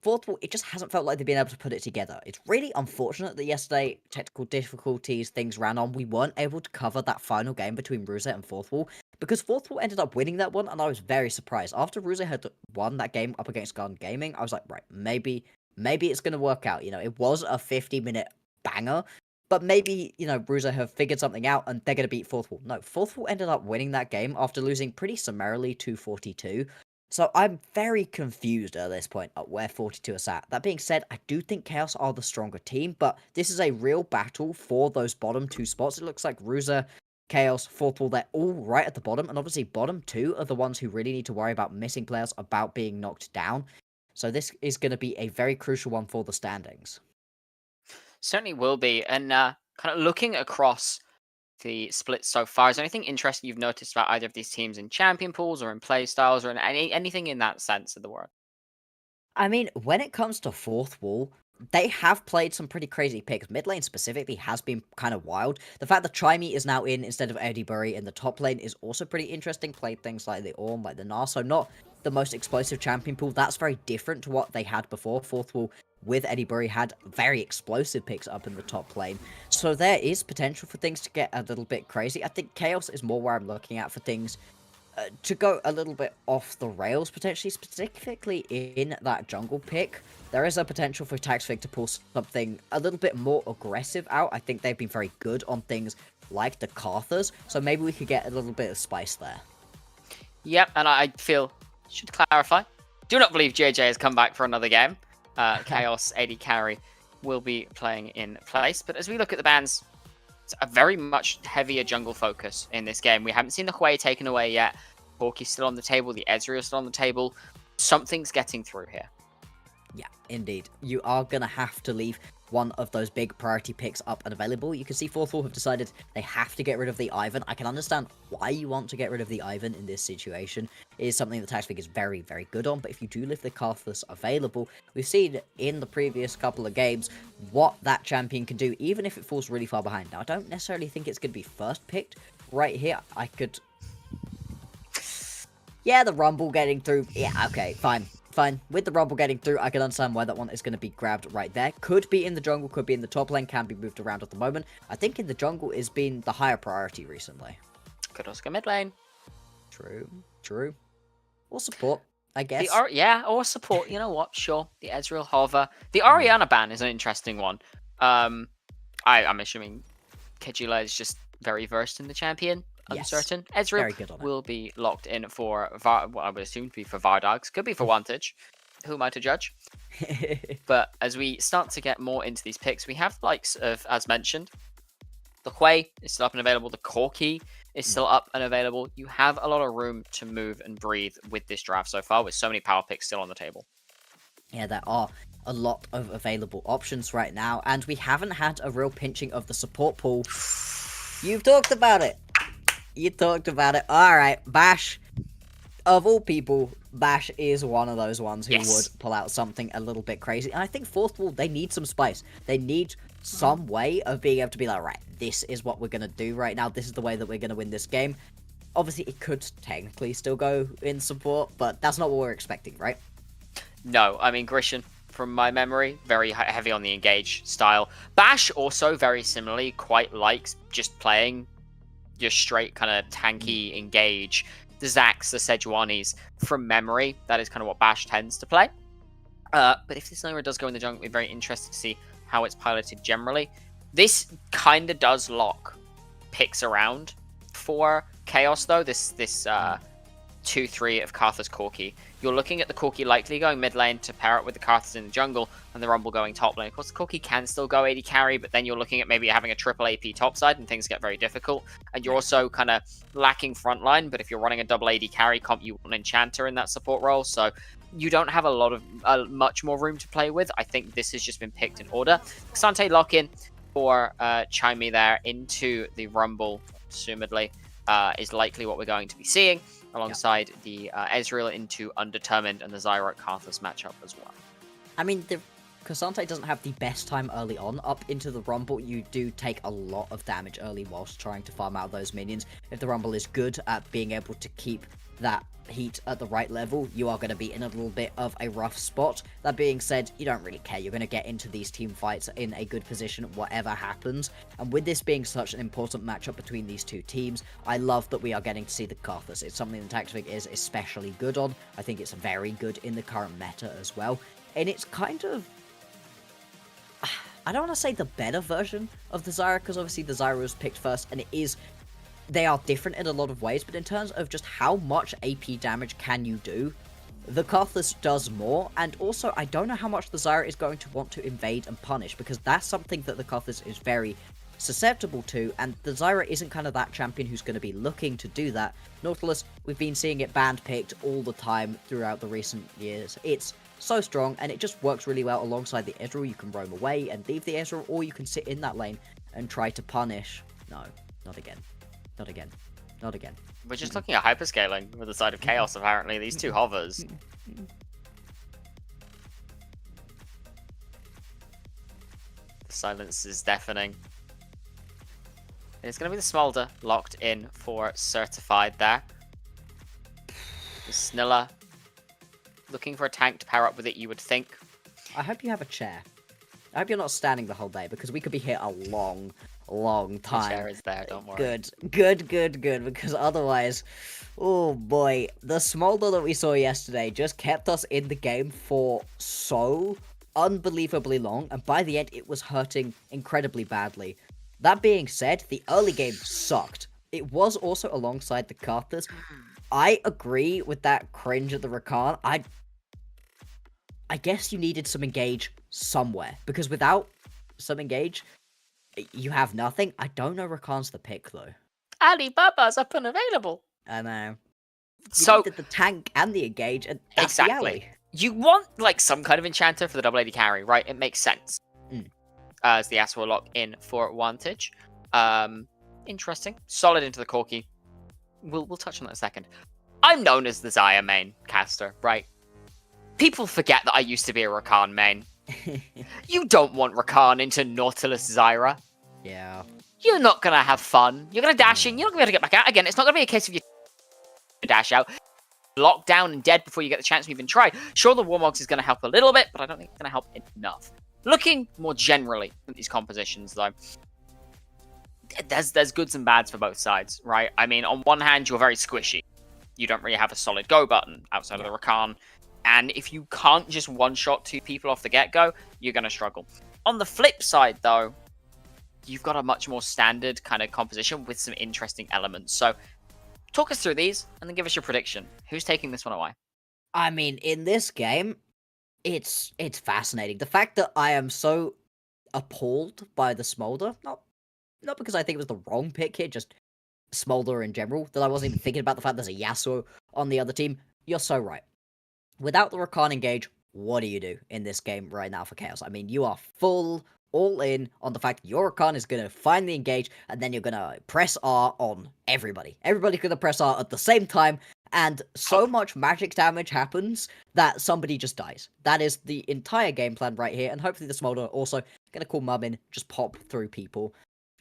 Fourth Wall, it just hasn't felt like they've been able to put it together. It's really unfortunate that yesterday, technical difficulties, things ran on. We weren't able to cover that final game between Ruse and Fourth Wall, because Fourth Wall ended up winning that one, and I was very surprised. After Ruse had won that game up against Garden Gaming, I was like, right, maybe it's going to work out. It was a 50-minute banger, but maybe, Ruse have figured something out, and they're going to beat Fourth Wall. No, Fourth Wall ended up winning that game after losing pretty summarily 242. So I'm very confused at this point at where 42 are sat. That being said, I do think Chaos are the stronger team, but this is a real battle for those bottom 2 spots. It looks like Ruse, Chaos, Fourth Wall, they're all right at the bottom, and obviously bottom 2 are the ones who really need to worry about missing players, about being knocked down. So this is going to be a very crucial one for the standings.
Certainly will be. And kind of looking across the splits so far, is there anything interesting you've noticed about either of these teams in champion pools or in play styles or in anything in that sense of the word?
I mean, when it comes to Fourth Wall, they have played some pretty crazy picks. Mid lane specifically has been kind of wild. The fact that Chimey is now in instead of Eddie Burry in the top lane is also pretty interesting. Played things like the Orm, like the Gnar, so not the most explosive champion pool. That's very different to what they had before. Fourth Wall with Eddie Burry had very explosive picks up in the top lane. So there is potential for things to get a little bit crazy. I think Chaos is more where I'm looking at for things to go a little bit off the rails, potentially, specifically in that jungle pick. There is a potential for Taxfig to pull something a little bit more aggressive out. I think they've been very good on things like the Carthers, so maybe we could get a little bit of spice there.
Yep, and I feel, should clarify, do not believe JJ has come back for another game. Chaos AD Carry will be playing in place, but as we look at the bans, it's a very much heavier jungle focus in this game. We haven't seen the Hui taken away yet. Corki's still on the table. The Ezreal is still on the table. Something's getting through here.
Yeah, indeed. You are going to have to leave one of those big priority picks up and available. You can see Fourth Wall have decided they have to get rid of the Ivan. I can understand why you want to get rid of the Ivan in this situation. It is something that Taxfig is very, very good on, but if you do leave the Karthus available, we've seen in the previous couple of games what that champion can do, even if it falls really far behind. Now, I don't necessarily think it's going to be first picked right here. I could... Yeah, the Rumble getting through. Yeah, okay, fine. With the Rumble getting through, I can understand why that one is going to be grabbed right there. Could be in the jungle, could be in the top lane, can be moved around at the moment. I think in the jungle has been the higher priority recently.
Could also go mid lane.
True. Or support, I guess.
Or support. You know what? Sure. The Ezreal hover. The Orianna ban is an interesting one. I'm assuming Kejula is just very versed in the champion. Uncertain.
Yes,
Ezreal will be locked in for what I would assume to be for Vardogs. Could be for Wantage. Who am I to judge? But as we start to get more into these picks, we have likes of, as mentioned, the Hui is still up and available. The Corki is still up and available. You have a lot of room to move and breathe with this draft so far, with so many power picks still on the table.
Yeah, there are a lot of available options right now, and we haven't had a real pinching of the support pool. You've talked about it. You talked about it. Alright, Bash. Of all people, Bash is one of those ones who would pull out something a little bit crazy. And I think Fourth Wall, they need some spice. They need some way of being able to be like, right, this is what we're going to do right now. This is the way that we're going to win this game. Obviously, it could technically still go in support, but that's not what we're expecting, right?
No, I mean, Grishan, from my memory, very heavy on the engage style. Bash also, very similarly, quite likes just playing your straight kind of tanky engage. The Zacs, the Sejuanis, from memory, that is kind of what Bash tends to play. But if this Lira does go in the jungle, we're very interested to see how it's piloted generally. This kind of does lock picks around for Chaos, though. This 2-3 of Karthus Corki. You're looking at the Corki likely going mid lane to pair up with the Karthus in the jungle, and the Rumble going top lane. Of course, the Corki can still go AD carry, but then you're looking at maybe having a triple AP topside, and things get very difficult. And you're also kind of lacking frontline, but if you're running a double AD carry comp, you want an Enchanter in that support role. So you don't have a lot of much more room to play with. I think this has just been picked in order. Xante lock-in for Chimey there into the Rumble, assumedly, is likely what we're going to be seeing, alongside the Ezreal into Undetermined and the Zyra Karthus matchup as well.
I mean, Cassante doesn't have the best time early on. Up into the Rumble, you do take a lot of damage early whilst trying to farm out those minions. If the Rumble is good at being able to keep that heat at the right level, you are going to be in a little bit of a rough spot. That being said, you don't really care. You're going to get into these team fights in a good position, whatever happens. And with this being such an important matchup between these two teams, I love that we are getting to see the Karthus. It's something that Tactific is especially good on. I think it's very good in the current meta as well. And it's kind of, I don't want to say the better version of the Zyra, because obviously the Zyra was picked first, and they are different in a lot of ways, but in terms of just how much AP damage can you do, the Karthus does more, and also I don't know how much the Zyra is going to want to invade and punish, because that's something that the Karthus is very susceptible to, and the Zyra isn't kind of that champion who's going to be looking to do that. Nautilus, we've been seeing it band-picked all the time throughout the recent years. It's so strong, and it just works really well alongside the Ezreal. You can roam away and leave the Ezreal, or you can sit in that lane and try to punish. No, not again. Not again. Not again.
We're just looking at hyperscaling with the side of Chaos, apparently. These two hovers. The silence is deafening. It's going to be the Smolder locked in for Certified there. The Snilla looking for a tank to pair up with it, you would think.
I hope you have a chair. I hope you're not standing the whole day, because we could be here a long time.
The chair is there, don't worry.
Good, because otherwise, oh boy, the Smolder that we saw yesterday just kept us in the game for so unbelievably long, and by the end, it was hurting incredibly badly. That being said, the early game sucked. It was also alongside the Karthus. I agree with that cringe at the Rakan. I guess you needed some engage somewhere, because without some engage, you have nothing. I don't know Rakan's the pick, though.
Alibaba's up and available.
I know.
So
needed the tank and the engage, and that's the alley.
You want, like, some kind of enchanter for the double AD carry, right? It makes sense. As the Ass will lock in for advantage. Interesting. Solid into the Corki. We'll touch on that in a second. I'm known as the Xayah main caster, right? People forget that I used to be a Rakan main. You don't want Rakan into Nautilus Zyra.
Yeah.
You're not going to have fun. You're going to dash in. You're not going to be able to get back out again. It's not going to be a case of you dash out, locked down and dead before you get the chance to even try. Sure, the Warmogs is going to help a little bit, but I don't think it's going to help enough. Looking more generally at these compositions, though, there's goods and bads for both sides, right? I mean, on one hand, you're very squishy. You don't really have a solid go button outside of the Rakan. And if you can't just one-shot two people off the get-go, you're going to struggle. On the flip side, though, you've got a much more standard kind of composition with some interesting elements. So talk us through these and then give us your prediction. Who's taking this one away?
I mean, in this game, it's fascinating. The fact that I am so appalled by the Smolder, not because I think it was the wrong pick here, just Smolder in general, that I wasn't even thinking about the fact there's a Yasuo on the other team. You're so right. Without the Rakan engage, what do you do in this game right now for Chaos? I mean, you are all in on the fact that your Rakan is going to find the engage, and then you're going to press R on everybody. Everybody's going to press R at the same time, and so much magic damage happens that somebody just dies. That is the entire game plan right here, and hopefully the Smolder also going to call Mum in, just pop through people.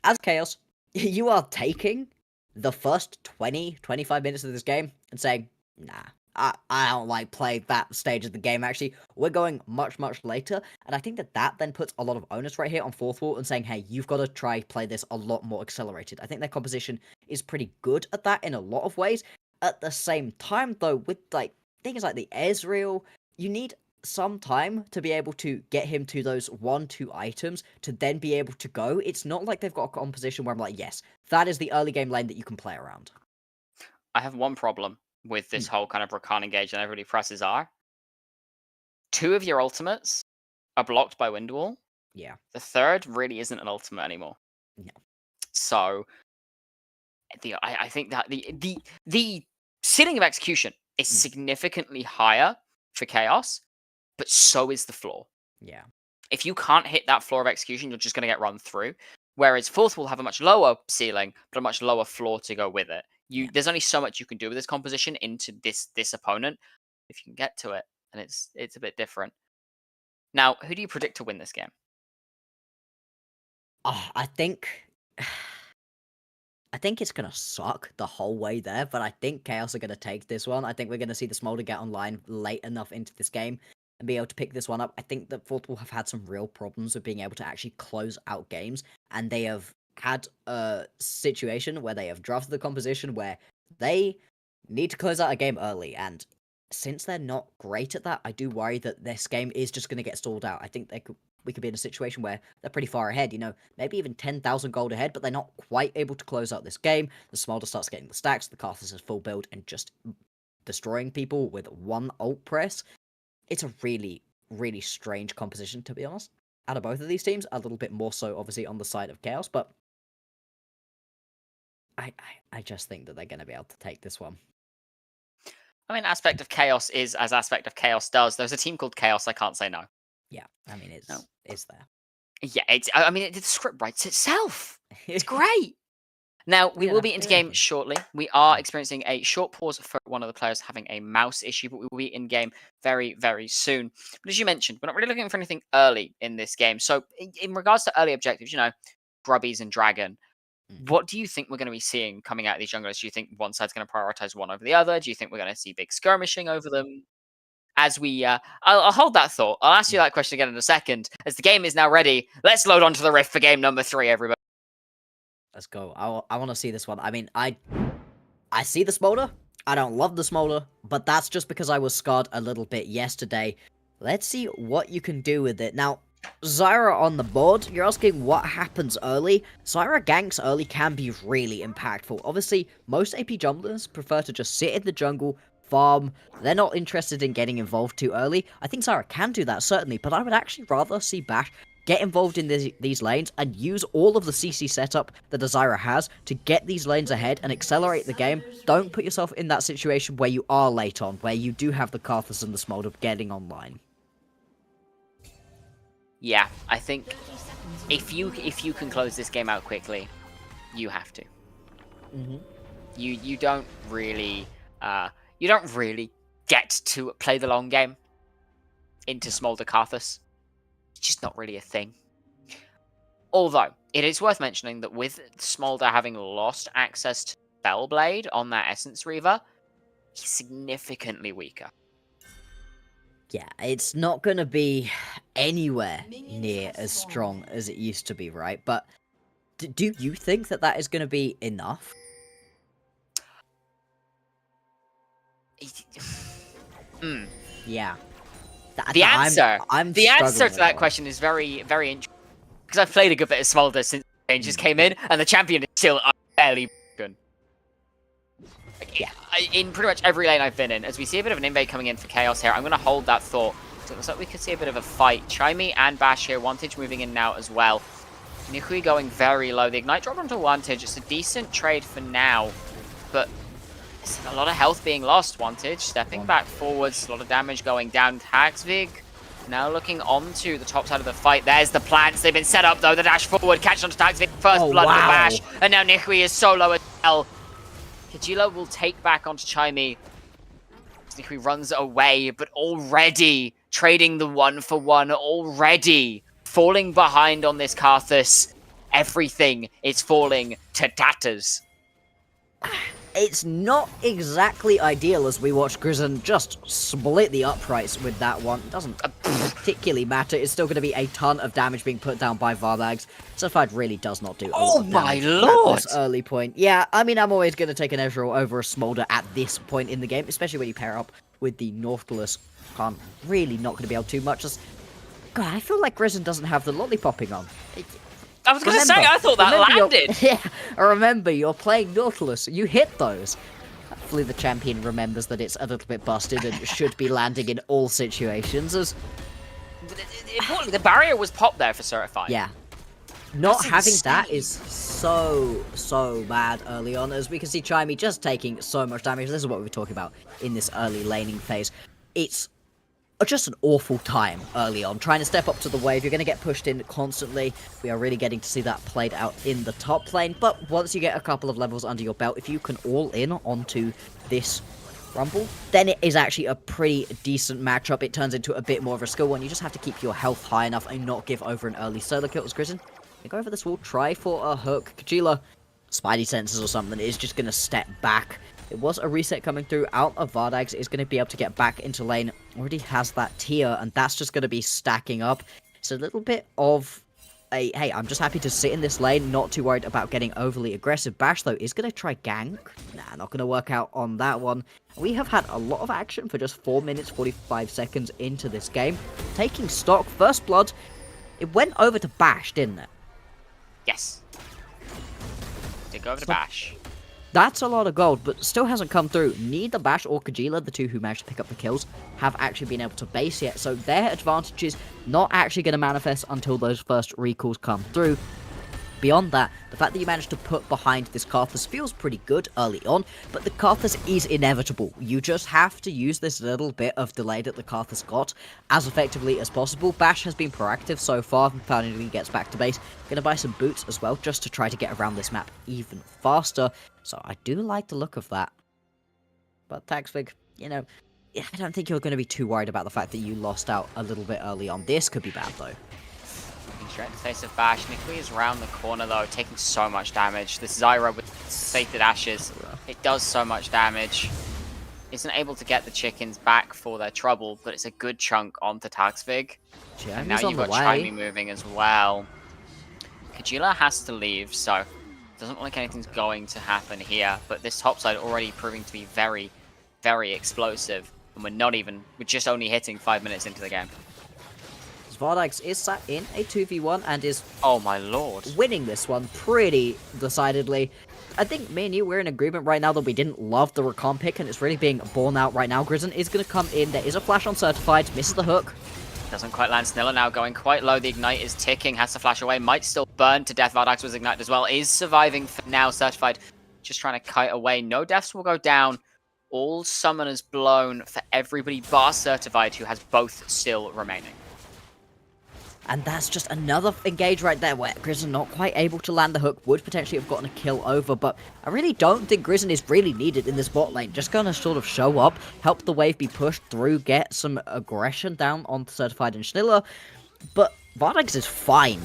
As Chaos, you are taking the first 20-25 minutes of this game and saying, nah, I don't like playing that stage of the game, actually. We're going much later, and I think that then puts a lot of onus right here on Fourth Wall and saying, hey, you've got to try play this a lot more accelerated. I think their composition is pretty good at that in a lot of ways. At the same time, though, with like things like the Ezreal, you need some time to be able to get him to those 1-2 items to then be able to go. It's not like they've got a composition where I'm like, yes, that is the early game lane that you can play around.
I have one problem with this whole kind of Rakan engage and everybody presses R. 2 of your ultimates are blocked by Wind Wall.
Yeah.
The third really isn't an ultimate anymore.
No.
So I think that the ceiling of execution is significantly higher for Chaos, but so is the floor.
Yeah.
If you can't hit that floor of execution, you're just going to get run through. Whereas Fourth will have a much lower ceiling, but a much lower floor to go with it. There's only so much you can do with this composition into this opponent if you can get to it, and it's a bit different. Now, who do you predict to win this game?
I think it's gonna suck the whole way there, but I think Chaos are gonna take this one. I think we're gonna see the Smolder get online late enough into this game and be able to pick this one up. I think that Fourth will have had some real problems with being able to actually close out games, and they have had a situation where they have drafted the composition where they need to close out a game early, and since they're not great at that, I do worry that this game is just going to get stalled out. I think we could be in a situation where they're pretty far ahead, maybe even 10,000 gold ahead, but they're not quite able to close out this game. The Smolder starts getting the stacks, the Karthus is full build, and just destroying people with one ult press. It's a really, really strange composition, to be honest. Out of both of these teams, a little bit more so, obviously, on the side of Chaos, but I just think that they're going to be able to take this one.
I mean, Aspect of Chaos is as Aspect of Chaos does. There's a team called Chaos. I can't say no.
Yeah, I mean, it's there.
Yeah, the script writes itself. It's great. Now, we will be into game shortly. We are experiencing a short pause for one of the players having a mouse issue, but we will be in game very, very soon. But as you mentioned, we're not really looking for anything early in this game. So in regards to early objectives, Grubbies and Dragon, what do you think we're going to be seeing coming out of these junglers? Do you think one side's going to prioritize one over the other? Do you think we're going to see big skirmishing over them? As we, I'll hold that thought. I'll ask you that question again in a second. As the game is now ready, let's load onto the Rift for game number 3, everybody.
Let's go. I want to see this one. I mean, I see the Smolder. I don't love the Smolder, but that's just because I was scarred a little bit yesterday. Let's see what you can do with it. Now, Zyra on the board, you're asking what happens early. Zyra ganks early can be really impactful. Obviously, most AP junglers prefer to just sit in the jungle, farm. They're not interested in getting involved too early. I think Zyra can do that, certainly, but I would actually rather see Bash get involved in these lanes and use all of the CC setup that Zyra has to get these lanes ahead and accelerate the game. Don't put yourself in that situation where you are late on, where you do have the Karthus and the Smolder getting online.
Yeah, I think if you can close this game out quickly, you have to. You don't really get to play the long game into Smolder Karthus. It's just not really a thing. Although it is worth mentioning that with Smolder having lost access to Spellblade on that Essence Reaver, he's significantly weaker.
Yeah, it's not going to be anywhere near as strong as it used to be, right? But do you think that is going to be enough? Yeah.
The answer to that
one.
question is very, very interesting. Because I've played a good bit of Smolder since the changes came in, and the champion is still fairly broken.
Yeah.
In pretty much every lane I've been in, as we see a bit of an invade coming in for Chaos here, I'm going to hold that thought. So it looks like we could see a bit of a fight. Chimey and Bash here, Wantage moving in now as well. Nikui going very low. The Ignite dropped onto Wantage. It's a decent trade for now, but there's a lot of health being lost. Wantage stepping back forwards, a lot of damage going down. Tagsvig now looking onto the top side of the fight. There's the plants. They've been set up though. The dash forward, catch onto Tagsvig. First blood for Bash, and now Nikui is so low as well. Kajila will take back onto Chimey. Nikui runs away, but already trading the 1-for-1, already falling behind on this Karthus. Everything is falling to tatters.
It's not exactly ideal as we watch Grizzon just split the uprights with that one. It doesn't particularly matter. It's still going to be a ton of damage being put down by Vardags. Certified really does not do a lot of damage at this early point. Yeah, I mean, I'm always going to take an Ezreal over a Smolder at this point in the game, especially when you pair up with the Nautilus. I'm really not going to be able to do much. God, I feel like Grizzon doesn't have the lollipopping on.
I was going to say, I thought that landed.
Yeah, remember, you're playing Nautilus. You hit those. Hopefully the champion remembers that it's a little bit busted and should be landing in all situations.
Importantly, the barrier was popped there for Certified.
Yeah. Not having that is so bad early on. As we can see, Chimey just taking so much damage. This is what we were talking about in this early laning phase. It's just an awful time early on. Trying to step up to the wave, you're going to get pushed in constantly. We are really getting to see that played out in the top lane, but once you get a couple of levels under your belt, if you can all in onto this Rumble, then it is actually a pretty decent matchup. It turns into a bit more of a skill one. You just have to keep your health high enough and not give over an early solo kill. As Grizzin, you go over this wall, try for a hook. Kajila, Spidey senses or something, is just going to step back. It was a reset coming through out of Vardags, is going to be able to get back into lane. Already has that tier, and that's just going to be stacking up. It's a little bit of a, hey, I'm just happy to sit in this lane, not too worried about getting overly aggressive. Bash, though, is going to try gank. Nah, not going to work out on that one. We have had a lot of action for just 4 minutes, 45 seconds into this game. Taking stock, first blood, it went over to Bash, didn't it?
Yes. Did go over to Bash.
That's a lot of gold, but still hasn't come through. Neither Bash or Kajila, the two who managed to pick up the kills, have actually been able to base yet, so their advantage is not actually going to manifest until those first recalls come through. Beyond that, the fact that you managed to put behind this Karthus feels pretty good early on, but the Karthus is inevitable. You just have to use this little bit of delay that the Karthus got as effectively as possible. Bash has been proactive so far and finally gets back to base. Gonna buy some boots as well, just to try to get around this map even faster. So I do like the look of that. But Taxfig, you know, I don't think you're going to be too worried about the fact that you lost out a little bit early on. This could be bad, though.
Straight in the face of Bash. Nikui is around the corner, though, taking so much damage. This Zyra with Sated Ashes, it does so much damage. Isn't able to get the chickens back for their trouble, but it's a good chunk onto Taxvig. And now you've got Chimey moving as well. Kajila has to leave, so doesn't look like anything's going to happen here. But this top side already proving to be very, very explosive. And we're just only hitting 5 minutes into the game.
Vardags is sat in a 2v1 and is,
oh my lord,
winning this one pretty decidedly. I think me and you, we're in agreement right now that we didn't love the recon pick, and it's really being borne out right now. Grizzin is going to come in. There is a flash on Certified, misses the hook.
Doesn't quite land. Snilla now going quite low. The Ignite is ticking, has to flash away, might still burn to death. Vardags was ignited as well, is surviving for now. Certified just trying to kite away. No deaths will go down. All summoners blown for everybody bar Certified, who has both still remaining.
And that's just another engage right there where Grizzin not quite able to land the hook, would potentially have gotten a kill over, but I really don't think Grizzin is really needed in this bot lane. Just gonna sort of show up, help the wave be pushed through, get some aggression down on Certified and Schniller, but Vardags is fine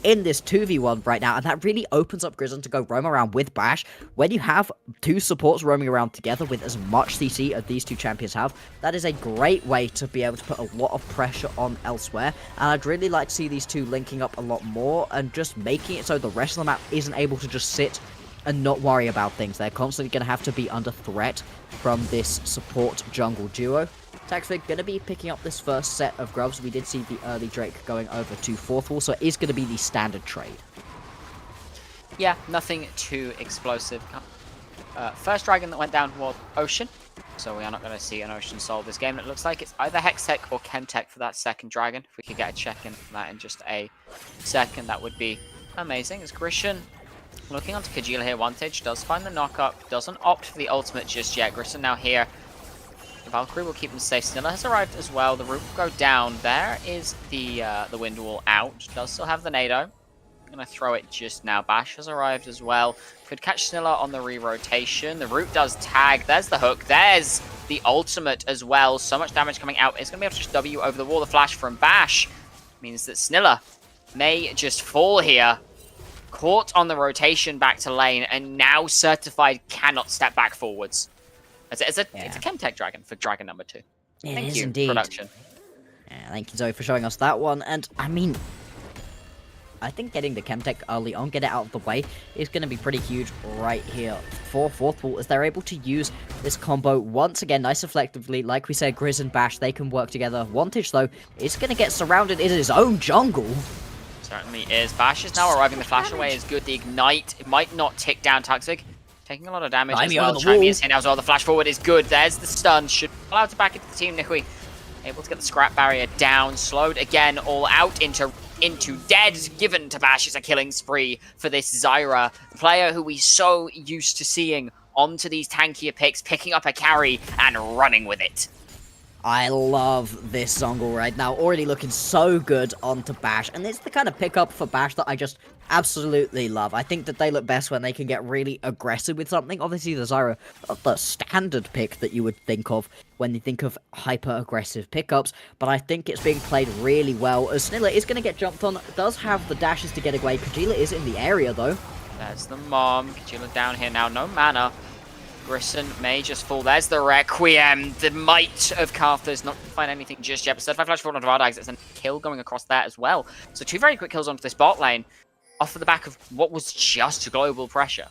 in this 2v1 right now, and that really opens up Grizzin to go roam around with Bash. When you have two supports roaming around together with as much CC as these two champions have, that is a great way to be able to put a lot of pressure on elsewhere, and I'd really like to see these two linking up a lot more and just making it so the rest of the map isn't able to just sit and not worry about things. They're constantly going to have to be under threat from this support jungle duo. Taxfig going to be picking up this first set of grubs. We did see the early Drake going over to 4th wall, so it is going to be the standard trade.
Yeah, nothing too explosive. First dragon that went down was Ocean, so we are not going to see an Ocean solve this game. It looks like it's either Hextech or Chemtech for that second dragon. If we could get a check-in for that in just a second, that would be amazing. As Grishan looking onto Kajila here, Vantage does find the knock-up, doesn't opt for the ultimate just yet. Grishan now here. The Valkyrie will keep them safe. Snilla has arrived as well. The root will go down. There is the wind wall out. Does still have the Nado. Gonna throw it just now. Bash has arrived as well. Could catch Snilla on the re-rotation. The root does tag. There's the hook. There's the ultimate as well. So much damage coming out. It's gonna be able to just W over the wall. The flash from Bash means that Snilla may just fall here. Caught on the rotation back to lane, and now Certified cannot step back forwards. It's a Chemtech dragon for dragon number 2. Thank you,
indeed.
production.
Yeah, thank you, Zoe, for showing us that one. And, I mean, I think getting the Chemtech early on, get it out of the way, is going to be pretty huge right here for 4th wall, as they're able to use this combo once again, nice effectively. Like we said, Grizz and Bash, they can work together. Vantage, though, is going to get surrounded in his own jungle.
Certainly is. Bash is now arriving. The flash away is good. The Ignite, it might not tick down Taxvig. Taking a lot of damage as well. Chimey is here now as well. The flash forward is good. There's the stun. Should allow to back into the team. Nikui able to get the scrap barrier down. Slowed again. All out into dead. Given to Bash is a killing spree for this Zyra. Player who we so used to seeing onto these tankier picks. Picking up a carry and running with it.
I love this Zongul right now. Already looking so good onto Bash. And it's the kind of pickup for Bash that I just absolutely love. I think that they look best when they can get really aggressive with something. Obviously, the Zyra, not the standard pick that you would think of when you think of hyper-aggressive pickups. But I think it's being played really well. As Snilla is going to get jumped on, does have the dashes to get away. Kajila is in the area, though.
There's the mom. Kajila down here now. No mana. Grisson may just fall. There's the Requiem. The might of Karthus. Not to find anything just yet. But Certified Flash forward onto Vardags. It's a kill going across there as well. So 2 very quick kills onto this bot lane. Off of the back of what was just global pressure.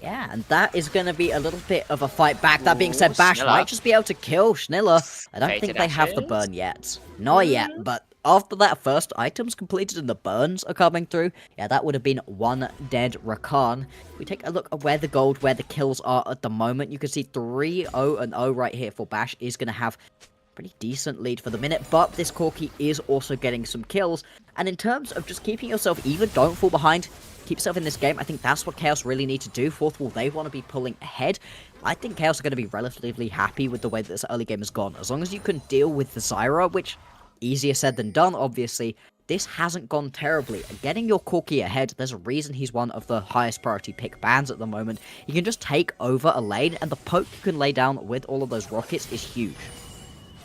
Yeah, and that is going to be a little bit of a fight back. That being said, Bash
Schniller
might just be able to kill Schniller. I don't
Fated
think they have the
Ashes.
burn yet. Not yet, but after that first items completed and the burns are coming through, yeah, that would have been 1 dead Rakan. If we take a look at where the gold, where the kills are at the moment, you can see 3-0-0 right here for Bash is going to have pretty decent lead for the minute, but this Corki is also getting some kills. And in terms of just keeping yourself even, don't fall behind, keep yourself in this game, I think that's what Chaos really need to do. Fourth wall, they want to be pulling ahead. I think Chaos are going to be relatively happy with the way that this early game has gone. As long as you can deal with the Zyra, which, easier said than done, obviously, this hasn't gone terribly. And getting your Corki ahead, there's a reason he's one of the highest priority pick bans at the moment. You can just take over a lane, and the poke you can lay down with all of those rockets is huge.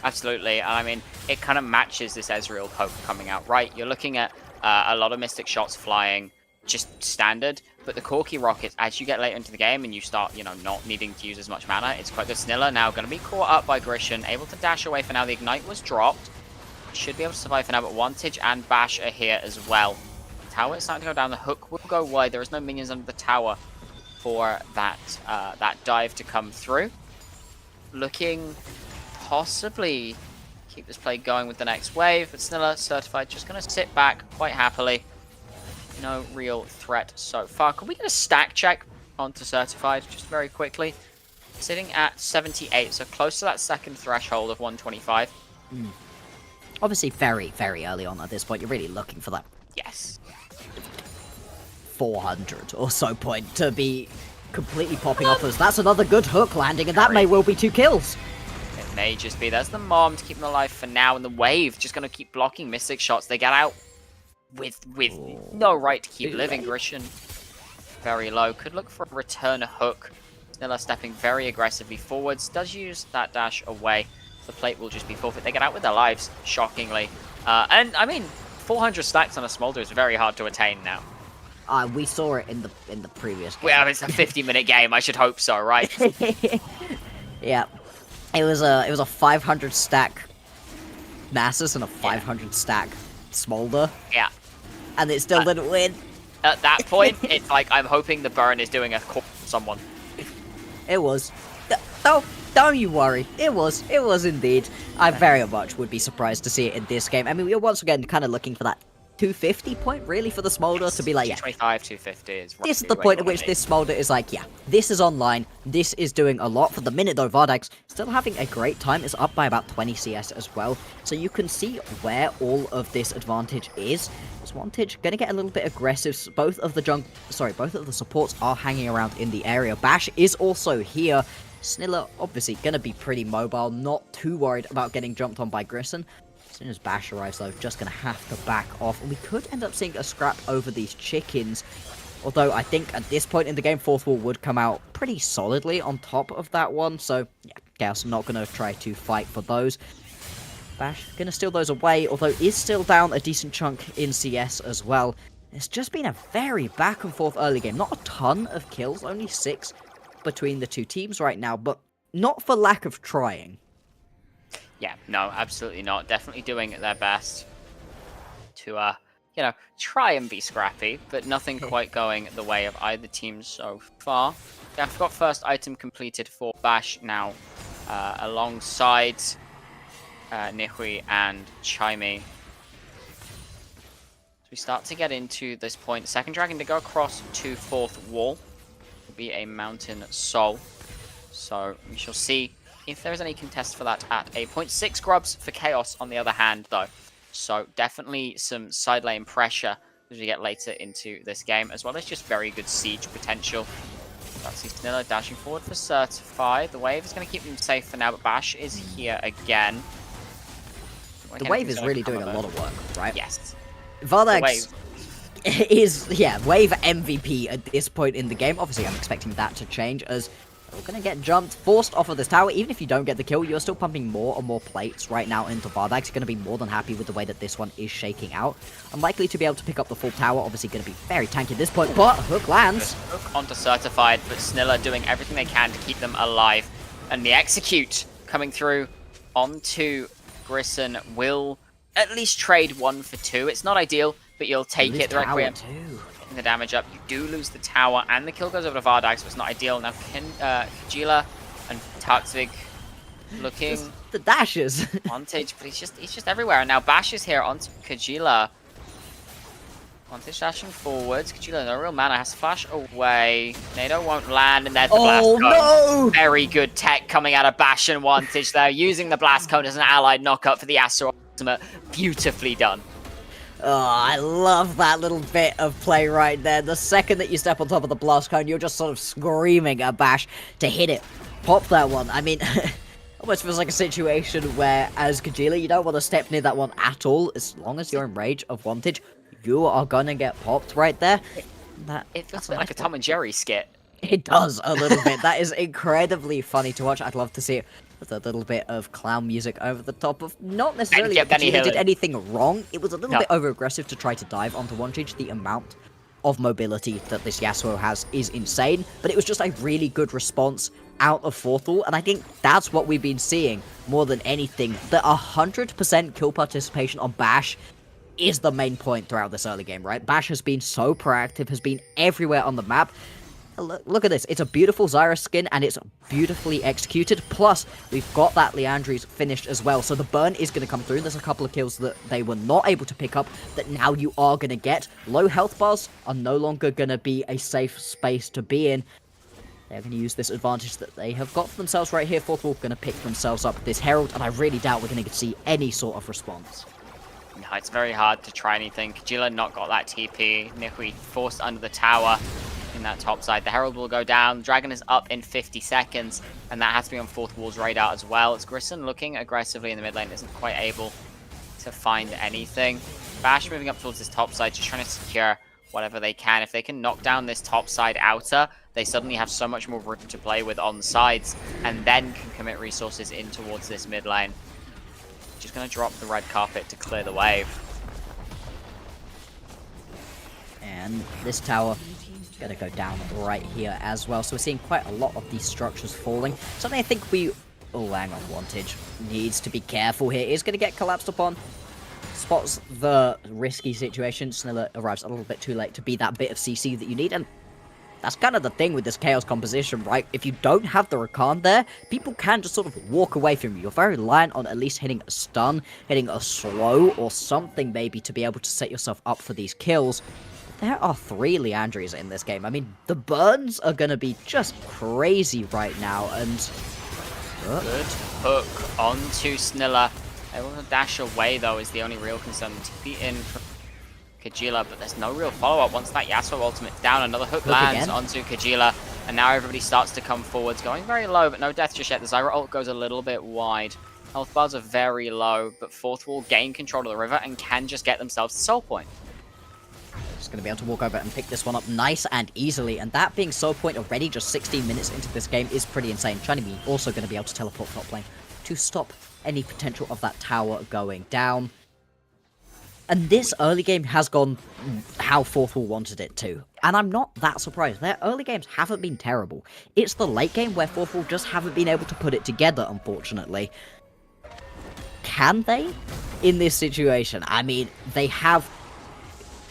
Absolutely. I mean, it kind of matches this Ezreal poke coming out, right? You're looking at a lot of Mystic shots flying, just standard. But the Corki rockets, as you get later into the game and you start, not needing to use as much mana, it's quite good. Snilla now going to be caught up by Grishan, able to dash away for now. The Ignite was dropped. Should be able to survive for now, but Wantage and Bash are here as well. Tower is starting to go down. The hook will go wide. There is no minions under the tower for that dive to come through. Looking possibly keep this play going with the next wave, but Snilla Certified just going to sit back quite happily. No real threat so far. Can we get a stack check onto Certified just very quickly? Sitting at 78, so close to that second threshold of 125.
Obviously very, very early on at this point. You're really looking for that
Yes.
400 or so point to be completely popping off us. That's another good hook landing, and that may well be 2 kills.
It may just be. There's the mom to keep them alive for now, and the wave just going to keep blocking Mystic shots. They get out with no right to keep living. Grishan very low. Could look for a return hook. Snilla stepping very aggressively forwards. Does use that dash away. The plate will just be forfeit. They get out with their lives, shockingly. And, I mean, 400 stacks on a Smolder is very hard to attain now.
We saw it in the previous game.
Well, it's a 50-minute game. I should hope so, right?
Yeah. It was a 500 stack Nasus and a 500 stack Smolder.
Yeah.
And it still didn't win.
At that point, it's like I'm hoping the burn is doing a call to someone.
It was. Don't you worry. It was indeed. I very much would be surprised to see it in this game. I mean, we are once again kind of looking for that 250 point, really, for the Smolder to be like, yeah.
225, 250 is
This is the point at which this Smolder is like, yeah, this is online. This is doing a lot. For the minute, though, Vardags still having a great time. It's up by about 20 CS as well. So you can see where all of this advantage is. This Wantage going to get a little bit aggressive. Both of the supports are hanging around in the area. Bash is also here. Snilla, obviously, going to be pretty mobile. Not too worried about getting jumped on by Grissom. As soon as Bash arrives, though, just going to have to back off. And we could end up seeing a scrap over these chickens. Although, I think at this point in the game, Fourth Wall would come out pretty solidly on top of that one. So, yeah, Chaos not going to try to fight for those. Bash going to steal those away, although is still down a decent chunk in CS as well. It's just been a very back and forth early game. Not a ton of kills, only 6 between the two teams right now, but not for lack of trying.
Yeah, no, absolutely not. Definitely doing their best to, try and be scrappy, but nothing quite going the way of either team so far. Yeah, I've got first item completed for Bash now, alongside Nihui and Chaimi. So we start to get into this point. Second dragon to go across to Fourth Wall will be a Mountain Soul. So we shall see if there is any contest for that at a 0.6 grubs for Chaos on the other hand, though. So definitely some side lane pressure as we get later into this game, as well as just very good siege potential. That's Snilla dashing forward for Certified. The wave is going to keep them safe for now, but Bash is here again.
The wave is really doing a lot of work, right?
Yes.
Vardax is, wave MVP at this point in the game. Obviously, I'm expecting that to change as we're going to get jumped, forced off of this tower. Even if you don't get the kill, you're still pumping more and more plates right now into Vardax. You're going to be more than happy with the way that this one is shaking out. Unlikely to be able to pick up the full tower. Obviously going to be very tanky at this point, but Hook lands.
Hook onto Certified, but Snilla doing everything they can to keep them alive. And the execute coming through onto Grissom will at least trade 1 for 2. It's not ideal, but you'll take it. The Requiem the damage up. You do lose the tower, and the kill goes over to Vardax, so it's not ideal. Now Kajila and Tarksvig looking
the dashes.
Vantage, but he's just everywhere. And now Bash is here onto Kajila. Vantage dashing forwards. Kajila, no real mana, has to flash away. Nado won't land, and there's the blast cone.
No!
Very good tech coming out of Bash and Vantage there, using the blast cone as an allied knockup for the Astro ultimate. Beautifully done.
Oh, I love that little bit of play right there. The second that you step on top of the blast cone, you're just sort of screaming at Bash to hit it. Pop that one. I mean, almost feels like a situation where, as Kajila, you don't want to step near that one at all. As long as you're in range of Vantage, you are gonna get popped right there.
It feels like a Tom and Jerry skit.
It does, a little bit. That is incredibly funny to watch. I'd love to see it with a little bit of clown music over the top of, not necessarily that Kajila did anything wrong. It was a little bit over-aggressive to try to dive onto Vantage. The amount of mobility that this Yasuo has is insane, but it was just a really good response out of Forthwall, and I think that's what we've been seeing more than anything. The 100% kill participation on Bash is the main point throughout this early game, right? Bash has been so proactive, has been everywhere on the map. Look at this. It's a beautiful Zyra skin, and it's beautifully executed. Plus, we've got that Leandri's finished as well. So the burn is going to come through. There's a couple of kills that they were not able to pick up that now you are going to get. Low health bars are no longer going to be a safe space to be in. They're going to use this advantage that they have got for themselves right here. Forthwall going to pick themselves up this Herald, and I really doubt we're going to see any sort of response.
No, it's very hard to try anything. Kajila not got that TP. Nikwi forced under the tower in that top side. The Herald will go down. Dragon is up in 50 seconds, and that has to be on Forthwall's radar as well. It's Grissom looking aggressively in the mid lane, isn't quite able to find anything. Bash moving up towards this top side, just trying to secure whatever they can. If they can knock down this top side outer, they suddenly have so much more room to play with on sides, and then can commit resources in towards this mid lane. Just going to drop the red carpet to clear the wave.
And this tower is going to go down right here as well. So we're seeing quite a lot of these structures falling. Something I think we... Oh, hang on, Vantage needs to be careful here. Is going to get collapsed upon. Spots the risky situation. Snilla arrives a little bit too late to be that bit of CC that you need. And that's kind of the thing with this Chaos composition, right? If you don't have the Rakan there, people can just sort of walk away from you. You're very reliant on at least hitting a stun, hitting a slow, or something maybe to be able to set yourself up for these kills. There are 3 Leandries in this game. I mean, the burns are going to be just crazy right now, and...
Good hook onto Snilla. Able to dash away, though, is the only real concern. TP in from Kajila, but there's no real follow-up. Once that Yasuo ultimate's down, another hook lands
again
onto Kajila, and now everybody starts to come forwards, going very low, but no death just yet. The Zyra ult goes a little bit wide. Health bars are very low, but Forthwall gain control of the river and can just get themselves to Soul Point.
Just going to be able to walk over and pick this one up nice and easily, and that being Soul Point already just 16 minutes into this game is pretty insane. Shiny also going to be able to teleport top lane to stop any potential of that tower going down. And this early game has gone how Forthwall wanted it to. And I'm not that surprised. Their early games haven't been terrible. It's the late game where Forthwall just haven't been able to put it together, unfortunately. Can they? In this situation? I mean, they have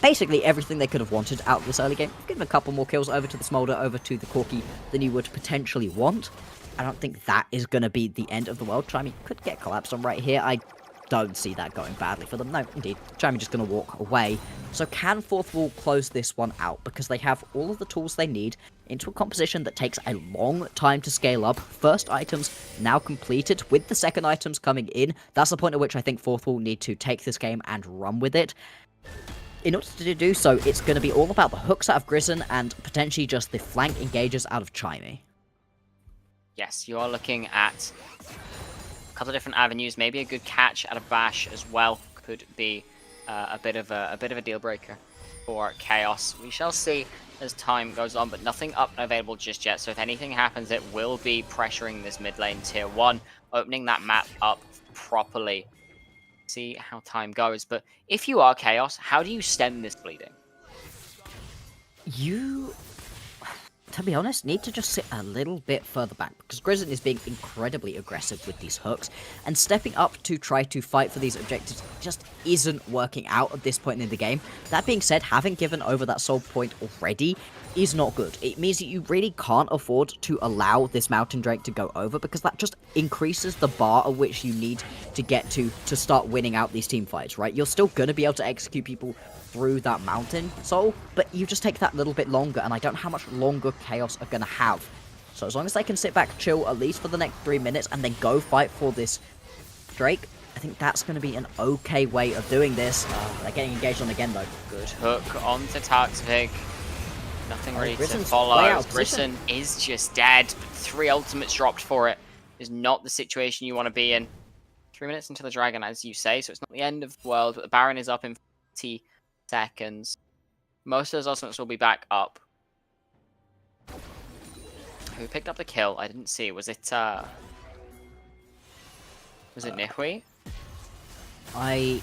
basically everything they could have wanted out of this early game. Give them a couple more kills over to the Smolder, over to the Corki than you would potentially want. I don't think that is going to be the end of the world. Chimey could get collapsed on right here. I don't see that going badly for them. No, indeed. Chimey just going to walk away. So can Forthwall close this one out? Because they have all of the tools they need into a composition that takes a long time to scale up. First items now completed, with the second items coming in. That's the point at which I think Forthwall need to take this game and run with it. in order to do so, it's going to be all about the hooks out of Grizzon and potentially just the flank engages out of Chimey.
Yes, you are looking at a couple of different avenues. Maybe a good catch out of Bash as well could be a bit of a deal breaker for Chaos. We shall see as time goes on, but nothing up and available just yet. So if anything happens, it will be pressuring this mid lane tier 1, opening that map up properly. See how time goes. But if you are Chaos, how do you stem this bleeding?
You, to be honest, need to just sit a little bit further back, because Grizzon is being incredibly aggressive with these hooks, and stepping up to try to fight for these objectives just isn't working out at this point in the game. That being said, having given over that soul point already is not good. It means that you really can't afford to allow this Mountain Drake to go over, because that just increases the bar at which you need to get to start winning out these team fights, right? You're still going to be able to execute people through that Mountain Soul, but you just take that little bit longer, and I don't know how much longer Chaos are going to have. So as long as they can sit back, chill, at least for the next 3 minutes, and then go fight for this Drake, I think that's going to be an okay way of doing this. They're getting engaged on again, though.
Good hook onto Toxic. Nothing really to
Grison's way
follow.
out of
Grison is just dead. 3 ultimates dropped for it. Is not the situation you want to be in. 3 minutes into the Dragon, as you say, so it's not the end of the world, but the Baron is up in 40 seconds. Most of those ultimates will be back up. Who picked up the kill? I didn't see. Was it Nihui?
I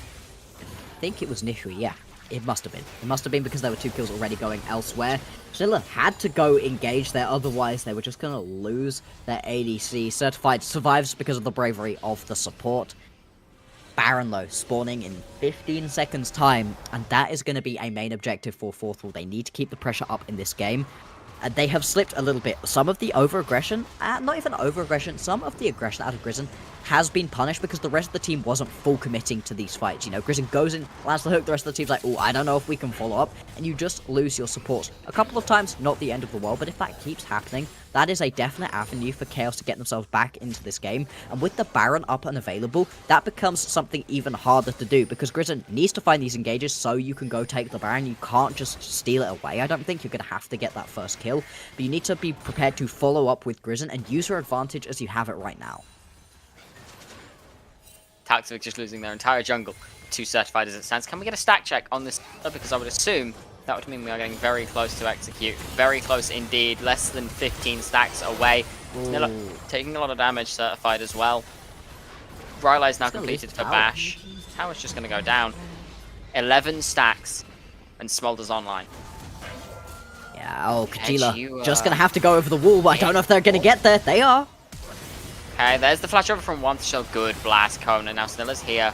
think it was Nishui, yeah. It must have been. It must have been because there were 2 kills already going elsewhere. Zilla had to go engage there, otherwise they were just going to lose their ADC. Certified survives because of the bravery of the support. Baron, though, spawning in 15 seconds time, and that is going to be a main objective for Fourth Wall. They need to keep the pressure up in this game. They have slipped a little bit. Some of the over-aggression, not even over-aggression, some of the aggression out of Grizzon has been punished because the rest of the team wasn't full committing to these fights. You know, Grizzon goes in, lands the hook, the rest of the team's like, oh, I don't know if we can follow up, and you just lose your support. A couple of times, not the end of the world, but if that keeps happening, that is a definite avenue for Chaos to get themselves back into this game, and with the Baron up and available, that becomes something even harder to do, because Grizzon needs to find these engages so you can go take the Baron. You can't just steal it away. I don't think you're going to have to get that first kill, but you need to be prepared to follow up with Grizzon and use your advantage as you have it right now.
Toxic just losing their entire jungle. 2 certified as it stands. Can we get a stack check on this? Because I would assume that would mean we are getting very close to execute. Very close indeed. Less than 15 stacks away. Snilla taking a lot of damage, certified as well. Rylai is now completed for Bash. Tower's just going to go down. 11 stacks, and Smolder's online.
Yeah, oh, Kajila just going to have to go over the wall, but I don't know if they're going to get there. They are.
Okay, there's the flash over from Wantage. Good blast, Kona. Now Snilla's here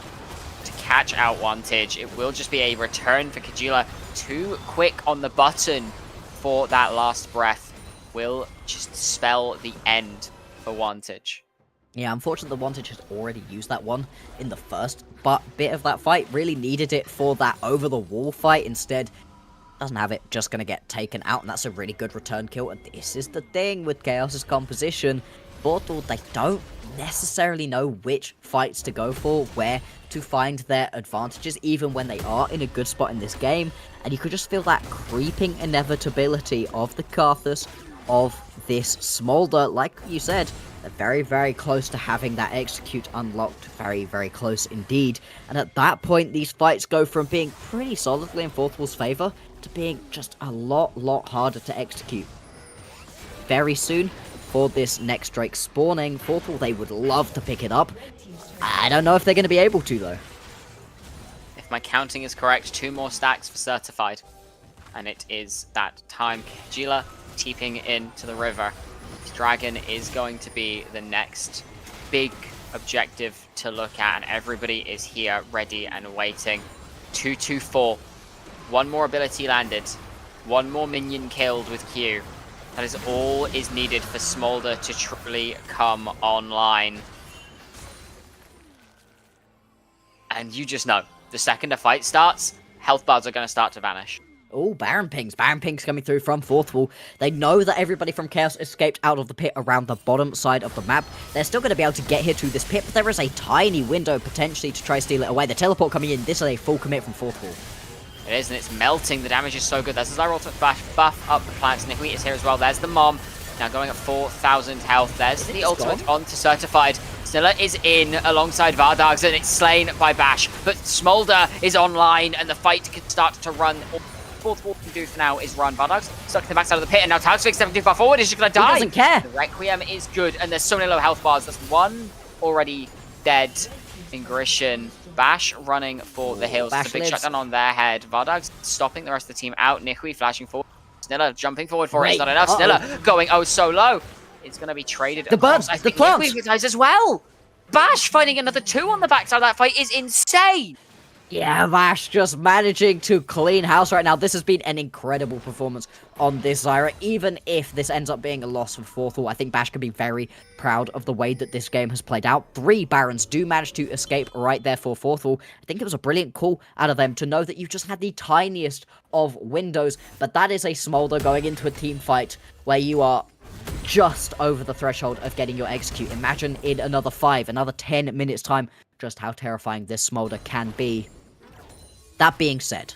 to catch out Wantage. It will just be a return for Kajila. Too quick on the button for that last breath. Will just spell the end for Wantage.
Yeah, unfortunately, the Wantage has already used that one in the first bit of that fight. Really needed it for that over-the-wall fight. Instead, doesn't have it. Just going to get taken out, and that's a really good return kill. And this is the thing with Chaos's composition. Portal, they don't necessarily know which fights to go for, where to find their advantages, even when they are in a good spot in this game. And you could just feel that creeping inevitability of the Karthus, of this Smolder. Like you said, they're very, very close to having that execute unlocked. Very, very close indeed. And at that point, these fights go from being pretty solidly in Fourth Wall's favor to being just a lot harder to execute. Very soon, for this next Drake spawning, Fourth Wall, they would love to pick it up. I don't know if they're going to be able to, though.
If my counting is correct, 2 more stacks for certified. And it is that time. Kajila teeping into the river. This Dragon is going to be the next big objective to look at, and everybody is here ready and waiting. 2-2-4. 1 more ability landed. 1 more minion killed with Q. That is all is needed for Smolder to truly come online. And you just know, the second a fight starts, health bars are going to start to vanish.
Oh, Baron pings. Baron pings coming through from Fourth Wall. They know that everybody from Chaos escaped out of the pit around the bottom side of the map. They're still going to be able to get here to this pit, but there is a tiny window potentially to try steal it away. The teleport coming in. This is a full commit from Fourth Wall.
It is, and it's melting. The damage is so good. There's a Zyra ultimate buff up the plants. Nihui is here as well. There's the Mom. Now going at 4,000 health. There's the ultimate on to Certified. Snilla is in alongside Vardags, and it's slain by Bash. But Smolder is online, and the fight can start to run. All Fourth can do for now is run. Vardags stuck in the backside of the pit, and now Tagsvik stepping too far forward. Is just going to die.
He doesn't care.
The Requiem is good, and there's so many low health bars. There's one already dead in Grishan. Bash running for the hills.
Bash
It's a big
lives.
shutdown on their head. Vardags stopping the rest of the team out. Nihui flashing forward. Snilla jumping forward for it. It's not enough. Snilla going so low. It's going to be traded.
The
across.
burn,
I
the
think
plant.
Nihui dies as well. Bash finding another 2 on the backside of that fight is insane.
Yeah, Bash just managing to clean house right now. This has been an incredible performance on this Zyra. Even if this ends up being a loss for Fourth, I think Bash can be very proud of the way that this game has played out. 3 Barons do manage to escape right there for Fourth. I think it was a brilliant call out of them to know that you just had the tiniest of windows. But that is a Smolder going into a team fight where you are just over the threshold of getting your execute. Imagine in another 10 minutes time, just how terrifying this Smolder can be. That being said,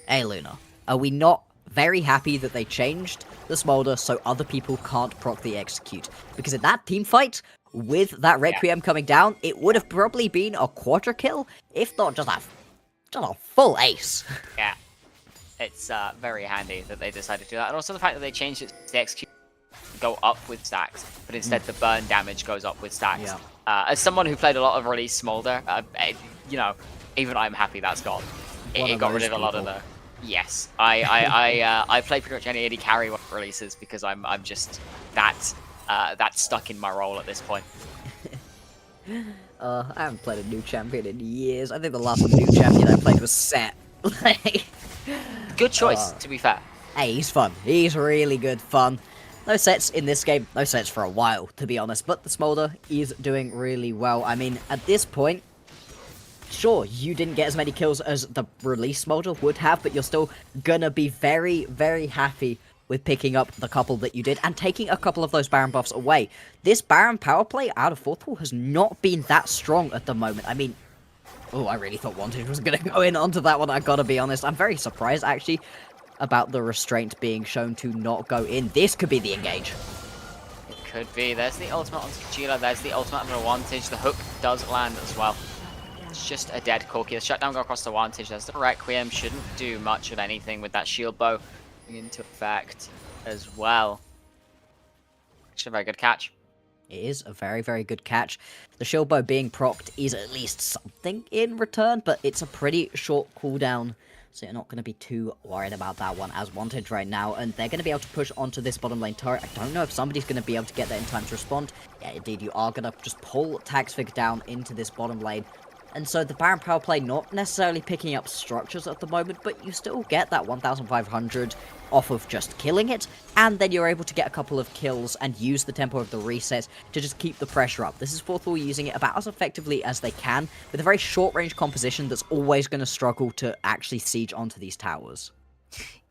hey Luna, are we not very happy that they changed the Smolder so other people can't proc the execute? Because in that team fight, with that Requiem coming down, it would have probably been a quarter kill, if not just a full ace.
Yeah, it's very handy that they decided to do that. And also the fact that they changed it to the execute go up with stacks, but instead the burn damage goes up with stacks.
Yeah.
As someone who played a lot of release Smolder, you know, even I'm happy that's gone. It got rid of a lot of the... Yes, I play pretty much any AD carry releases because I'm just that stuck in my role at this point.
I haven't played a new champion in years. I think the last new champion I played was Set.
Good choice, to be fair.
Hey, he's fun. He's really good fun. No sets in this game. No sets for a while, to be honest. But the Smolder is doing really well. I mean, at this point, sure, you didn't get as many kills as the release Smolder would have, but you're still gonna be very, very happy with picking up the couple that you did and taking a couple of those Baron buffs away. This Baron power play out of Fourth Wall has not been that strong at the moment. I mean, oh, I really thought Wanted was gonna go in onto that one, I gotta be honest. I'm very surprised, actually, about the restraint being shown to not go in. This could be the engage.
It could be. There's the ultimate on Kajila. There's the ultimate on the Vantage. The hook does land as well. It's just a dead Corki. The shutdown go across the Vantage. There's the Requiem. Shouldn't do much of anything with that shield bow into effect as well. Actually, a very good catch.
It is a very, very good catch. The shield bow being procced is at least something in return, but it's a pretty short cooldown, so you're not going to be too worried about that one as Wanted right now, and they're going to be able to push onto this bottom lane turret. I don't know if somebody's going to be able to get there in time to respond. Yeah, indeed, you are going to just pull Tagsvik down into this bottom lane. And so the Baron power play not necessarily picking up structures at the moment, but you still get that 1,500 off of just killing it, and then you're able to get a couple of kills and use the tempo of the reset to just keep the pressure up. This is Fourth Wall using it about as effectively as they can, with a very short-range composition that's always going to struggle to actually siege onto these towers.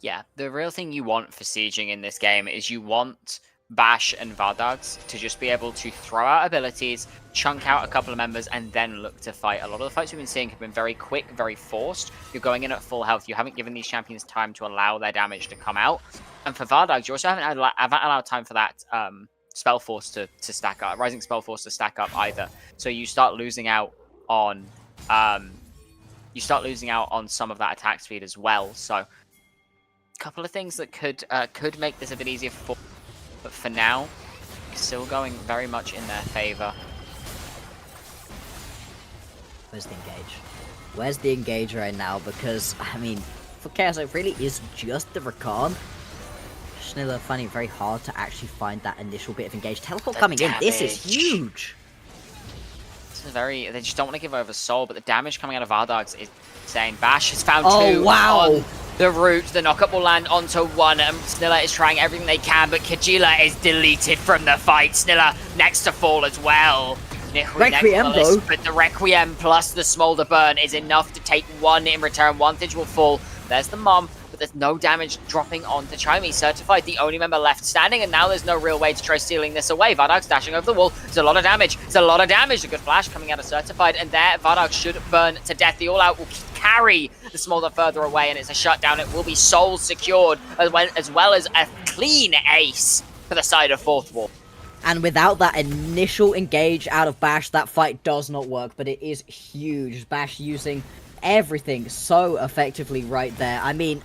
Yeah, the real thing you want for sieging in this game is you want Bash and Vardags to just be able to throw out abilities, chunk out a couple of members, and then look to fight. A lot of the fights we've been seeing have been very quick, very forced. You're going in at full health. You haven't given these champions time to allow their damage to come out. And for Vardags, you also haven't allowed time for that Spell Force to stack up, Rising Spell Force to stack up either. So you start losing out on some of that attack speed as well. So a couple of things that could make this a bit easier for. But for now, it's still going very much in their favor.
Where's the engage? Where's the engage right now? Because, I mean, for Chaos, it really is just the Rakan. Snilla finding it very hard to actually find that initial bit of engage. Teleport coming in. This is huge.
This is very... They just don't want to give over soul, but the damage coming out of Vardags is insane. Bash has found 2 on the route. The knockup will land onto 1, and Snilla is trying everything they can, but Kajila is deleted from the fight. Snilla next to fall as well.
Requiem, though.
But the Requiem plus the Smolder Burn is enough to take 1 in return. Wantage will fall. There's the Mom, but there's no damage dropping onto Chimey. Certified, the only member left standing, and now there's no real way to try stealing this away. Vardags dashing over the wall. It's a lot of damage. It's a lot of damage. A good flash coming out of Certified, and there Vardags should burn to death. The all-out will carry the Smolder further away, and it's a shutdown. It will be Soul secured, as well as a clean ace for the side of Fourth Wall.
And without that initial engage out of Bash, that fight does not work, but it is huge. Bash using everything so effectively right there. I mean,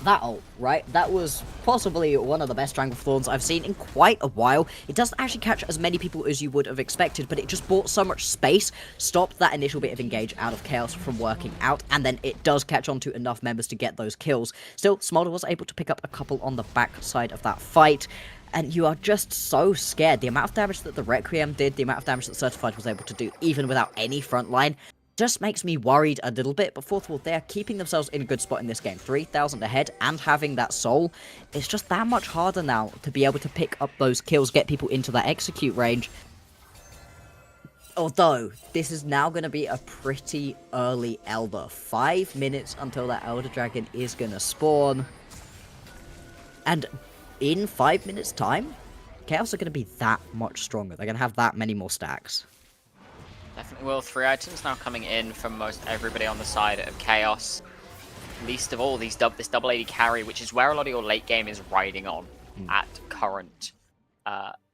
that ult, right? That was possibly one of the best Stranglethorns I've seen in quite a while. It doesn't actually catch as many people as you would have expected, but it just bought so much space, stopped that initial bit of engage out of Chaos from working out, and then it does catch on to enough members to get those kills. Still, Smolder was able to pick up a couple on the back side of that fight, and you are just so scared. The amount of damage that the Requiem did, the amount of damage that Certified was able to do, even without any frontline, just makes me worried a little bit. But Fourth Wall, they are keeping themselves in a good spot in this game. 3,000 ahead and having that soul. It's just that much harder now to be able to pick up those kills, get people into that execute range. Although, this is now going to be a pretty early Elder. 5 minutes until that Elder Dragon is going to spawn. And in 5 minutes time, Chaos are going to be that much stronger. They're going to have that many more stacks.
Definitely will. 3 items now coming in from most everybody on the side of Chaos. Least of all, this double AD carry, which is where a lot of your late game is riding on at current.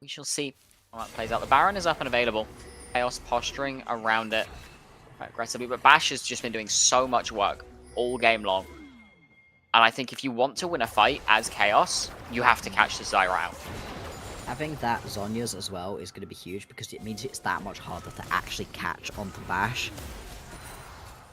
We shall see how that plays out. The Baron is up and available. Chaos posturing around it quite aggressively, but Bash has just been doing so much work all game long. And I think if you want to win a fight as Chaos, you have to catch the Zyra out.
Having that Zhonya's as well is going to be huge because it means it's that much harder to actually catch onto Bash.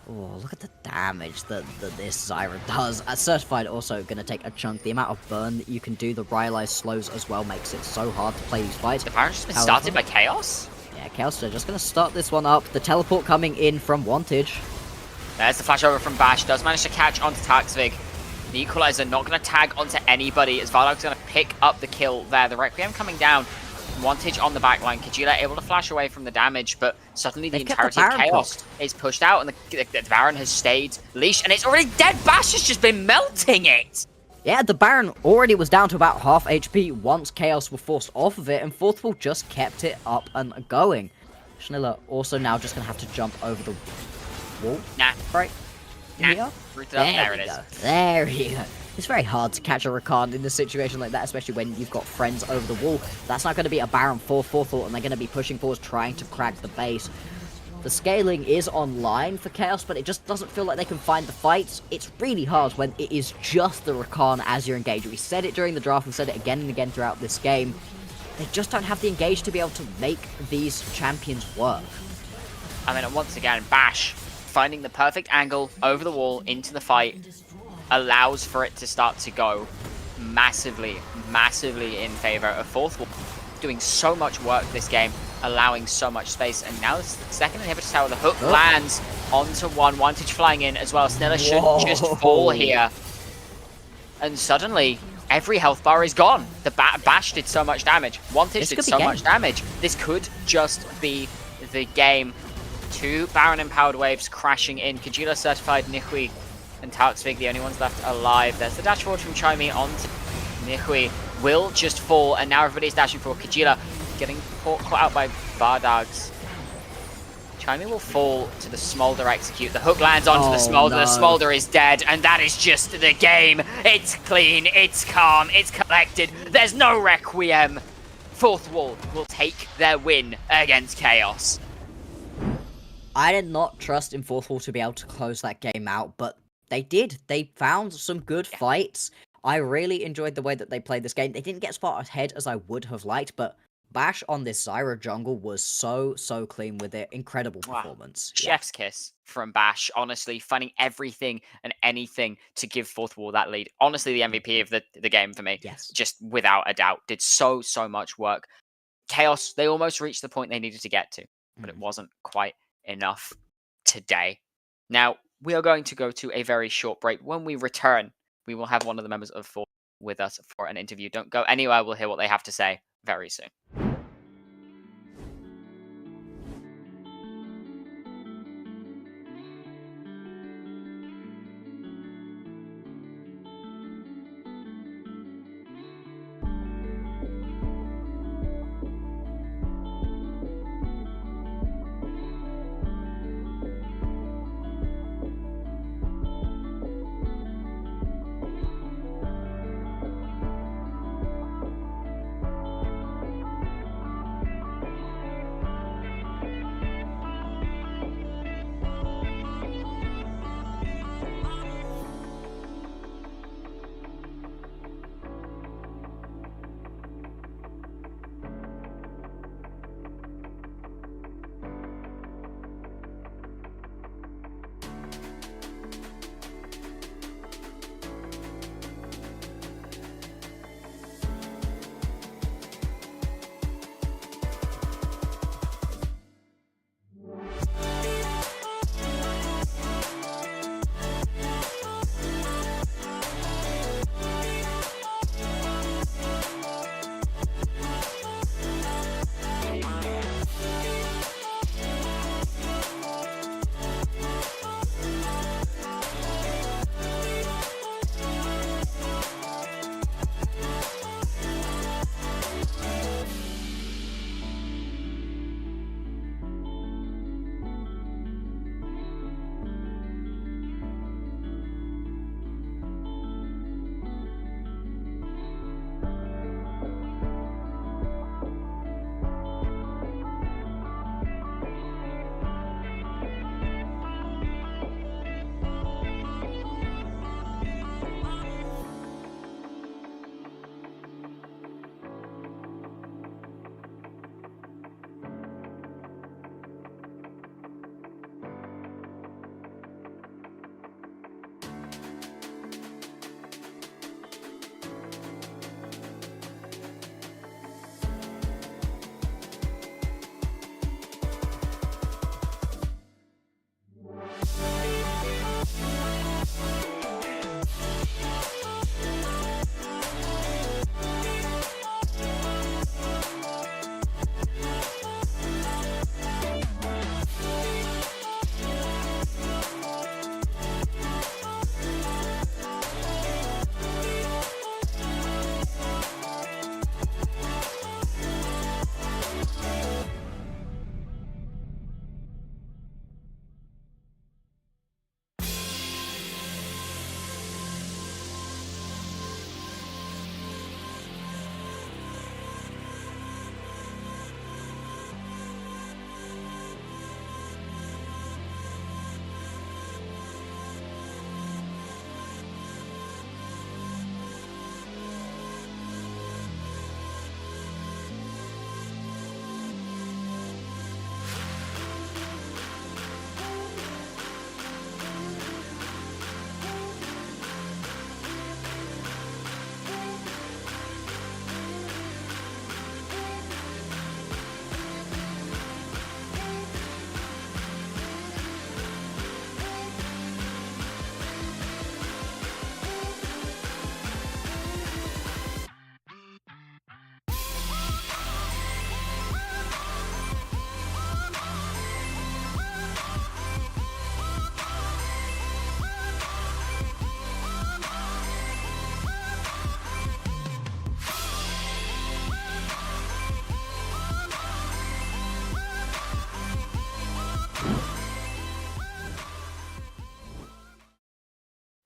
Oh, look at the damage that this Zyra does. Certified also going to take a chunk. The amount of burn that you can do, the Rylai's slows as well, makes it so hard to play these fights.
The Baron's just been started by Chaos?
Yeah, Chaos are just going to start this one up. The teleport coming in from Wantage.
There's the flash over from Bash. Does manage to catch onto Taxvig. The Equalizer not going to tag onto anybody as Vardog's going to pick up the kill there. The Requiem coming down. Wantage on the backline. Kajila able to flash away from the damage, but suddenly the entirety of Chaos is pushed out, and the Baron has stayed leash, and it's already dead. Bash has just been melting it.
Yeah, the Baron already was down to about half HP once Chaos were forced off of it, and Fourth Wall just kept it up and going. Schniller also now just going to have to jump over the wall.
Nah.
Right.
Nah. There it is.
There you go. It's very hard to catch a Rakan in a situation like that, especially when you've got friends over the wall. That's not going to be a Baron for Fourth Wall, and they're going to be pushing forward, trying to crack the base. The scaling is online for Chaos, but it just doesn't feel like they can find the fights. It's really hard when it is just the Rakan as your engager. We said it during the draft, we've said it again and again throughout this game. They just don't have the engage to be able to make these champions work.
I mean, once again, Bash finding the perfect angle over the wall into the fight allows for it to start to go massively in favor of Fourth Wall. Doing so much work this game, allowing so much space, and now the second inhibitor tower, the hook lands onto one. Wantage flying in as well. Sniller should just fall here. And suddenly, every health bar is gone. The Bash did so much damage. Wantage did so much damage. This could just be the game. 2 Baron-empowered waves crashing in. Kajila certified, Nihui and Taoxvig, the only ones left alive. There's the dash forward from Chaimi onto Nihui. Will just fall, and now everybody's dashing for Kajila, getting caught out by Vardags. Chaimi will fall to the Smolder execute. The hook lands onto the Smolder. The Smolder is dead, and that is just the game. It's clean, it's calm, it's collected. There's no Requiem. Fourth Wall will take their win against Chaos.
I did not trust in Fourth Wall to be able to close that game out, but they did. They found some good fights. I really enjoyed the way that they played this game. They didn't get as far ahead as I would have liked, but Bash on this Zyra jungle was so clean with it. Incredible performance.
Chef's kiss from Bash, honestly, finding everything and anything to give Fourth Wall that lead. Honestly, the MVP of the game for me.
Yes.
Just without a doubt. Did so much work. Chaos, they almost reached the point they needed to get to, but it wasn't quite enough today. Now, we are going to go to a very short break. When we return, we will have one of the members of Fourth with us for an interview. Don't go anywhere. We'll hear what they have to say very soon.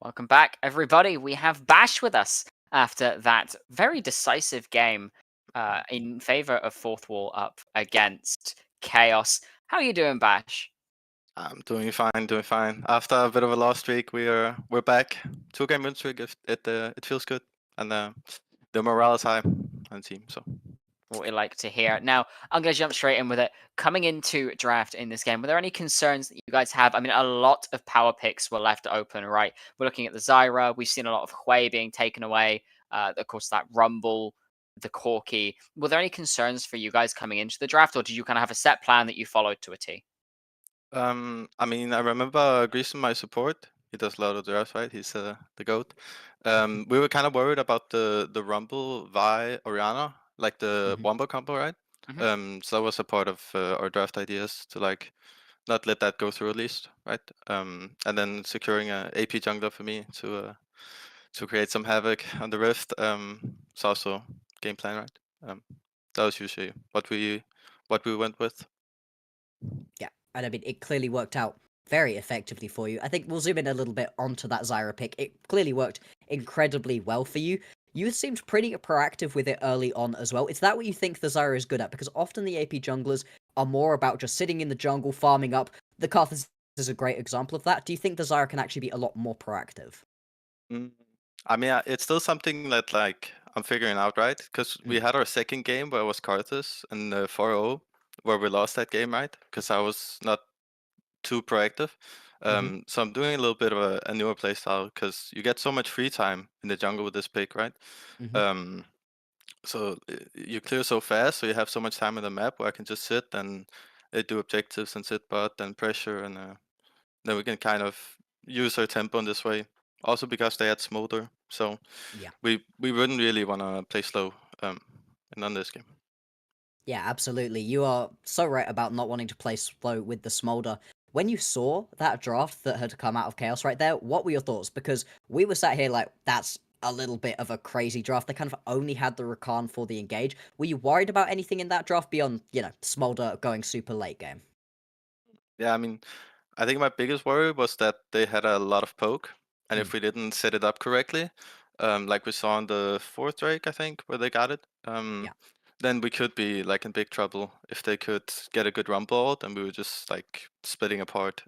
Welcome back, everybody. We have Bash with us after that very decisive game in favor of Fourth Wall up against Chaos. How are you doing, Bash?
I'm doing fine. After a bit of a lost streak, we're back. 2-game win streak. It feels good, and the morale is high on the team. So
What we like to hear. Now, I'm going to jump straight in with it. Coming into draft in this game, were there any concerns that you guys have? I mean, a lot of power picks were left open, right? We're looking at the Zyra. We've seen a lot of Hui being taken away. Of course, that Rumble, the Corki. Were there any concerns for you guys coming into the draft, or did you kind of have a set plan that you followed to a T?
I mean, I remember Greason, my support. He does a lot of drafts, right? He's the goat. We were kind of worried about the Rumble, Vi, Oriana, like the Wombo combo, right? So that was a part of our draft ideas to like not let that go through at least, right? And then securing a AP jungler for me to create some havoc on the Rift. It's also game plan, right? That was usually what we went with.
Yeah, and I mean, it clearly worked out very effectively for you. I think we'll zoom in a little bit onto that Zyra pick. It clearly worked incredibly well for you. You seemed pretty proactive with it early on as well. Is that what you think the Zyra is good at? Because often the AP junglers are more about just sitting in the jungle, farming up. The Karthus is a great example of that. Do you think the Zyra can actually be a lot more proactive?
I mean, it's still something that like I'm figuring out, right? Because we had our second game where it was Karthus and 4-0, where we lost that game, right? Because I was not too proactive. So I'm doing a little bit of a newer playstyle because you get so much free time in the jungle with this pick, right? So you clear so fast, so you have so much time on the map where I can just sit and do objectives and sit bot and pressure, and then we can kind of use our tempo in this way. Also because they had Smolder, so
Yeah.
we wouldn't really want to play slow in on this game.
Yeah, absolutely. You are so right about not wanting to play slow with the Smolder. When you saw that draft that had come out of Chaos right there, what were your thoughts? Because we were sat here like, that's a little bit of a crazy draft. They kind of only had the Rakan for the engage. Were you worried about anything in that draft beyond, Smolder going super late game?
Yeah, I mean, I think my biggest worry was that they had a lot of poke, and if we didn't set it up correctly, like we saw in the fourth Drake, I think, where they got it, then we could be like in big trouble if they could get a good rumble out, and we were just like splitting apart.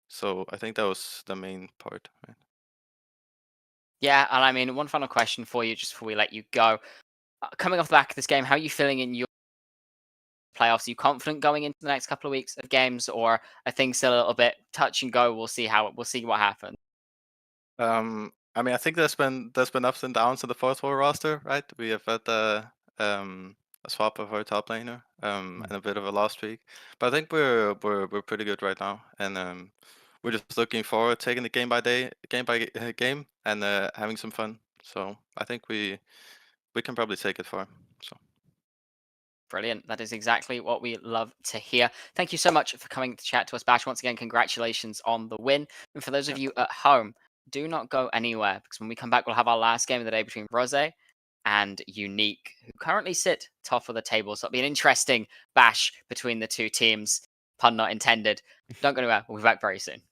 So I think that was the main part. Right?
Yeah, and I mean, one final question for you just before we let you go. Coming off the back of this game, how are you feeling in your playoffs? Are you confident going into the next couple of weeks of games, or are things still a little bit touch and go? We'll see what happens.
I mean, I think there's been ups and downs in the fourth wall roster, right? We have had a swap of our top laner, and a bit of a loss streak, but I think we're pretty good right now, and we're just looking forward, taking it game by game, and having some fun. So I think we can probably take it far. So.
Brilliant. That is exactly what we love to hear. Thank you so much for coming to chat to us, Bash. Once again, congratulations on the win. And for those of you at home, do not go anywhere, because when we come back, we'll have our last game of the day between Rose and Unique, who currently sit top of the table. So it'll be an interesting bash between the two teams. Pun not intended. Don't go anywhere. We'll be back very soon.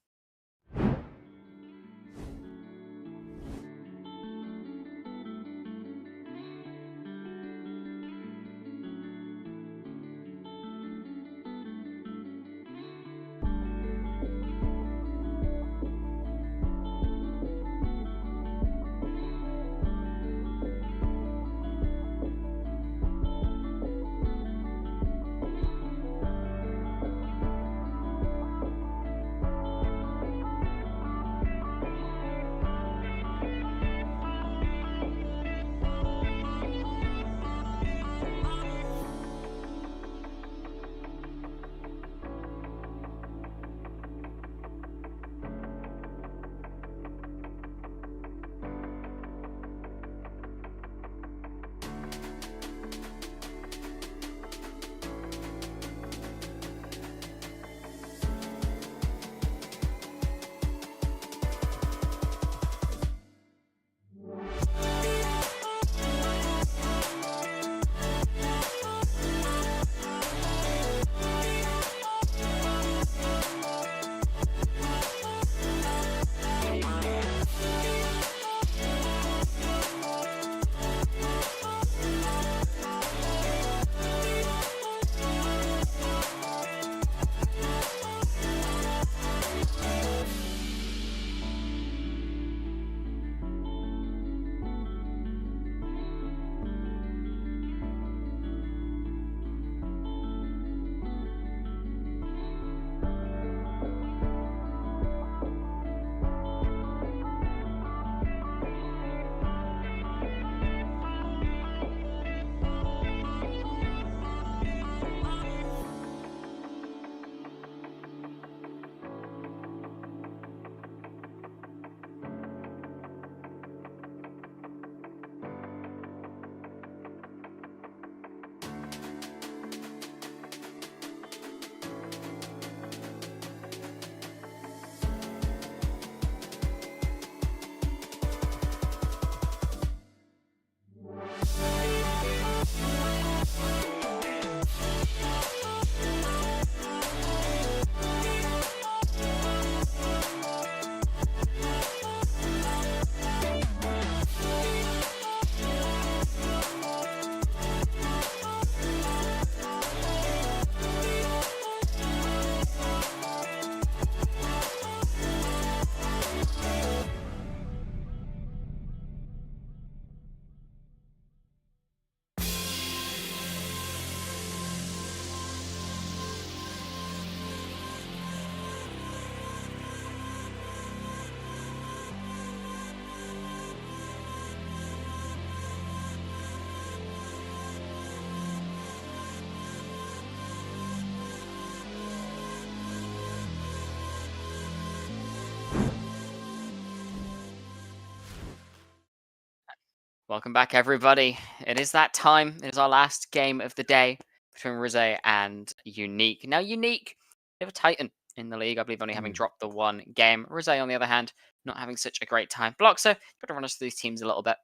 Welcome back, everybody. It is that time. It is our last game of the day between Rose and Unique. Now, Unique, they have a titan in the league, I believe, only having dropped the one game. Rose, on the other hand, not having such a great time. Bloxer, you got to run us through these teams a little bit.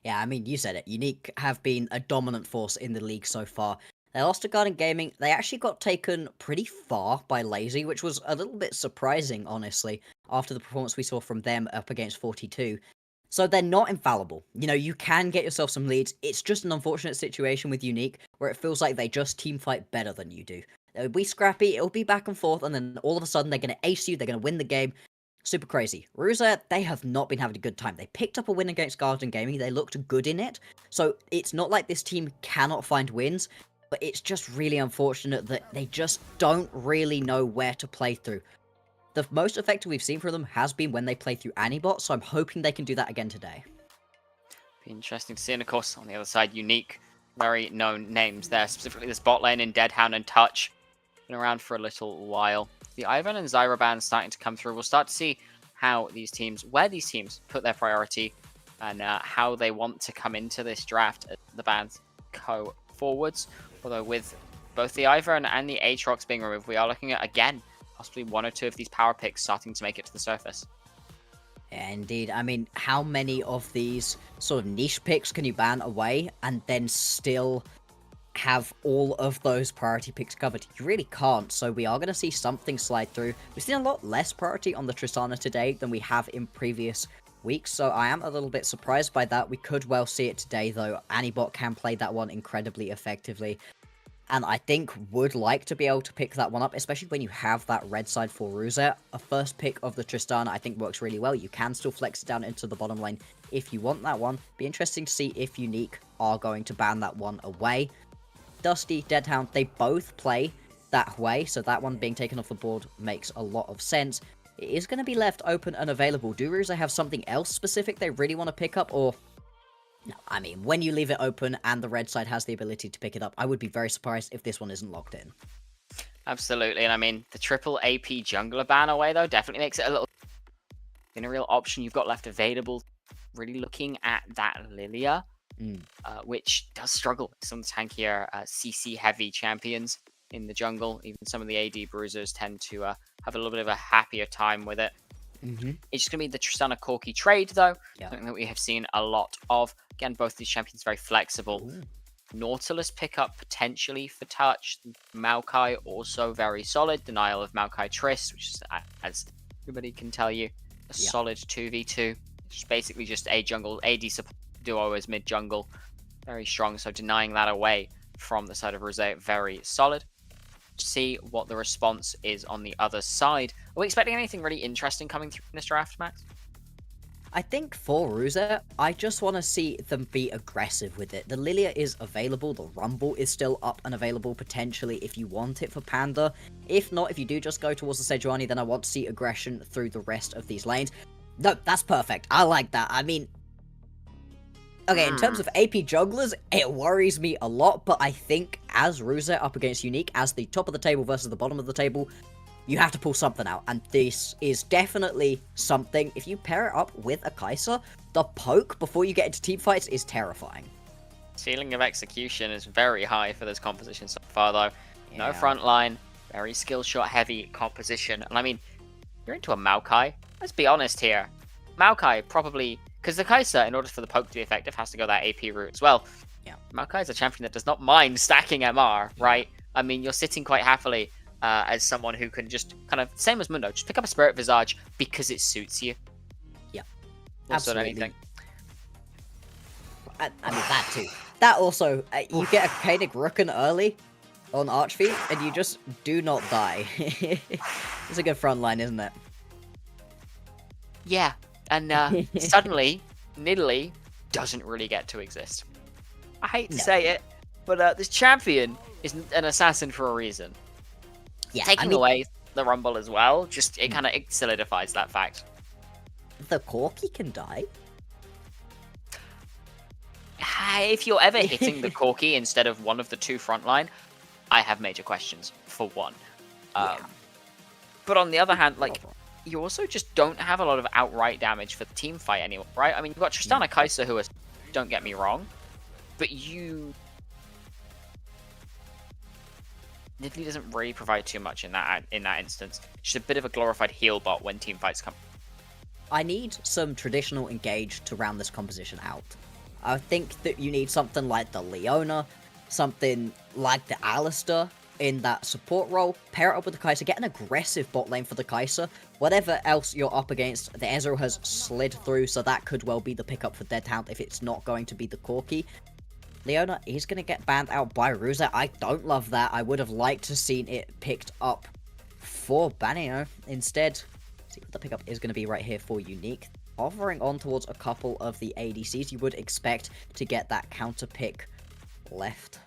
Yeah, I mean, you said it. Unique have been a dominant force in the league so far. They lost to Garden Gaming. They actually got taken pretty far by Lazy, which was a little bit surprising, honestly, after the performance we saw from them up against 42. So they're not infallible. You know, you can get yourself some leads. It's just an unfortunate situation with Unique where it feels like they just teamfight better than you do. It'll be scrappy, it'll be back and forth, and then all of a sudden they're going to ace you, they're going to win the game. Super crazy. Ruza, they have not been having a good time. They picked up a win against Garden Gaming. They looked good in it. So it's not like this team cannot find wins, but it's just really unfortunate that they just don't really know where to play through. The most effective we've seen from them has been when they play through Anibot, so I'm hoping they can do that again today.
Be interesting to see. And of course, on the other side, Unique, very known names there. Specifically, this bot lane in Deadhound and Touch. Been around for a little while. The Ivan and Zyra bans starting to come through. We'll start to see how these teams, where these teams put their priority and how they want to come into this draft as the bans go forwards. Although with both the Ivan and the Aatrox being removed, we are looking at, again, possibly one or two of these power picks starting to make it to the surface.
Yeah, indeed. I mean, how many of these sort of niche picks can you ban away and then still have all of those priority picks covered? You really can't, so we are going to see something slide through. We've seen a lot less priority on the Tristana today than we have in previous weeks, so I am a little bit surprised by that. We could well see it today, though. Anibot can play that one incredibly effectively, and I think would like to be able to pick that one up, especially when you have that red side for Ruza. A first pick of the Tristana I think works really well. You can still flex it down into the bottom lane if you want that one. Be interesting to see if Unique are going to ban that one away. Dusty, Deadhound, they both play that way, so that one being taken off the board makes a lot of sense. It is going to be left open and available. Do Ruza have something else specific they really want to pick up, or... No, I mean, when you leave it open and the red side has the ability to pick it up, I would be very surprised if this one isn't locked in.
Absolutely, and I mean, the triple AP jungler ban away, though, definitely makes it a little... in a real option you've got left available. Really looking at that Lilia, which does struggle with some tankier CC-heavy champions in the jungle. Even some of the AD bruisers tend to have a little bit of a happier time with it. It's just going to be the Tristana Corki trade, though. Something that we have seen a lot of. Again, both these champions very flexible. Nautilus pickup potentially for Touch. Maokai also very solid. Denial of Maokai Triss, which is, as everybody can tell you, a solid 2v2. It's basically just a jungle AD support duo as mid jungle. Very strong, so denying that away from the side of Rose, very solid. See what the response is on the other side. Are we expecting anything really interesting coming through in this draft, Max?
I think for Ruza, I just want to see them be aggressive with it. The Lilia is available, the Rumble is still up and available potentially if you want it for Panda. If not, if you do just go towards the Sejuani, then I want to see aggression through the rest of these lanes. No, that's perfect. I like that. I mean... Okay, in terms of AP junglers, it worries me a lot, but I think as Ruza up against Unique, as the top of the table versus the bottom of the table, you have to pull something out, and this is definitely something. If you pair it up with a Kai'Sa, the poke before you get into teamfights is terrifying.
Ceiling of execution is very high for this composition so far, though. No front line, very skill shot heavy composition, and I mean, you're into a Maokai. Let's be honest here. Maokai probably... Because the Kai'Sa, in order for the poke to be effective, has to go that AP route as well. Maokai is a champion that does not mind stacking MR, right? I mean, you're sitting quite happily as someone who can just kind of, same as Mundo, just pick up a Spirit Visage because it suits you.
Absolutely.
Anything.
I mean, that too. That also, you get a Koenig Rooken early on Archfiend, and you just do not die. It's a good front line, isn't it?
Yeah. And suddenly, Nidalee doesn't really get to exist. I hate to say it, but this champion is an assassin for a reason. Taking away the Rumble as well, just it kind of solidifies that fact.
The Corki can die?
If you're ever hitting the Corki instead of one of the two frontline, I have major questions, for one. But on the other hand, like... you also just don't have a lot of outright damage for the team fight anymore, right? I mean, you've got Tristana Kai'Sa, who are don't get me wrong, but Nidalee doesn't really provide too much in that instance. She's a bit of a glorified heal bot when team fights come.
I need some traditional engage to round this composition out. I think that you need something like the Leona, something like the Alistar in that support role, pair it up with the Kai'Sa, get an aggressive bot lane for the Kai'Sa. Whatever else you're up against, the Ezreal has slid through, so that could well be the pickup for Deadhound if it's not going to be the Corki. Leona is going to get banned out by Ruza. I don't love that. I would have liked to seen it picked up for Banio instead. See what the pickup is going to be right here for Unique. Hovering on towards a couple of the ADCs, you would expect to get that counter pick left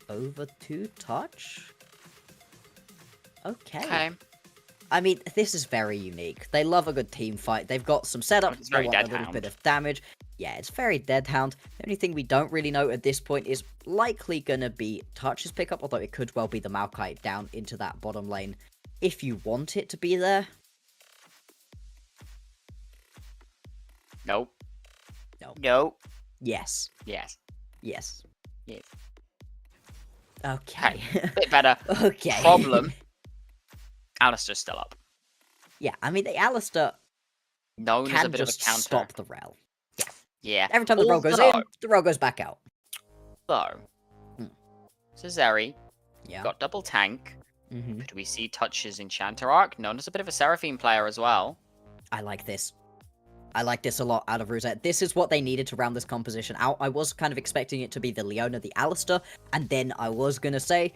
over to touch. Okay. I mean, this is very unique. They love a good team fight. They've got some setup.
It's
They
very
want a little bit of damage. Yeah, it's very Deadhound. The only thing we don't really know at this point is likely going to be Touch's pickup, although it could well be the Maokai down into that bottom lane if you want it to be there.
Nope.
No.
Nope.
Yes.
Yes.
Yes.
Yes.
Okay.
Bit better.
Okay.
Problem. Alistar's still up.
Yeah, I mean, the Alistar
Known as a
can
bit of a
just
counter.
stop the rel.
Yeah.
Every time the rel goes in, the rel goes back out.
So, Zeri
Yeah.
got double tank.
Mm-hmm.
Could we see Touch's Enchanter arc? Known as a bit of a Seraphine player as well.
I like this. I like this a lot out of Rosette. This is what they needed to round this composition out. I was kind of expecting it to be the Leona, the Alistar, and then I was going to say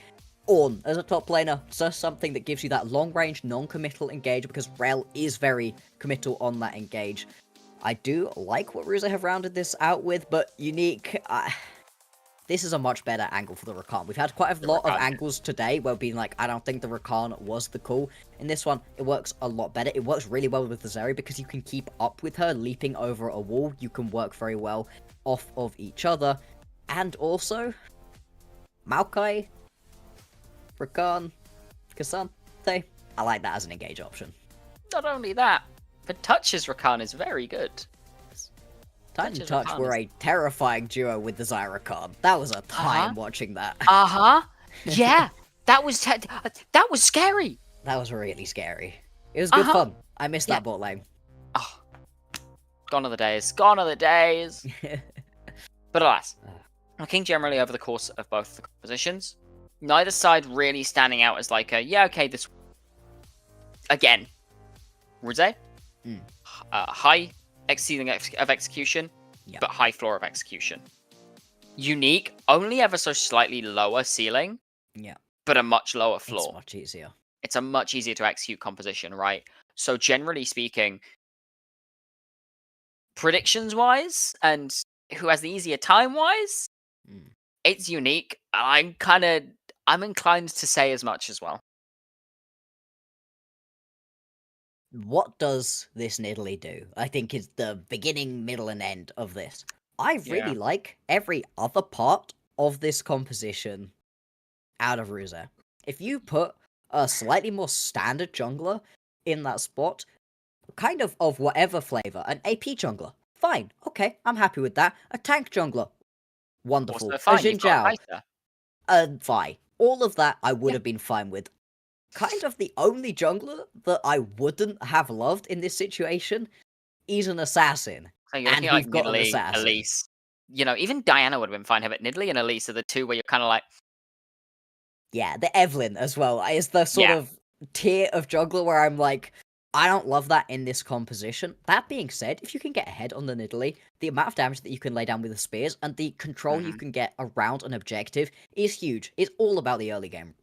Ornn as a top laner. Just something that gives you that long-range, non-committal engage, because Rel is very committal on that engage. I do like what Ruza have rounded this out with, but Unique, this is a much better angle for the Rakan. We've had quite a lot of angles today where being like, I don't think the Rakan was the call. In this one, it works a lot better. It works really well with the Zeri because you can keep up with her, leaping over a wall. You can work very well off of each other. And also, Maokai, Rakan, Cassante, I like that as an engage option.
Not only that, but Touch's Rakan is very good.
Titan
Touch's
Touch
Rakan
were
is-
a terrifying duo with the Zyrakan. That was a time watching that.
Yeah. That was scary.
That was really scary. It was good fun. I missed that bot lane.
Oh, gone are the days. Gone are the days. But alas, looking generally over the course of both the compositions, neither side really standing out as like a, yeah, okay, this... Again, Ruze, high ceiling of execution, but high floor of execution. Unique, only ever so slightly lower ceiling, but a much lower floor.
It's much easier.
It's a much easier to execute composition, right? So generally speaking, predictions-wise, and who has the easier time-wise, it's Unique. I'm inclined to say as much as well.
What does this Nidalee do? I think is the beginning, middle, and end of this. I really like every other part of this composition out of Ruza. If you put a slightly more standard jungler in that spot, kind of whatever flavor, an AP jungler, fine, okay, I'm happy with that. A tank jungler, wonderful.
Also fine,
A
you've got
Xin Zhao,
Kai'Sa.
Vi. All of that I would have been fine with. Kind of the only jungler that I wouldn't have loved in this situation is an assassin.
So you're
And
looking at like
we've got an
Nidalee,
assassin.
Elise. You know, even Diana would have been fine here, but Nidalee and Elise are the two where you're kind of like...
Yeah, the Evelyn as well is the sort of tier of jungler where I'm like, I don't love that in this composition. That being said, if you can get ahead on the Nidalee, the amount of damage that you can lay down with the spears and the control you can get around an objective is huge. It's all about the early game.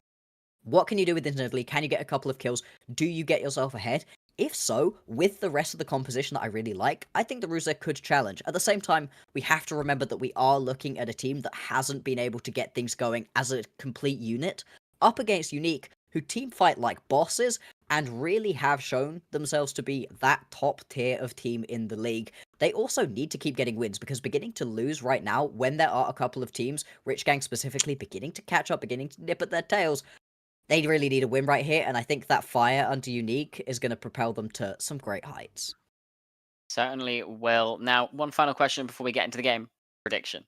What can you do with this Nidalee? Can you get a couple of kills? Do you get yourself ahead? If so, with the rest of the composition that I really like, I think the Ruza could challenge. At the same time, we have to remember that we are looking at a team that hasn't been able to get things going as a complete unit, up against Unique, who teamfight like bosses, and really have shown themselves to be that top tier of team in the league. They also need to keep getting wins, because beginning to lose right now, when there are a couple of teams, Rich Gang specifically, beginning to catch up, beginning to nip at their tails, they really need a win right here, and I think that fire under Unique is going to propel them to some great heights.
Certainly will. Now, one final question before we get into the game. Prediction.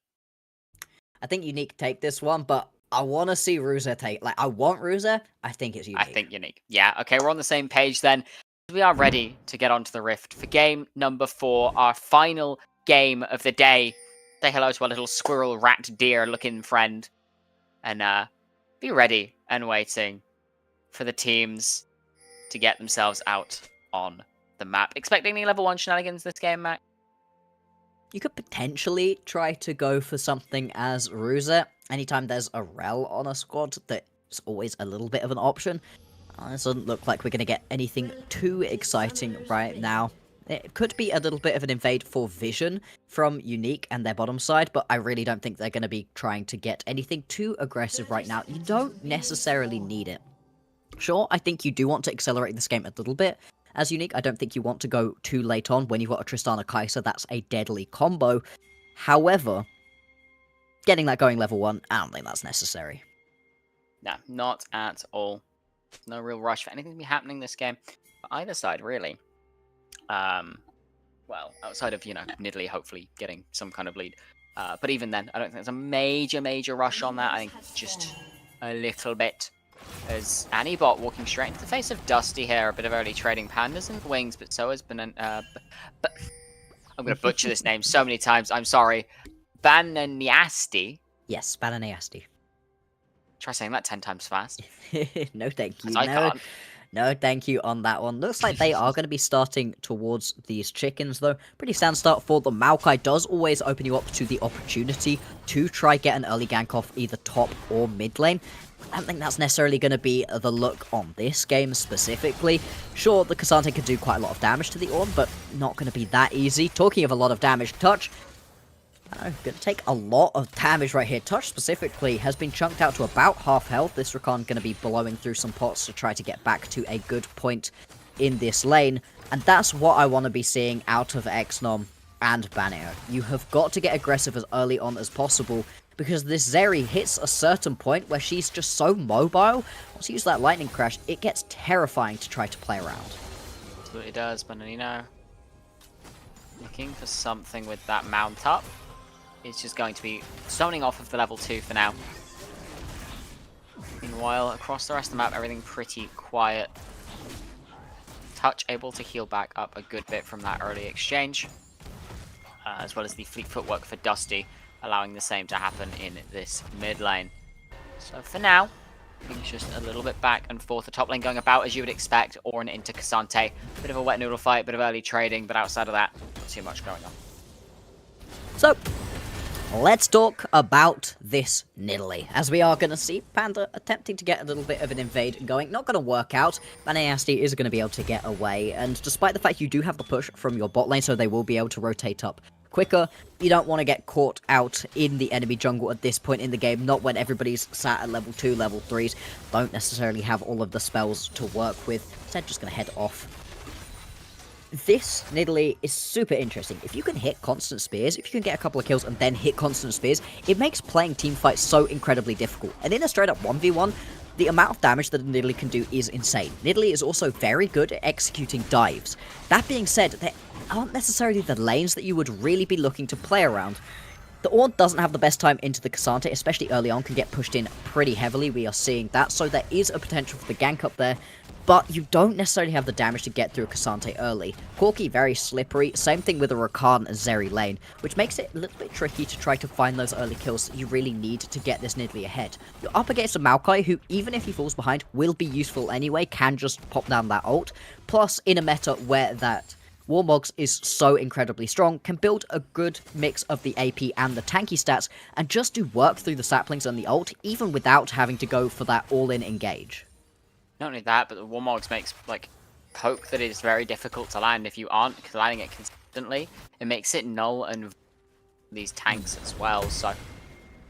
I think Unique take this one, but I want to see Ruza take. Like, I want Ruza. I think it's Unique.
I think Unique. Yeah, okay, we're on the same page then. We are ready to get onto the Rift for game number 4, our final game of the day. Say hello to our little squirrel, rat, deer looking friend. And be ready and waiting for the teams to get themselves out on the map. Expect any level 1 shenanigans this game, Mac?
You could potentially try to go for something as Ruza. Anytime there's a Rel on a squad, that's always a little bit of an option. It doesn't look like we're going to get anything too exciting right now. It could be a little bit of an invade for Vision from Unique and their bottom side, but I really don't think they're going to be trying to get anything too aggressive right now. You don't necessarily need it. Sure, I think you do want to accelerate this game a little bit. As Unique, I don't think you want to go too late on when you've got a Tristana Kai'Sa. That's a deadly combo. However, getting that going level 1, I don't think that's necessary.
No, not at all. No real rush for anything to be happening this game. For either side, really. Well, outside of, Nidalee hopefully getting some kind of lead. But even then, I don't think there's a major rush on that. I think just a little bit. As Annibot walking straight into the face of Dusty here. A bit of early trading. Pandas in the wings, but so has I'm going to butcher this name so many times. I'm sorry. Bananiasti.
Yes, Bananiasti.
Try saying that 10 times fast.
No, thank you.
I can't.
No, thank you on that one. Looks like they are going to be starting towards these chickens, though. Pretty sound start for the Maokai. Does always open you up to the opportunity to try get an early gank off either top or mid lane. I don't think that's necessarily going to be the look on this game specifically. Sure, the Cassante can do quite a lot of damage to the Ornn, but not going to be that easy. Talking of a lot of damage, Touch, going to take a lot of damage right here. Touch specifically has been chunked out to about half health. This Rakan going to be blowing through some pots to try to get back to a good point in this lane. And that's what I want to be seeing out of Xnom and Baneo. You have got to get aggressive as early on as possible, because this Zeri hits a certain point where she's just so mobile. Once you use that lightning crash, it gets terrifying to try to play around.
Absolutely does, Bananino. Looking for something with that mount up. It's just going to be zoning off of the level 2 for now. Meanwhile, across the rest of the map, everything pretty quiet. Touch able to heal back up a good bit from that early exchange. As well as the fleet footwork for Dusty, allowing the same to happen in this mid lane. So for now, things just a little bit back and forth. The top lane going about as you would expect, Ornn into Cassante. Bit of a wet noodle fight, bit of early trading, but outside of that, not too much going on.
So, let's talk about this Nidalee, as we are going to see Panda attempting to get a little bit of an invade going. Not going to work out. Banayasti is going to be able to get away, and despite the fact you do have the push from your bot lane, so they will be able to rotate up quicker, you don't want to get caught out in the enemy jungle at this point in the game, not when everybody's sat at level 2, level 3s, don't necessarily have all of the spells to work with. Instead, just going to head off. This Nidalee is super interesting. If you can hit constant spears, if you can get a couple of kills and then hit constant spears, it makes playing teamfights so incredibly difficult. And in a straight up 1v1, the amount of damage that Nidalee can do is insane. Nidalee is also very good at executing dives. That being said, there aren't necessarily the lanes that you would really be looking to play around. The Ornn doesn't have the best time into the Cassante, especially early on, can get pushed in pretty heavily. We are seeing that, so there is a potential for the gank up there. But you don't necessarily have the damage to get through a Cassante early. Corki, very slippery. Same thing with a Rakan and Zeri lane, which makes it a little bit tricky to try to find those early kills that you really need to get this Nidalee ahead. You're up against a Maokai who, even if he falls behind, will be useful anyway, can just pop down that ult. Plus, in a meta where that Warmogs is so incredibly strong, can build a good mix of the AP and the tanky stats, and just do work through the saplings and the ult, even without having to go for that all-in engage.
Not only that, but the Warmogs makes poke that is very difficult to land if you aren't landing it consistently. It makes it null and these tanks as well. So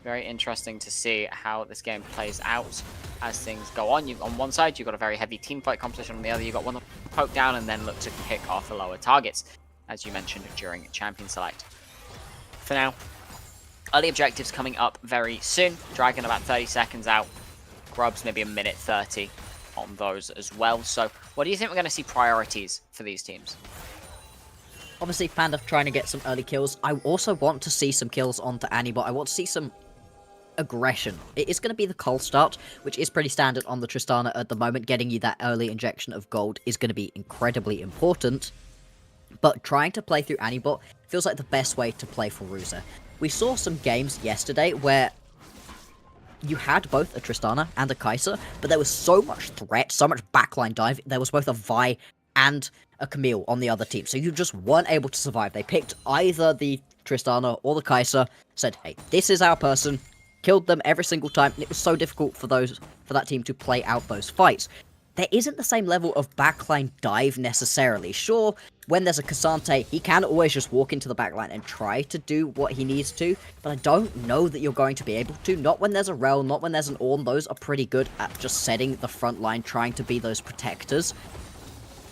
very interesting to see how this game plays out as things go on. On one side, you've got a very heavy teamfight competition. On the other, you've got one that poke down and then look to pick off the lower targets, as you mentioned during Champion Select. For now, early objectives coming up very soon. Dragon about 30 seconds out. Grubs maybe a minute 30. On those as well. So what do you think we're going to see priorities for these teams?
Obviously, Panda trying to get some early kills. I also want to see some kills onto Anibot. I want to see some aggression. It is going to be the cold start, which is pretty standard on the Tristana at the moment. Getting you that early injection of gold is going to be incredibly important. But trying to play through Anibot feels like the best way to play for Ruza. We saw some games yesterday where you had both a Tristana and a Kai'Sa, but there was so much threat, so much backline dive. There was both a Vi and a Camille on the other team, so you just weren't able to survive. They picked either the Tristana or the Kai'Sa, said, hey, this is our person, killed them every single time, and it was so difficult for that team to play out those fights. There isn't the same level of backline dive necessarily. Sure, when there's a Cassante, he can always just walk into the backline and try to do what he needs to, but I don't know that you're going to be able to. Not when there's a Rel, not when there's an Ornn. Those are pretty good at just setting the front line, trying to be those protectors.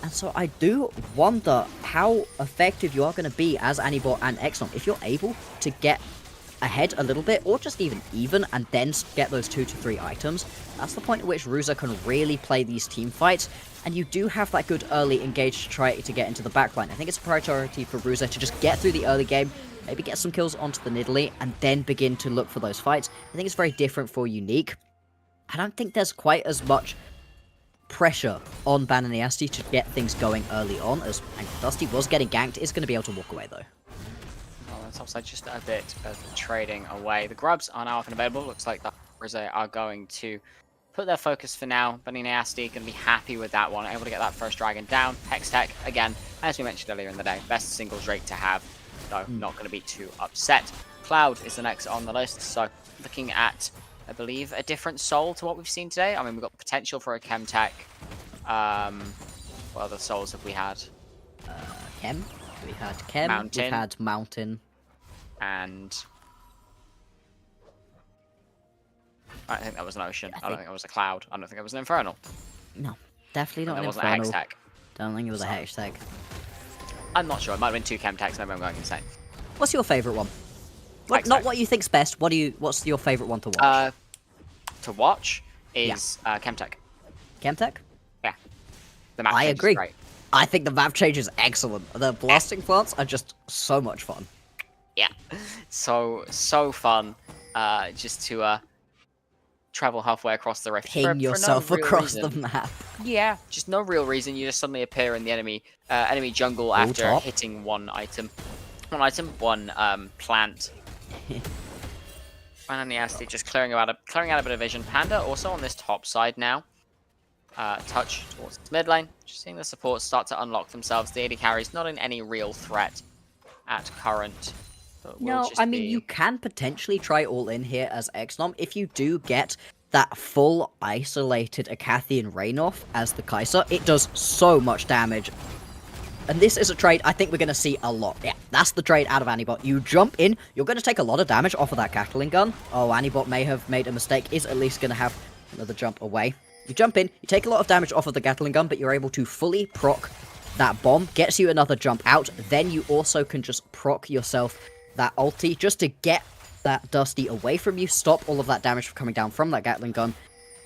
And so I do wonder how effective you are going to be as Anibot and Exnom. If you're able to get ahead a little bit, or just even, and then get those 2 to 3 items, that's the point at which Ruza can really play these team fights, and you do have that good early engage to try to get into the backline. I think it's a priority for Ruza to just get through the early game, maybe get some kills onto the Nidalee, and then begin to look for those fights. I think it's very different for Unique. I don't think there's quite as much pressure on Bananiasti to get things going early on, as Dusty was getting ganked. Is going to be able to walk away though.
Topside just a bit of trading away. The grubs are now up and available. Looks like the Rosé are going to put their focus for now. Bananiasti going to be happy with that one. Able to get that first dragon down. Hextech, again, as we mentioned earlier in the day, best singles rate to have, though not going to be too upset. Cloud is the next on the list, so looking at, I believe, a different soul to what we've seen today. I mean, we've got the potential for a Chemtech. What other souls have we had?
Chem. We had Chem.
Mountain.
We had Mountain.
And I think that was an ocean. I don't think it was a cloud. I don't think it was an infernal.
No, definitely not
And
an
it wasn't a
infernal.
hextech.
Don't think it was a hextech.
I'm not sure. It might have been 2 Chemtechs. Maybe I'm going insane.
What's your favourite one? Not what you think's best. What's your favourite one to watch?
To watch is Chemtech.
Chemtech?
Yeah. The map
I
change is
agree.
great.
I think the map change is excellent. The blasting plants are just so much fun.
Yeah, so fun. Just to travel halfway across the rift.
Ping yourself
no real
across
reason.
the map.
Yeah, just no real reason. You just suddenly appear in the enemy jungle after hitting one item, one plant. Bananiasti just clearing out a bit of vision. Panda also on this top side now. Touch towards the mid lane. Just seeing the supports start to unlock themselves. The AD carries not in any real threat at current.
No, I mean, you can potentially try all in here as Exnom if you do get that full isolated Acathian Rain-off as the Kai'Sa. It does so much damage. And this is a trade I think we're going to see a lot. Yeah, that's the trade out of Anibot. You jump in, you're going to take a lot of damage off of that Gatling gun. Oh, Anibot may have made a mistake, is at least going to have another jump away. You jump in, you take a lot of damage off of the Gatling gun, but you're able to fully proc that bomb, gets you another jump out. Then you also can just proc yourself that ulti just to get that Dusty away from you, stop all of that damage from coming down from that Gatling gun.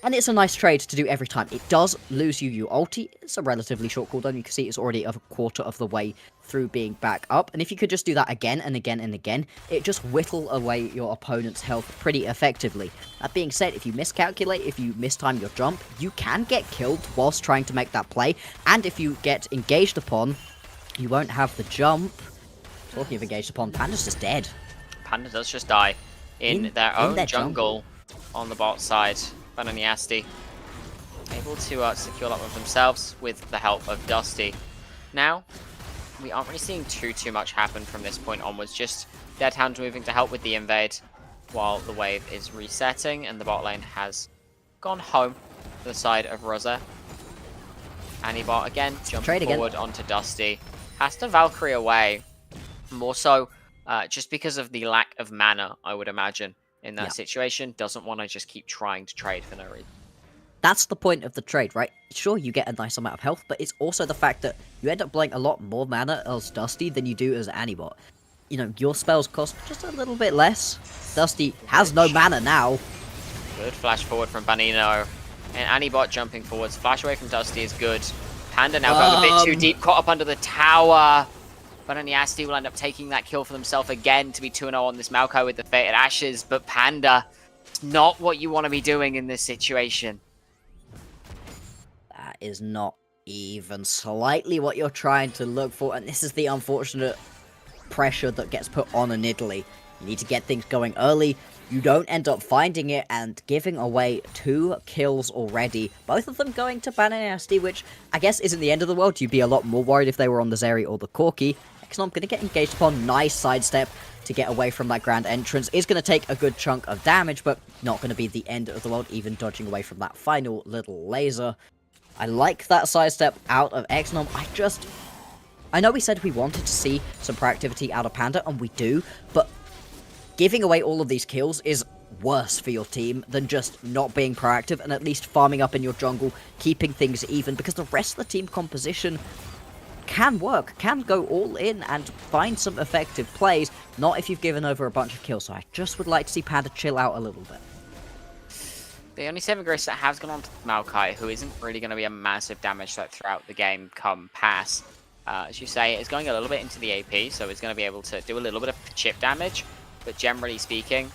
And it's a nice trade to do every time. It does lose you your ulti. It's a relatively short cooldown. You can see it's already a quarter of the way through being back up. And if you could just do that again and again and again, it just whittle away your opponent's health pretty effectively. That being said, if you miscalculate, if you mistime your jump, you can get killed whilst trying to make that play. And if you get engaged upon, you won't have the jump. Talking of engaged upon, Panda's just dead.
Panda does just die in their own jungle on the bot side. Bananiasti able to secure that with themselves with the help of Dusty. Now, we aren't really seeing too much happen from this point onwards. Just Deadhound moving to help with the invade while the wave is resetting and the bot lane has gone home to the side of Rosa. Anibot again jumping forward onto Dusty. Has to Valkyrie away. More so just because of the lack of mana, I would imagine, in that situation. Doesn't want to just keep trying to trade for no reason.
That's the point of the trade, right? Sure, you get a nice amount of health, but it's also the fact that you end up playing a lot more mana as Dusty than you do as Anibot. You know, your spells cost just a little bit less. Dusty has no mana now.
Good flash forward from Banino. And Anibot jumping forwards. Flash away from Dusty is good. Panda now going a bit too deep, caught up under the tower. But Niasti will end up taking that kill for themselves again to be 2-0 on this Maokai with the Fated Ashes. But Panda, it's not what you want to be doing in this situation.
That is not even slightly what you're trying to look for, and this is the unfortunate pressure that gets put on an Italy. You need to get things going early. You don't end up finding it and giving away 2 kills already. Both of them going to Bananasti, which I guess isn't the end of the world. You'd be a lot more worried if they were on the Zeri or the Corki. Exnom going to get engaged upon. Nice sidestep to get away from that grand entrance. Is going to take a good chunk of damage, but not going to be the end of the world, even dodging away from that final little laser. I like that sidestep out of Exnom. I know we said we wanted to see some proactivity out of Panda, and we do, but giving away all of these kills is worse for your team than just not being proactive and at least farming up in your jungle, keeping things even, because the rest of the team composition can work, can go all in and find some effective plays, not if you've given over a bunch of kills. So I just would like to see Panda chill out a little bit.
The only saving grace that has gone on to Maokai, who isn't really going to be a massive damage threat throughout the game come pass. As you say, it's going a little bit into the AP, so it's going to be able to do a little bit of chip damage. But generally speaking,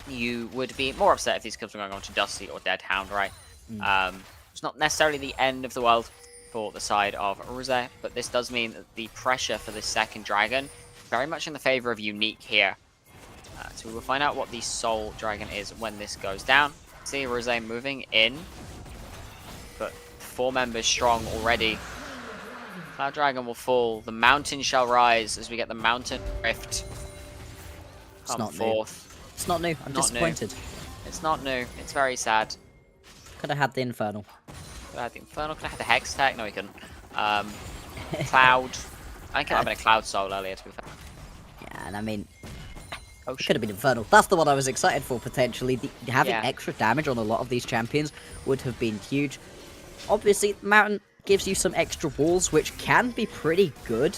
you would be more upset if these kills were going on to Dusty or Deadhound, right? It's not necessarily the end of the world for the side of Ruze, but this does mean that the pressure for this second dragon very much in the favor of Unique here. So we will find out what the Soul Dragon is when this goes down. See Ruze moving in, but 4 members strong already. Cloud Dragon will fall. The mountain shall rise as we get the Mountain Rift.
It's not
forth.
New. It's not new. I'm disappointed.
It's not new. It's very sad.
Could have had the Infernal.
Could have had the Infernal. Could have had the Hex Tech. No, we couldn't. Cloud. I think it might have been a Cloud Soul earlier, to be fair.
Yeah, and I mean,
Oh,
it could have been Infernal. That's the one I was excited for, potentially. Having
Yeah.
extra damage on a lot of these champions would have been huge. Obviously, Mountain gives you some extra walls, which can be pretty good,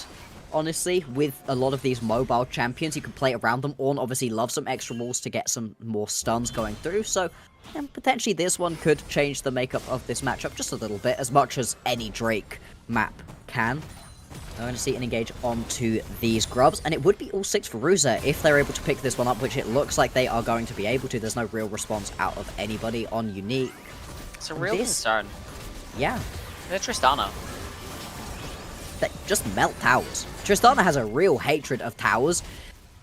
honestly. With a lot of these mobile champions, you can play around them. Ornn obviously loves some extra walls to get some more stuns going through, so potentially this one could change the makeup of this matchup just a little bit, as much as any Drake map can. I'm going to see an engage onto these grubs, and it would be all 6 for Ruze if they're able to pick this one up, which it looks like they are going to be able to. There's no real response out of anybody on Unique.
It's a real concern.
Yeah.
They're Tristana.
They just melt towers. Tristana has a real hatred of towers,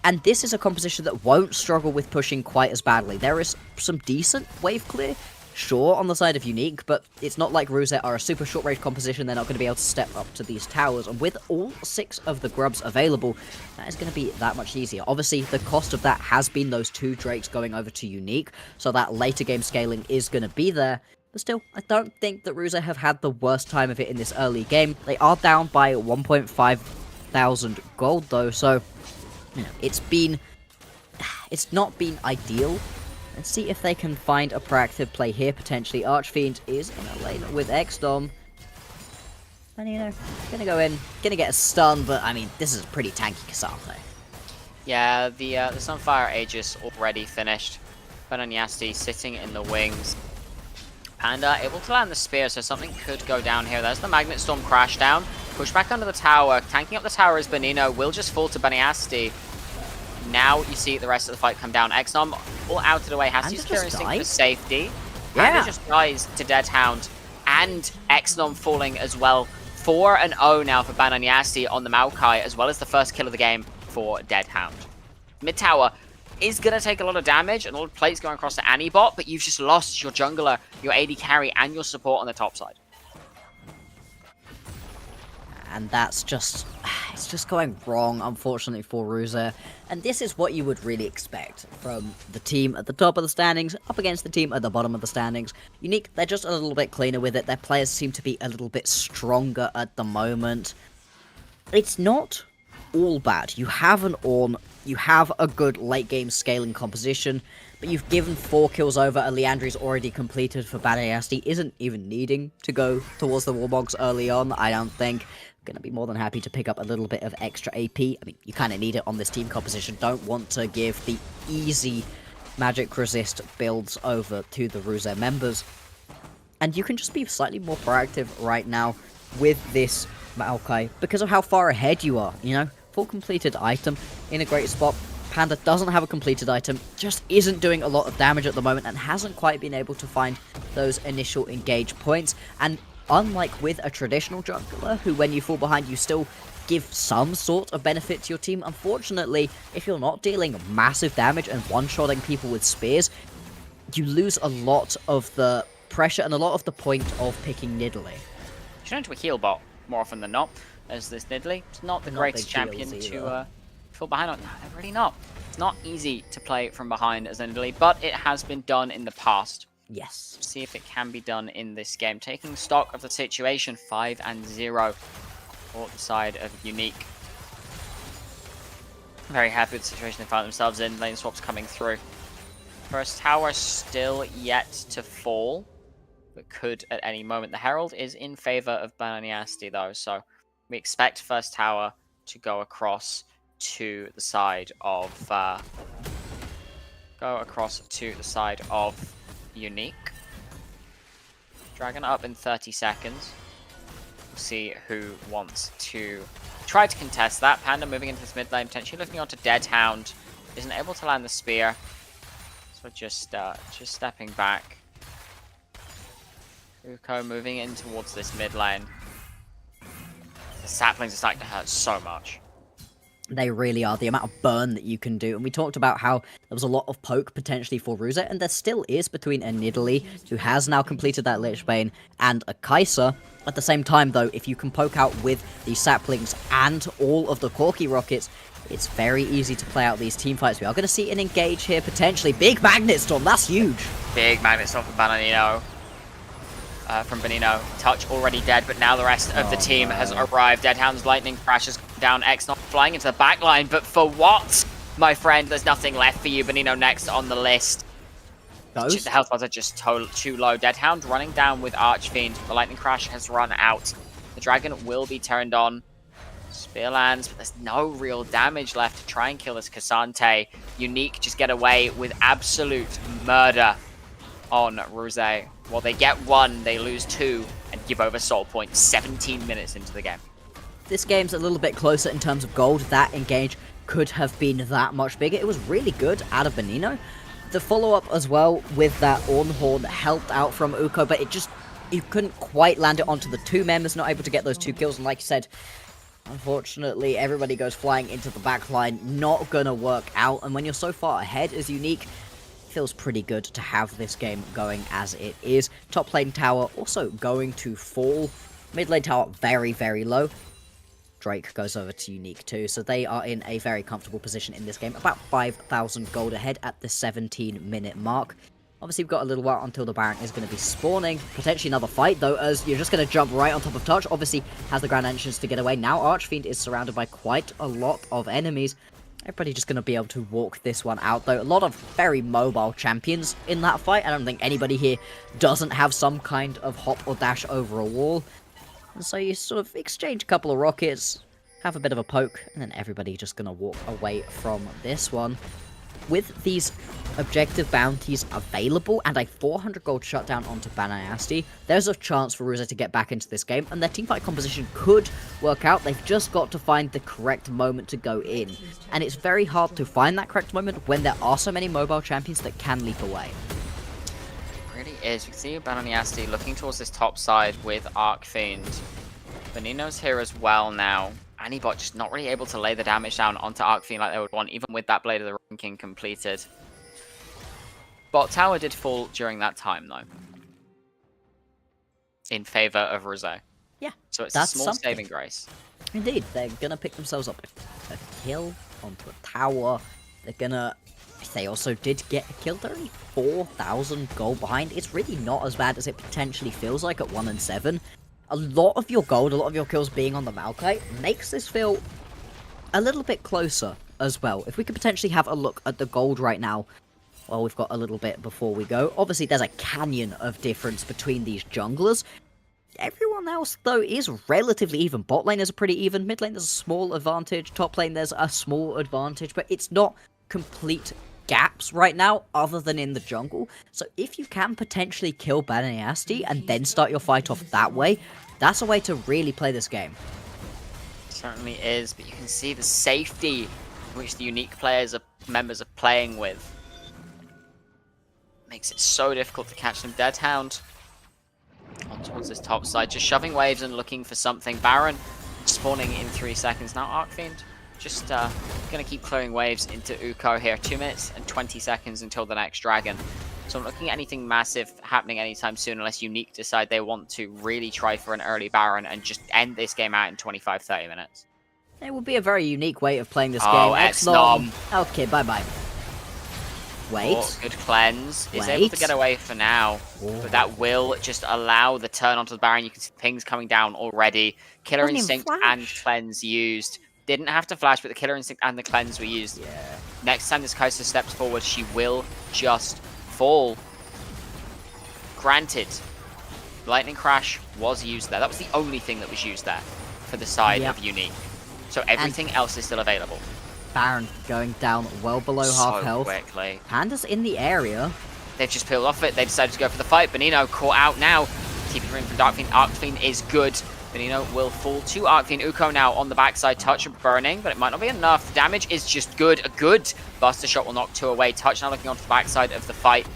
and this is a composition that won't struggle with pushing quite as badly. There is some decent wave clear, sure, on the side of Unique, but it's not like Ruze are a super short range composition. They're not going to be able to step up to these towers, and with all 6 of the grubs available, that is going to be that much easier. Obviously, the cost of that has been those 2 Drakes going over to Unique, so that later game scaling is going to be there. But still, I don't think that Ruze have had the worst time of it in this early game. They are down by 1,500 gold, though, so you know, it's not been ideal. Let's see if they can find a proactive play here, potentially. Archfiend is in a lane with Exdom. And, you know, gonna go in, gonna get a stun, but, I mean, this is a pretty tanky Kasate.
Yeah, the Sunfire Aegis already finished. Bananyasti sitting in the wings. Panda able to land the spear, so something could go down here. There's the Magnet Storm crash down. Push back under the tower. Tanking up the tower is Benino. Will just fall to Baniasti. Now you see the rest of the fight come down. Exnom all out of the way. Has to use Cure Instinct for safety. Panda just dies to Deadhound. And Exnom falling as well. 4-0 now for Bananyasti on the Maokai, as well as the first kill of the game for Deadhound. Mid tower is going to take a lot of damage, and all the plates going across to Anibot, but you've just lost your jungler, your AD carry, and your support on the top side.
And that's just, it's just going wrong, unfortunately, for Ruze. And this is what you would really expect from the team at the top of the standings, up against the team at the bottom of the standings. Unique, they're just a little bit cleaner with it. Their players seem to be a little bit stronger at the moment. It's not all bad. You have an Ornn, you have a good late game scaling composition, but you've given 4 kills over. A Leandri's already completed for Banayasti. Isn't even needing to go towards the Warmogs early on, I don't think. Going to be more than happy to pick up a little bit of extra AP. I mean, you kind of need it on this team composition. Don't want to give the easy magic resist builds over to the Ruze members. And you can just be slightly more proactive right now with this Maokai because of how far ahead you are, you know? Full completed item in a great spot. Panda doesn't have a completed item, just isn't doing a lot of damage at the moment and hasn't quite been able to find those initial engage points. And unlike with a traditional jungler, who when you fall behind you still give some sort of benefit to your team, unfortunately, if you're not dealing massive damage and one-shotting people with spears, you lose a lot of the pressure and a lot of the point of picking Nidalee.
Turn into a heal bot more often than not, as this Nidalee is not the greatest
big
champion
heals
to fall behind on. No, they're really not. It's not easy to play from behind as a Nidalee, but it has been done in the past.
Yes.
See if it can be done in this game. Taking stock of the situation, 5-0 for the side of Unique. Very happy with the situation they find themselves in. Lane swaps coming through. First tower still yet to fall, but could at any moment. The Herald is in favor of Bananiasti though, so we expect first tower to go across to the side of Unique. Dragon up in 30 seconds. We'll see who wants to try to contest that. Panda moving into this mid lane, potentially looking onto Deadhound. Isn't able to land the spear. So just stepping back. Uko moving in towards this mid lane. The saplings are starting to hurt so much.
They really are. The amount of burn that you can do. And we talked about how there was a lot of poke potentially for Ruze, and there still is between a Nidalee, who has now completed that Lich Bane, and a Kai'Sa. At the same time, though, if you can poke out with the saplings and all of the Corki rockets, it's very easy to play out these team fights. We are going to see an engage here, potentially. Big Magnet Storm, that's huge.
Big Magnet Storm from Benino. Touch already dead, but now the rest of the team has arrived. Deadhound's lightning crashes down. X not flying into the back line, but for what? My friend, there's nothing left for you. Benino next on the list.
Those?
The health bars are just too low. Deadhound running down with Archfiend. The lightning crash has run out. The dragon will be turned on. Spear lands, but there's no real damage left to try and kill this Cassante. Unique just get away with absolute murder on Ruze. Well, they get one, they lose two, and give over soul points 17 minutes into the game.
This game's a little bit closer in terms of gold. That engage could have been that much bigger. It was really good out of Benino. The follow-up as well with that Ornhorn helped out from Uko, but you couldn't quite land it onto the two members, not able to get those 2 kills, and like you said, unfortunately, everybody goes flying into the back line. Not gonna work out, and when you're so far ahead as Unique, feels pretty good to have this game going as it is. Top lane tower also going to fall. Mid lane tower very, very low. Drake goes over to Unique too, so they are in a very comfortable position in this game. About 5,000 gold ahead at the 17-minute mark. Obviously, we've got a little while until the Baron is going to be spawning. Potentially another fight, though, as you're just going to jump right on top of Touch. Obviously, has the Grand Entrance to get away. Now, Archfiend is surrounded by quite a lot of enemies. Everybody just going to be able to walk this one out, though. A lot of very mobile champions in that fight. I don't think anybody here doesn't have some kind of hop or dash over a wall. And so you sort of exchange a couple of rockets, have a bit of a poke, and then everybody just going to walk away from this one. With these objective bounties available and a 400 gold shutdown onto Bananiasti, there's a chance for Ruze to get back into this game, and their teamfight composition could work out. They've just got to find the correct moment to go in, and it's very hard to find that correct moment when there are so many mobile champions that can leap away.
It really is. We can see Bananiasti looking towards this top side with Archfiend. Benino's here as well now. Anibot just not really able to lay the damage down onto Archfiend like they would want, even with that Blade of the Ranking completed. Bot tower did fall during that time, though. In favor of Ruze.
Yeah,
so it's
that's
a small
something.
saving grace.
Indeed, they're gonna pick themselves up a kill onto a tower. They're gonna... They also did get a kill. They're only 4,000 gold behind. It's really not as bad as it potentially feels like at 1 and 7. A lot of your gold, a lot of your kills being on the Maokai makes this feel a little bit closer as well. If we could potentially have a look at the gold right now, well, we've got a little bit before we go. Obviously, there's a canyon of difference between these junglers. Everyone else, though, is relatively even. Bot lane is a pretty even. Mid lane, there's a small advantage. Top lane, there's a small advantage. But it's not complete gaps right now, other than in the jungle. So if you can potentially kill Bananiasti and then start your fight off that way, that's a way to really play this game.
Certainly is, but you can see the safety which the Unique members are playing with. Makes it so difficult to catch them. Deadhound on towards this top side, just shoving waves and looking for something. Baron spawning in 3 seconds. Now Arcfiend just going to keep clearing waves into Uko here. 2 minutes and 20 seconds until the next dragon. So I'm looking at anything massive happening anytime soon unless Unique decide they want to really try for an early Baron and just end this game out in 25-30 minutes.
It would be a very unique way of playing this game.
Xnom.
Okay, bye-bye. Wait.
Oh, good cleanse. Is able to get away for now.
Ooh.
But that will just allow the turn onto the Baron. You can see pings coming down already. Killer
Doesn't even
Instinct
flash.
and Cleanse used. Didn't have to flash, but the Killer Instinct and the Cleanse were used.
Yeah.
Next time this Kai'Sa steps forward, she will just fall. Granted, Lightning Crash was used there. That was the only thing that was used there for the side of Unique. So everything else is still available.
Baron going down well below half health.
Quickly.
Panda's in the area.
They've just peeled off it. They decided to go for the fight. Benino caught out now. Keeping room from Darkfiend. Arcfiend is good. Benino will fall to Arcfiend. Uko now on the backside. Touch and burning, but it might not be enough. The damage is just good. A good Buster Shot will knock 2 away. Touch now looking onto the backside of the fight.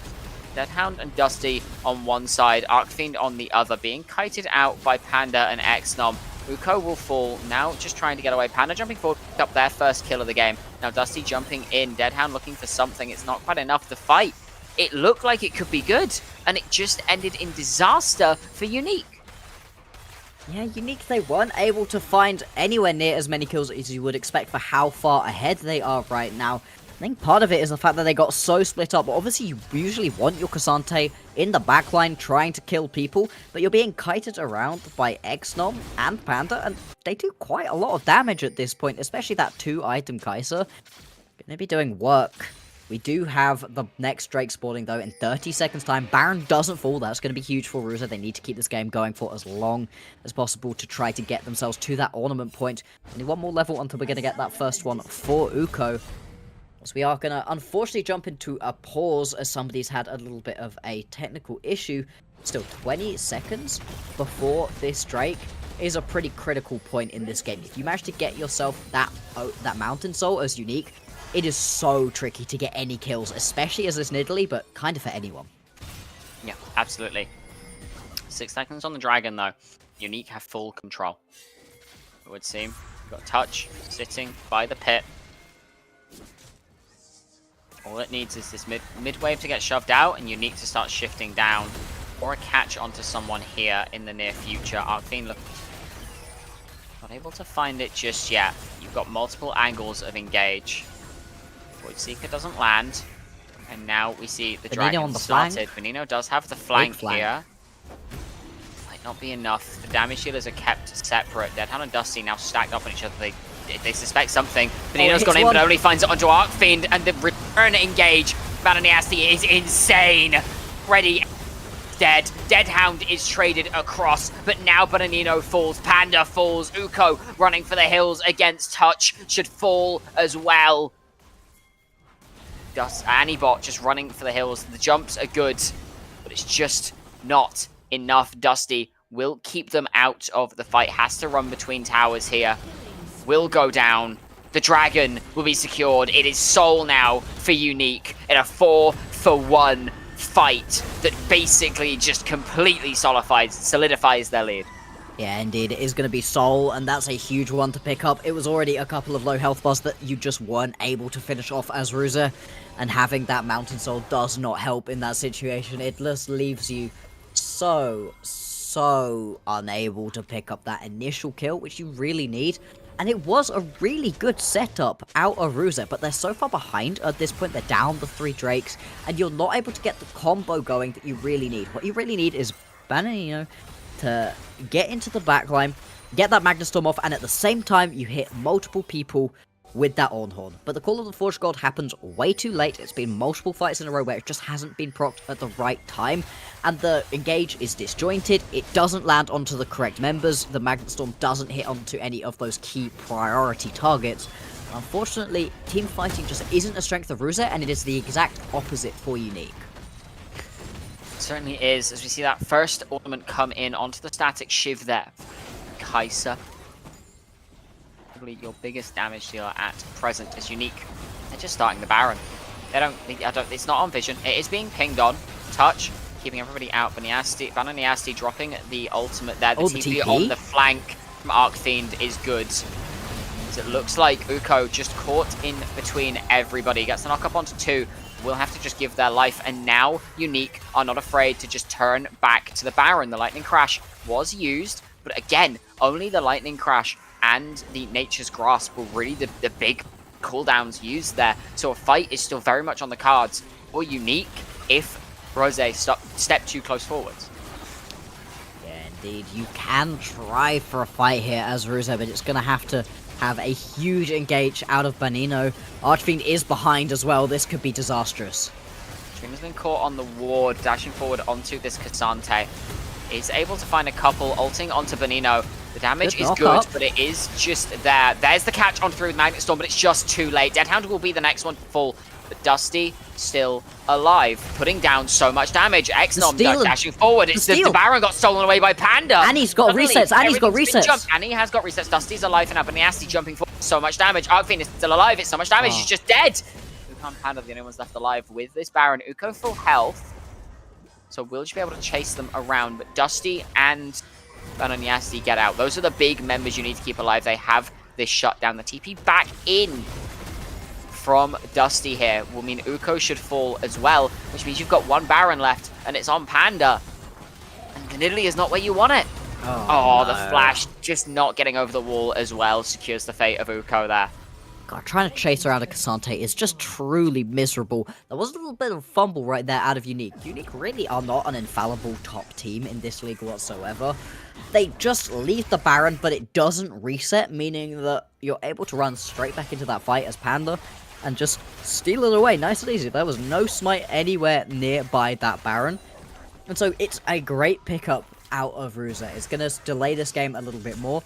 Deadhound and Dusty on one side. Arcfiend on the other. Being kited out by Panda and Xnom. Uko will fall, now just trying to get away. Panda jumping forward, picked up their first kill of the game. Now Dusty jumping in, Deadhound looking for something. It's not quite enough. The fight, it looked like it could be good, and it just ended in disaster for Unique.
Yeah, Unique, they weren't able to find anywhere near as many kills as you would expect for how far ahead they are right now. I think part of it is the fact that they got so split up. Obviously, you usually want your Cassante in the backline trying to kill people, but you're being kited around by Xnom and Panda, and they do quite a lot of damage at this point, especially that 2-item Kai'Sa. Gonna be doing work. We do have the next Drake spawning, though, in 30 seconds' time. Baron doesn't fall. That's going to be huge for Ruza. They need to keep this game going for as long as possible to try to get themselves to that ornament point. Only one more level until we're going to get that first one for Uko. So we are going to unfortunately jump into a pause as somebody's had a little bit of a technical issue. Still 20 seconds before this Drake is a pretty critical point in this game. If you manage to get yourself that Mountain Soul as Unique, it is so tricky to get any kills, especially as this Nidalee, but kind of for anyone.
Yeah, absolutely. 6 seconds on the Dragon, though. Unique have full control, it would seem. Got Touch sitting by the pit. All it needs is this mid wave to get shoved out and Unique to start shifting down. Or a catch onto someone here in the near future. Arcfiend not able to find it just yet. You've got multiple angles of engage. Void Seeker doesn't land. And now we see the Dragon
on the
started.
flank.
Benino does have the flank
flank.
here. Might not be enough. The damage dealers are kept separate. Deadhound and Dusty now stacked up on each other. They suspect something. Benino's gone in, but only finds it onto Arcfiend, and the return engage. Bananiasti is insane. Ready, dead. Deadhound is traded across, but now Bananino falls. Panda falls. Uko running for the hills against Touch should fall as well. Anibot just running for the hills. The jumps are good, but it's just not enough. Dusty will keep them out of the fight. Has to run between towers here. Will go down. The Dragon will be secured. It is Soul now for Unique in a 4-for-1 fight that basically just completely solidifies their lead.
Yeah, indeed, it is going to be Soul, and that's a huge one to pick up. It was already a couple of low health bars that you just weren't able to finish off as Ruza, and having that Mountain Soul does not help in that situation. It just leaves you so unable to pick up that initial kill, which you really need. And it was a really good setup out of Ruza, but they're so far behind at this point. They're down the 3 Drakes, and you're not able to get the combo going that you really need. What you really need is Bananino to get into the backline, get that Magnastorm off, and at the same time, you hit multiple people with that Ornhorn. But the Call of the Forge God happens way too late. It's been multiple fights in a row where it just hasn't been procced at the right time, and the engage is disjointed. It doesn't land onto the correct members. The Magnastorm doesn't hit onto any of those key priority targets. Unfortunately, team fighting just isn't a strength of Ruza, and it is the exact opposite for Unique.
It certainly is, as we see that first ornament come in onto the static Shiv there. Kai'Sa arguably your biggest damage dealer at present is Unique. They're just starting the Baron. It's not on vision. It is being pinged on. Touch, keeping everybody out. Bananiasti dropping the ultimate there. The TP on the flank from Arcfiend is good. So it looks like Uko just caught in between everybody. Gets the knock up onto 2. Will have to just give their life. And now Unique are not afraid to just turn back to the Baron. The Lightning Crash was used. But again, only the Lightning Crash and the Nature's Grasp were really the big cooldowns used there. So a fight is still very much on the cards for Unique if Rose step too close forwards.
Yeah, indeed. You can try for a fight here as Rose, but it's going to have a huge engage out of Banino. Archfiend is behind as well. This could be disastrous.
Stream has been caught on the ward, dashing forward onto this Cassante. Is able to find a couple, ulting onto Banino. The damage is good, but it is just there. There's the catch on through with Magnet Storm, but it's just too late. Deadhound will be the next one to fall, but Dusty still alive, putting down so much damage. Xnom dashing forward. The Baron got stolen away by Panda.
Annie's got resets. Annie's got resets.
Annie has got resets. Dusty's alive, and Abaniasti jumping forward. So much damage. Arcfiend is still alive. It's so much damage. He's just dead. Uko and Panda are the only ones left alive with this Baron. Uko full health. So we'll just be able to chase them around. But Dusty and Bananiasti get out. Those are the big members you need to keep alive. They have this shutdown. The TP back in from Dusty here will mean Uko should fall as well, which means you've got one Baron left, and it's on Panda. And Nidalee is not where you want it. Oh, the flash just not getting over the wall as well secures the fate of Uko there.
God, trying to chase around a Cassante is just truly miserable. There was a little bit of a fumble right there out of Unique. Unique really are not an infallible top team in this league whatsoever. They just leave the Baron, but it doesn't reset, meaning that you're able to run straight back into that fight as Panda and just steal it away nice and easy. There was no smite anywhere nearby that Baron. And so it's a great pickup out of Ruse. It's going to delay this game a little bit more.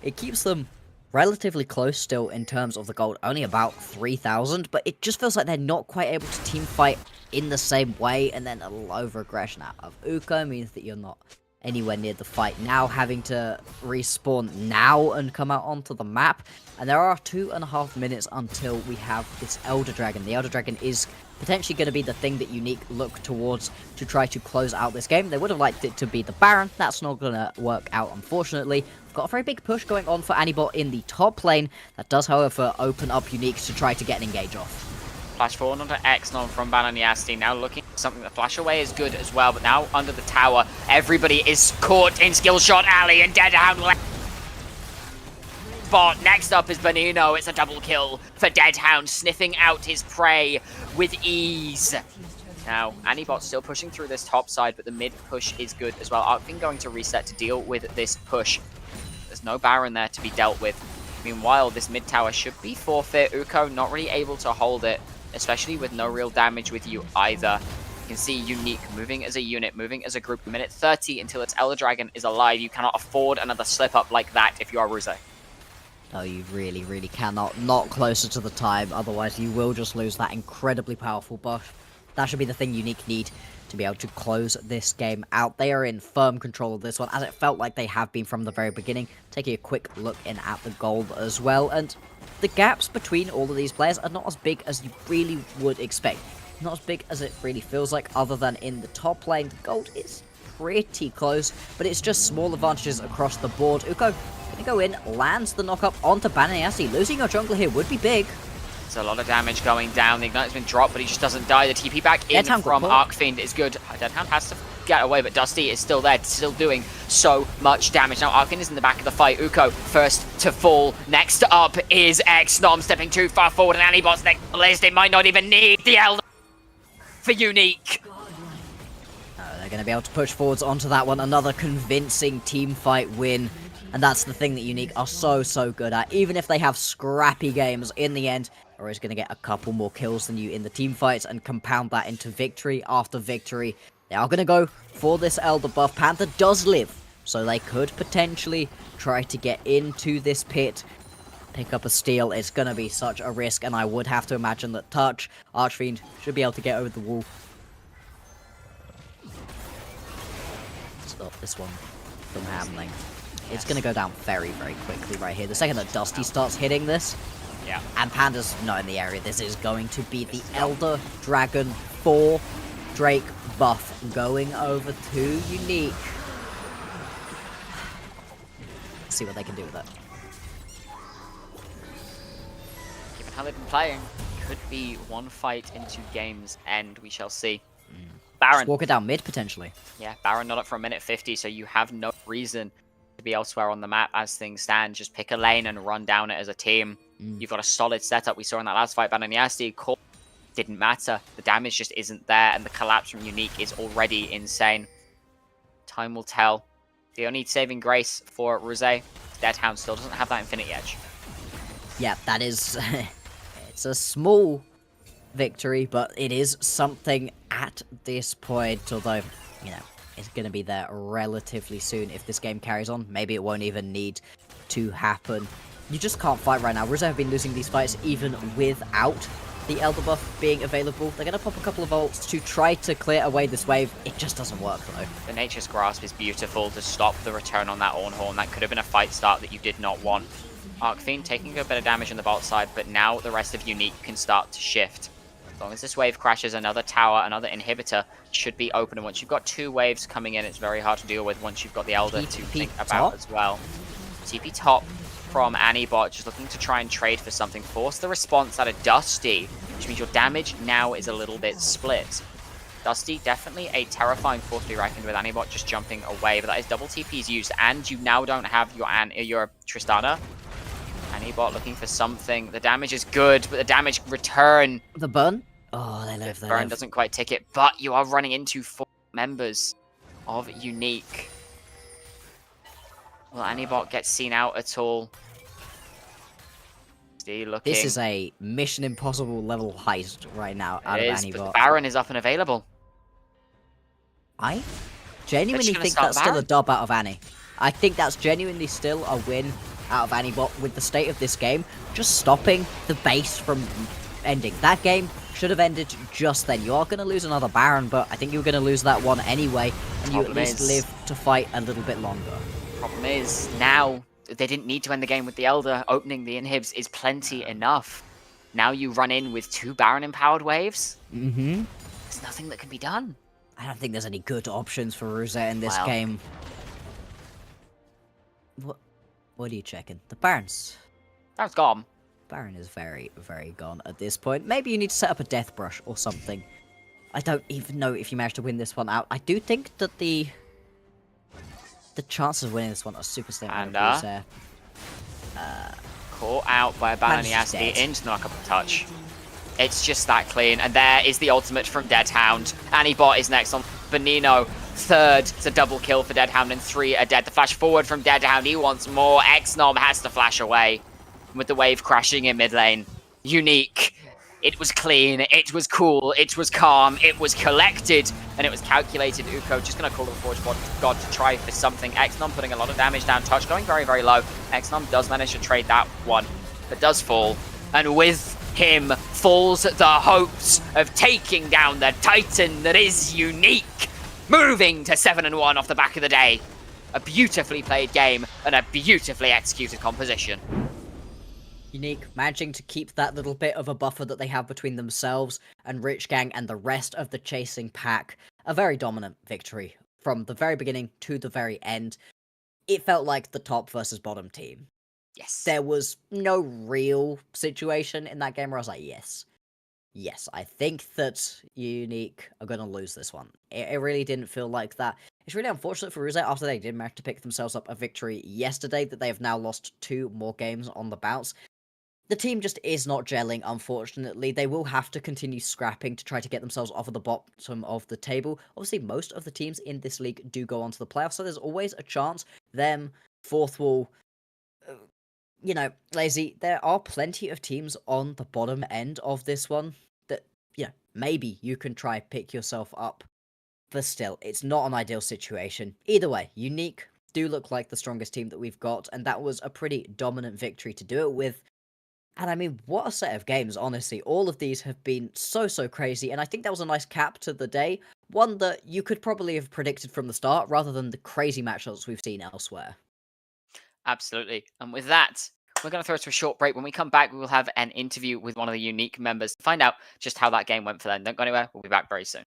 It keeps them relatively close still in terms of the gold, only about 3,000, but it just feels like they're not quite able to team fight in the same way, and then a little over-aggression out of Uko means that you're not anywhere near the fight now, having to respawn now and come out onto the map, and there are 2.5 minutes until we have this Elder Dragon. The Elder Dragon is potentially going to be the thing that Unique look towards to try to close out this game. They would have liked it to be the Baron. That's not going to work out, unfortunately. We've got a very big push going on for Anibot in the top lane. That does, however, open up Unique to try to get an engage off.
Flash forward onto Xnom from Bananiasti. Now looking for something. The flash away is good as well, but now under the tower, everybody is caught in skill shot alley, and Deadhound left. But next up is Banino. It's a double kill for Deadhound, sniffing out his prey with ease. Now, Anibot's still pushing through this top side, but the mid push is good as well. Arcfiend going to reset to deal with this push. There's no Baron there to be dealt with. Meanwhile, this mid tower should be forfeit. Uko not really able to hold it, especially with no real damage with you either. You can see Unique moving as a unit, moving as a group. Minute 30 until its Elder Dragon is alive. You cannot afford another slip up like that if you are Ruse.
No, you really, really cannot. Not closer to the time, otherwise you will just lose that incredibly powerful buff. That should be the thing Unique need to be able to close this game out. They are in firm control of this one, as it felt like they have been from the very beginning. Taking a quick look in at the gold as well, and the gaps between all of these players are not as big as you really would expect. Not as big as it really feels like, other than in the top lane. The gold is pretty close, but it's just small advantages across the board. Uko gonna go in, lands the knock-up onto Bananiasti. Losing your jungler here would be big.
There's a lot of damage going down. The Ignite's been dropped, but he just doesn't die. The TP back in from Arcfiend is good. Deadhound has to get away, but Dusty is still there, still doing so much damage. Now Arcfiend is in the back of the fight. Uko first to fall. Next up is Xnom, stepping too far forward, and Anibot's next on the list. It might not even need the Elder for Unique.
They're going to be able to push forwards onto that one. Another convincing team fight win. And that's the thing that Unique are so good at. Even if they have scrappy games, in the end, they're always going to get a couple more kills than you in the team fights and compound that into victory after victory. They are going to go for this Elder buff. Panther does live, so they could potentially try to get into this pit, pick up a steal. It's going to be such a risk, and I would have to imagine that Touch, Archfiend, should be able to get over the wall. Stop this one from happening. It's going to go down very, very quickly right here. The second that Dusty starts hitting this,
Yeah.
and Panda's not in the area, this is going to be the Elder Dragon 4 Drake buff going over to Unique. Let's see what they can do with it.
Given how they've been playing, could be one fight into game's end. We shall see. Baron.
Just walk it down mid, potentially.
Yeah, Baron not up for a minute 50, so you have no reason to be elsewhere on the map as things stand. Just pick a lane and run down it as a team. You've got a solid setup. We saw in that last fight, Bananiasti, Core didn't matter. The damage just isn't there, and the collapse from Unique is already insane. Time will tell. The only saving grace for Rosé, Deadhound still doesn't have that Infinity Edge.
Yeah, that is... it's a small victory, but it is something at this point, although, you know, it's going to be there relatively soon if this game carries on. Maybe it won't even need to happen. You just can't fight right now. Rosé have been losing these fights even without the Elder buff being available. They're going to pop a couple of ults to try to clear away this wave. It just doesn't work, though.
The Nature's Grasp is beautiful to stop the return on that Ornhorn. That could have been a fight start that you did not want. Arcfiend taking a bit of damage on the bot side, but now the rest of Unique can start to shift. As long as this wave crashes, another tower, another inhibitor should be open. And once you've got two waves coming in, it's very hard to deal with once you've got the Elder to think about as well. TP top from Anibot, just looking to try and trade for something. Force the response out of Dusty, which means your damage now is a little bit split. Dusty, definitely a terrifying force to be reckoned with. Anibot just jumping away, but that is double TP's used, and you now don't have your Tristana. Anibot looking for something. The damage is good, but the damage return...
The burn? Oh, they live,
the burn doesn't quite tick it, but you are running into 4 members of Unique. Will Anibot get seen out at all? Looking.
This is a Mission Impossible level heist right now out of Anibot.
But the Baron is up and available.
I genuinely think that's still a dub out of Annie. I think that's genuinely still a win out of Anibot with the state of this game. Just stopping the base from ending. That game should have ended just then. You are going to lose another Baron, but I think you're going to lose that one anyway. And you at least live to fight a little bit longer.
Problem is, now they didn't need to end the game with the Elder. Opening the inhibs is plenty enough. Now you run in with 2 Baron-empowered waves. There's nothing that can be done.
I don't think there's any good options for Rosé in this game. What are you checking? The Baron's...
Baron's gone.
Baron is very, very gone at this point. Maybe you need to set up a Death Brush or something. I don't even know if you manage to win this one out. I do think that the chances of winning this one are super slim.
And caught out by a Bananiasti into the knock-up touch. It's just that clean. And there is the ultimate from Deadhound. Anibot is next on Benino. Third, it's a double kill for Deadhound, and 3 are dead. The flash forward from Deadhound, he wants more. Xnom has to flash away with the wave crashing in mid lane. Unique. It was clean, it was cool, it was calm, it was collected, and it was calculated. Uko just going to call the Forge God to try for something. Xnom putting a lot of damage down. Touch going very, very low. Xnom does manage to trade that one, but does fall. And with him falls the hopes of taking down the Titan that is Unique. Moving to 7-1 off the back of the day. A beautifully played game and a beautifully executed composition.
Unique managing to keep that little bit of a buffer that they have between themselves and Rich Gang and the rest of the chasing pack. A very dominant victory from the very beginning to the very end. It felt like the top versus bottom team.
Yes.
There was no real situation in that game where I was like, yes, I think that Unique are going to lose this one. It really didn't feel like that. It's really unfortunate for Rosé after they did manage to pick themselves up a victory yesterday that they have now lost 2 more games on the bounce. The team just is not gelling, unfortunately. They will have to continue scrapping to try to get themselves off of the bottom of the table. Obviously, most of the teams in this league do go on to the playoffs, so there's always a chance them, Fourth Wall, Lazy, there are plenty of teams on the bottom end of this one that, maybe you can try pick yourself up. But still, it's not an ideal situation. Either way, Unique do look like the strongest team that we've got, and that was a pretty dominant victory to do it with. And I mean, what a set of games, honestly. All of these have been so crazy, and I think that was a nice cap to the day. One that you could probably have predicted from the start, rather than the crazy matchups we've seen elsewhere.
Absolutely. And with that, we're going to throw us to a short break. When we come back, we will have an interview with one of the unique members to find out just how that game went for them. Don't go anywhere. We'll be back very soon.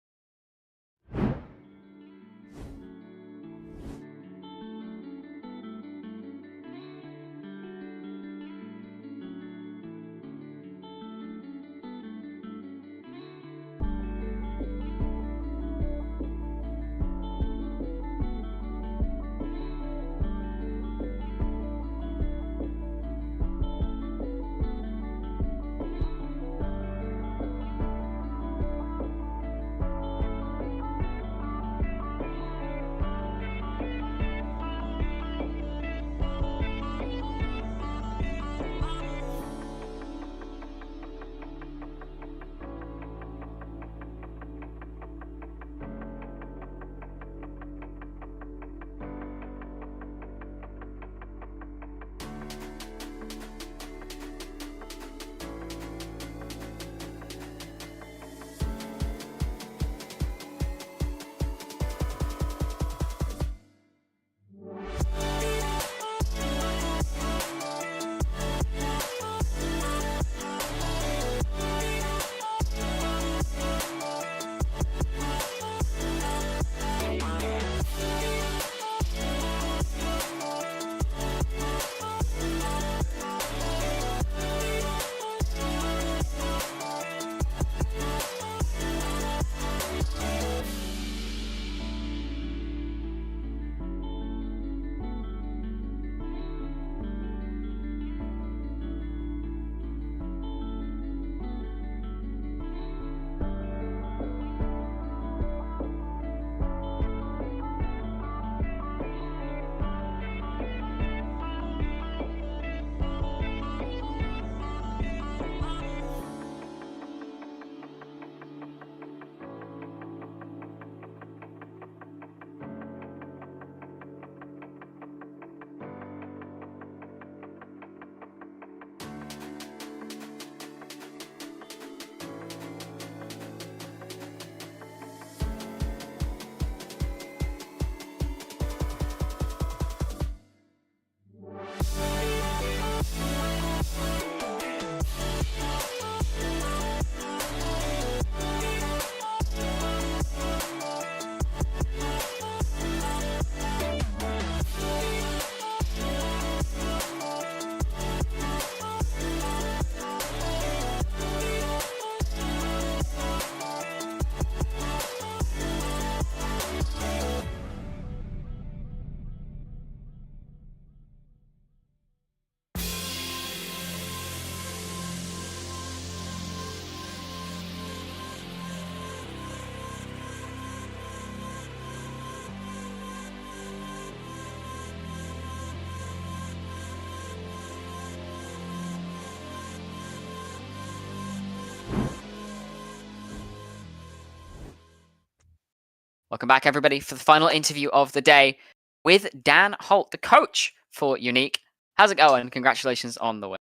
Welcome back, everybody, for the final interview of the day with Dan Holt, the coach for Unique. How's it going? Congratulations on the win.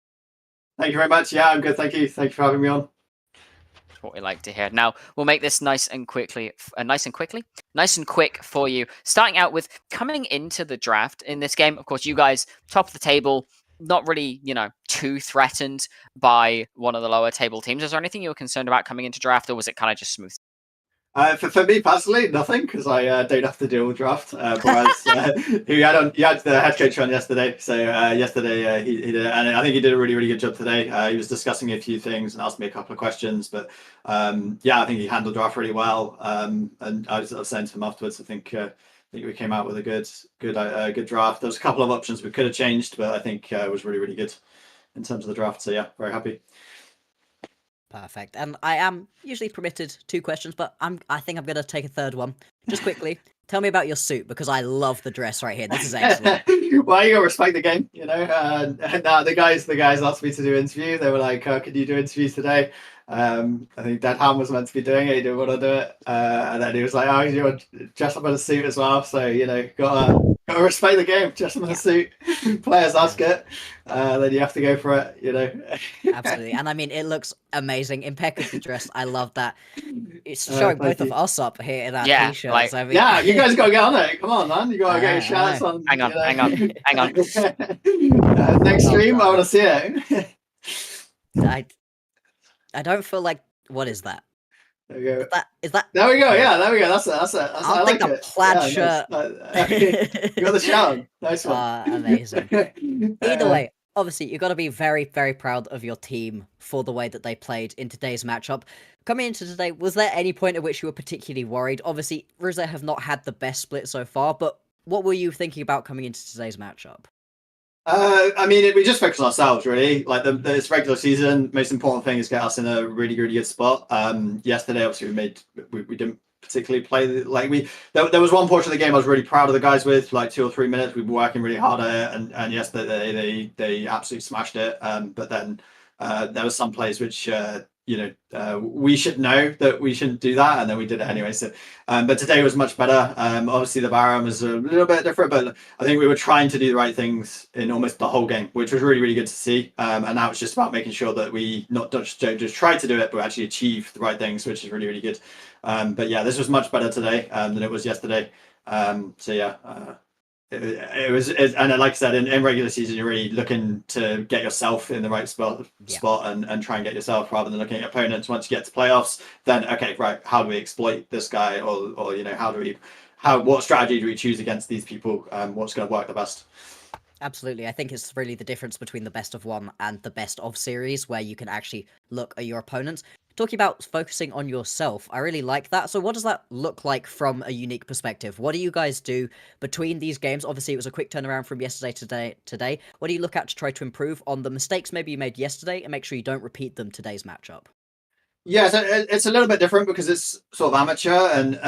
Thank you very much. Yeah, I'm good. Thank you. Thank you for having me on.
That's what we like to hear. Now, we'll make this nice and quick for you. Starting out with coming into the draft in this game. Of course, you guys, top of the table, not really, too threatened by one of the lower table teams. Is there anything you were concerned about coming into draft, or was it kind of just smooth?
For me personally, nothing, because I don't have to deal with draft. Whereas he had the head coach on yesterday. So yesterday he did, and I think he did a really, really good job today. He was discussing a few things and asked me a couple of questions. But I think he handled draft really well. And I was saying to him afterwards, I think we came out with a good draft. There was a couple of options we could have changed, but I think it was really, really good in terms of the draft. So yeah, very happy.
Perfect. And I am usually permitted 2 questions, but I think I'm going to take a third one. Just quickly, tell me about your suit, because I love the dress right here. This is excellent.
Well, you got to respect the game, Now, the guys asked me to do an interview. They were like, "Could you do interviews today?" I think Dead Ham was meant to be doing it. He didn't want to do it, and then he was like, "Oh, you're dressed up in a suit as well, so gotta respect the game. Dress up in a suit. Players ask it, then you have to go for it.
Absolutely. And I mean, it looks amazing, impeccably dressed. I love that. It's showing both of us up here in our
Yeah,
t-shirts.
like-
I mean,
Yeah, you guys gotta get on it. Come on, man. You gotta get your shirts on.
Hang on.
Next
Oh,
stream, I
God.
want to see it.
I don't feel like, what is that?
There we go.
Is that
There we go. Yeah, there we go. That's it. I
I'll
like
take the
it.
plaid
Yeah,
shirt.
nice. You got the shout. Nice one.
Amazing. Either way, obviously, you've got to be very, very proud of your team for the way that they played in today's matchup. Coming into today, was there any point at which you were particularly worried? Obviously, Rose have not had the best split so far, but what were you thinking about coming into today's matchup?
I mean, we just focus on ourselves, really. Like this regular season, most important thing is get us in a really, really good spot. Yesterday, obviously, we didn't particularly play there was one portion of the game I was really proud of the guys with, like 2 or 3 minutes. We were working really hard at it, and yesterday they absolutely smashed it. But then there was some plays which we should know that we shouldn't do that, and then we did it anyway. So, but today was much better. Obviously the Baron was a little bit different, but I think we were trying to do the right things in almost the whole game, which was really, really good to see. And now it's just about making sure that we not just try to do it, but actually achieve the right things, which is really, really good. But yeah, this was much better today than it was yesterday. So yeah. It was, and like I said, in regular season, you're really looking to get yourself in the right spot and try and get yourself, rather than looking at opponents. Once you get to playoffs, then okay, right, how do we exploit this guy, or what strategy do we choose against these people? What's going to work the best?
Absolutely. I think it's really the difference between the best of one and the best of series, where you can actually look at your opponents. Talking about focusing on yourself, I really like that. So what does that look like from a unique perspective? What do you guys do between these games? Obviously, it was a quick turnaround from yesterday to today. What do you look at to try to improve on the mistakes maybe you made yesterday and make sure you don't repeat them today's matchup?
Yeah, so it's a little bit different because it's sort of amateur, and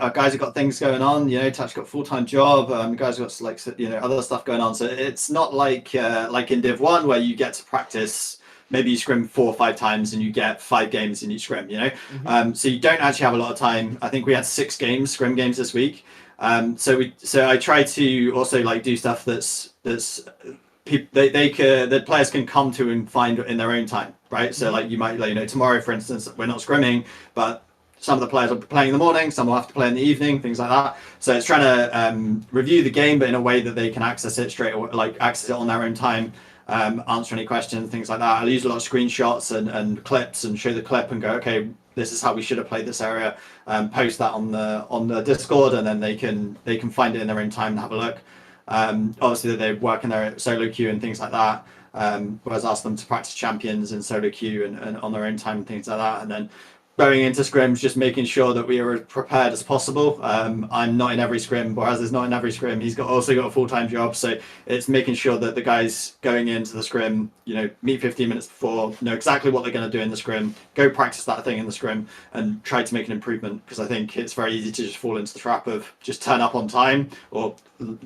our guys have got things going on. Touch got a full-time job. Guys have got other stuff going on. So it's not like in Div 1 where you get to practice. Maybe you scrim 4 or 5 times and you get 5 games in each scrim. So you don't actually have a lot of time. I think we had 6 scrim games this week. So I try to also do stuff that's that players can come to and find in their own time, right? So you might tomorrow, for instance, we're not scrimming, but some of the players are playing in the morning, some will have to play in the evening, things like that. So it's trying to review the game, but in a way that they can access it straight away, access it on their own time, answer any questions, things like that. I'll use a lot of screenshots and clips and show the clip and go, okay, this is how we should have played this area. Post that on the Discord, and then they can find it in their own time and have a look. Obviously they work in their solo queue and things like that. Whereas I asked them to practice champions in solo queue and on their own time and things like that. And then going into scrims, just making sure that we are as prepared as possible. I'm not in every scrim, whereas is not in every scrim. He's also got a full-time job, so it's making sure that the guys going into the scrim, meet 15 minutes before, know exactly what they're going to do in the scrim, go practice that thing in the scrim, and try to make an improvement. Because I think it's very easy to just fall into the trap of just turn up on time, or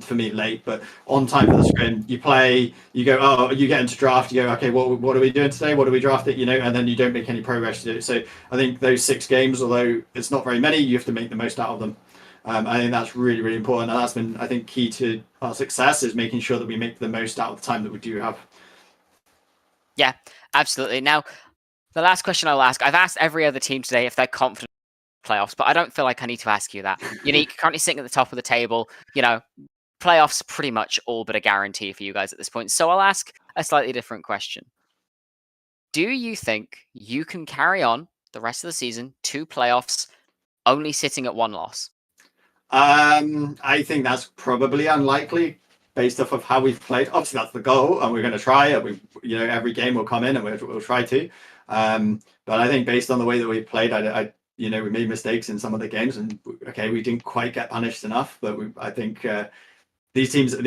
for me late, but on time for the scrim. You play, you go, oh, you get into draft, you go, okay, what are we doing today? What do we draft it? And then you don't make any progress to do it. So I think those 6 games, although it's not very many, you have to make the most out of them. I think that's really, really important, and that's been, I think, key to our success, is making sure that we make the most out of the time that we do have.
Yeah, absolutely. Now, the last question I'll ask, I've asked every other team today if they're confident in playoffs, but I don't feel like I need to ask you that. Unique, currently sitting at the top of the table, playoffs pretty much all but a guarantee for you guys at this point. So I'll ask a slightly different question. Do you think you can carry on the rest of the season, 2 playoffs, only sitting at 1 loss?
I think that's probably unlikely based off of how we've played. Obviously, that's the goal, and we're going to try it. Every game will come in, and we'll try to. But I think based on the way that we've played, we made mistakes in some of the games, and okay, we didn't quite get punished enough. But I think the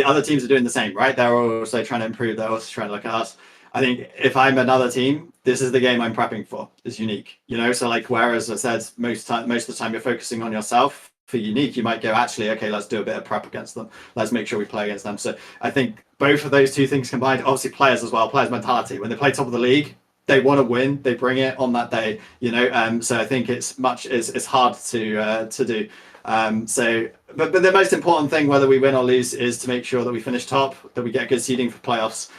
other teams are doing the same, right? They're also trying to improve. They're also trying to look at us. I think if I'm another team, this is the game I'm prepping for. Is Unique, So whereas I said most of the time you're focusing on yourself. For Unique, you might go, actually, okay, let's do a bit of prep against them. Let's make sure we play against them. So I think both of those 2 things combined, obviously players as well, players' mentality. When they play top of the league, they want to win, they bring it on that day, you know. So I think it's hard to do. But the most important thing, whether we win or lose, is to make sure that we finish top, that we get good seeding for playoffs.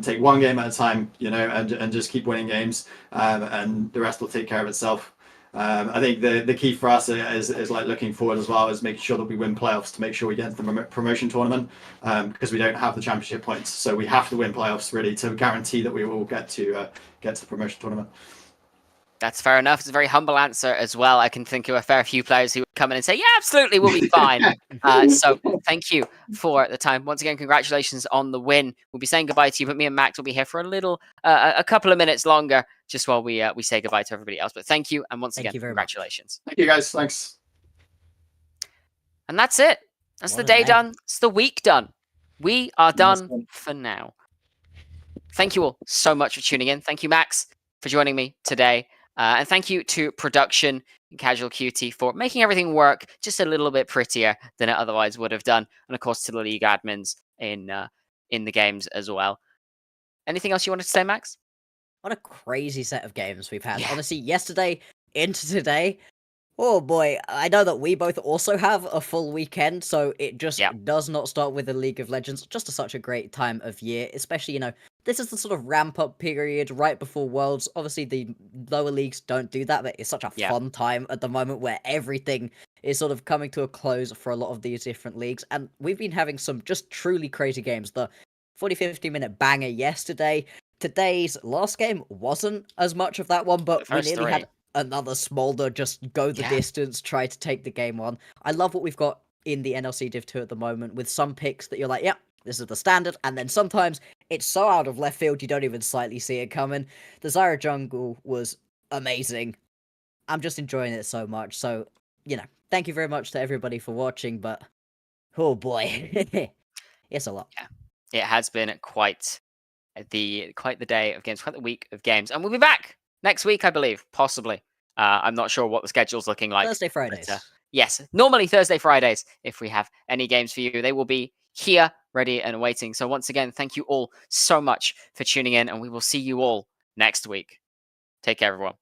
Take one game at a time, you know, and just keep winning games, and the rest will take care of itself. I think the key for us is like looking forward as well, is making sure that we win playoffs to make sure we get into the promotion tournament, because we don't have the championship points, so we have to win playoffs really to guarantee that we will get to the promotion tournament.
That's fair enough. It's a very humble answer as well. I can think of a fair few players who would come in and say, yeah, absolutely, we'll be fine. So thank you for the time. Once again, congratulations on the win. We'll be saying goodbye to you, but me and Max will be here for a couple of minutes longer, just while we say goodbye to everybody else. But thank you, and once again, congratulations.
Thank you, guys. Thanks.
And that's it. That's the day done. It's the week done. We are done for now. Thank you all so much for tuning in. Thank you, Max, for joining me today. And thank you to production and Casual QT for making everything work just a little bit prettier than it otherwise would have done. And of course, to the league admins in the games as well. Anything else you wanted to say, Max?
What a crazy set of games we've had. Yeah. Honestly, yesterday into today, oh boy, I know that we both also have a full weekend, so it just does not start with the League of Legends. Just such a great time of year, especially, you know, this is the sort of ramp-up period right before Worlds. Obviously, the lower leagues don't do that, but it's such a fun time at the moment where everything is sort of coming to a close for a lot of these different leagues. And we've been having some just truly crazy games. The 40-50 minute banger yesterday. Today's last game wasn't as much of that one, but we nearly had another Smolder just go the distance, try to take the game on. I love what we've got in the NLC Div 2 at the moment, with some picks that you're like, yep, this is the standard, and then sometimes it's so out of left field you don't even slightly see it coming. The Zyra jungle was amazing. I'm just enjoying it so much. So, you know, thank you very much to everybody for watching, but oh boy, it's a lot.
Yeah, it has been quite the day of games, quite the week of games, and we'll be back next week, I believe, possibly. I'm not sure what the schedule's looking like.
Thursday, Fridays.
But, yes, normally Thursday, Fridays, if we have any games for you. They will be here, ready and waiting. So once again, thank you all so much for tuning in, and we will see you all next week. Take care, everyone.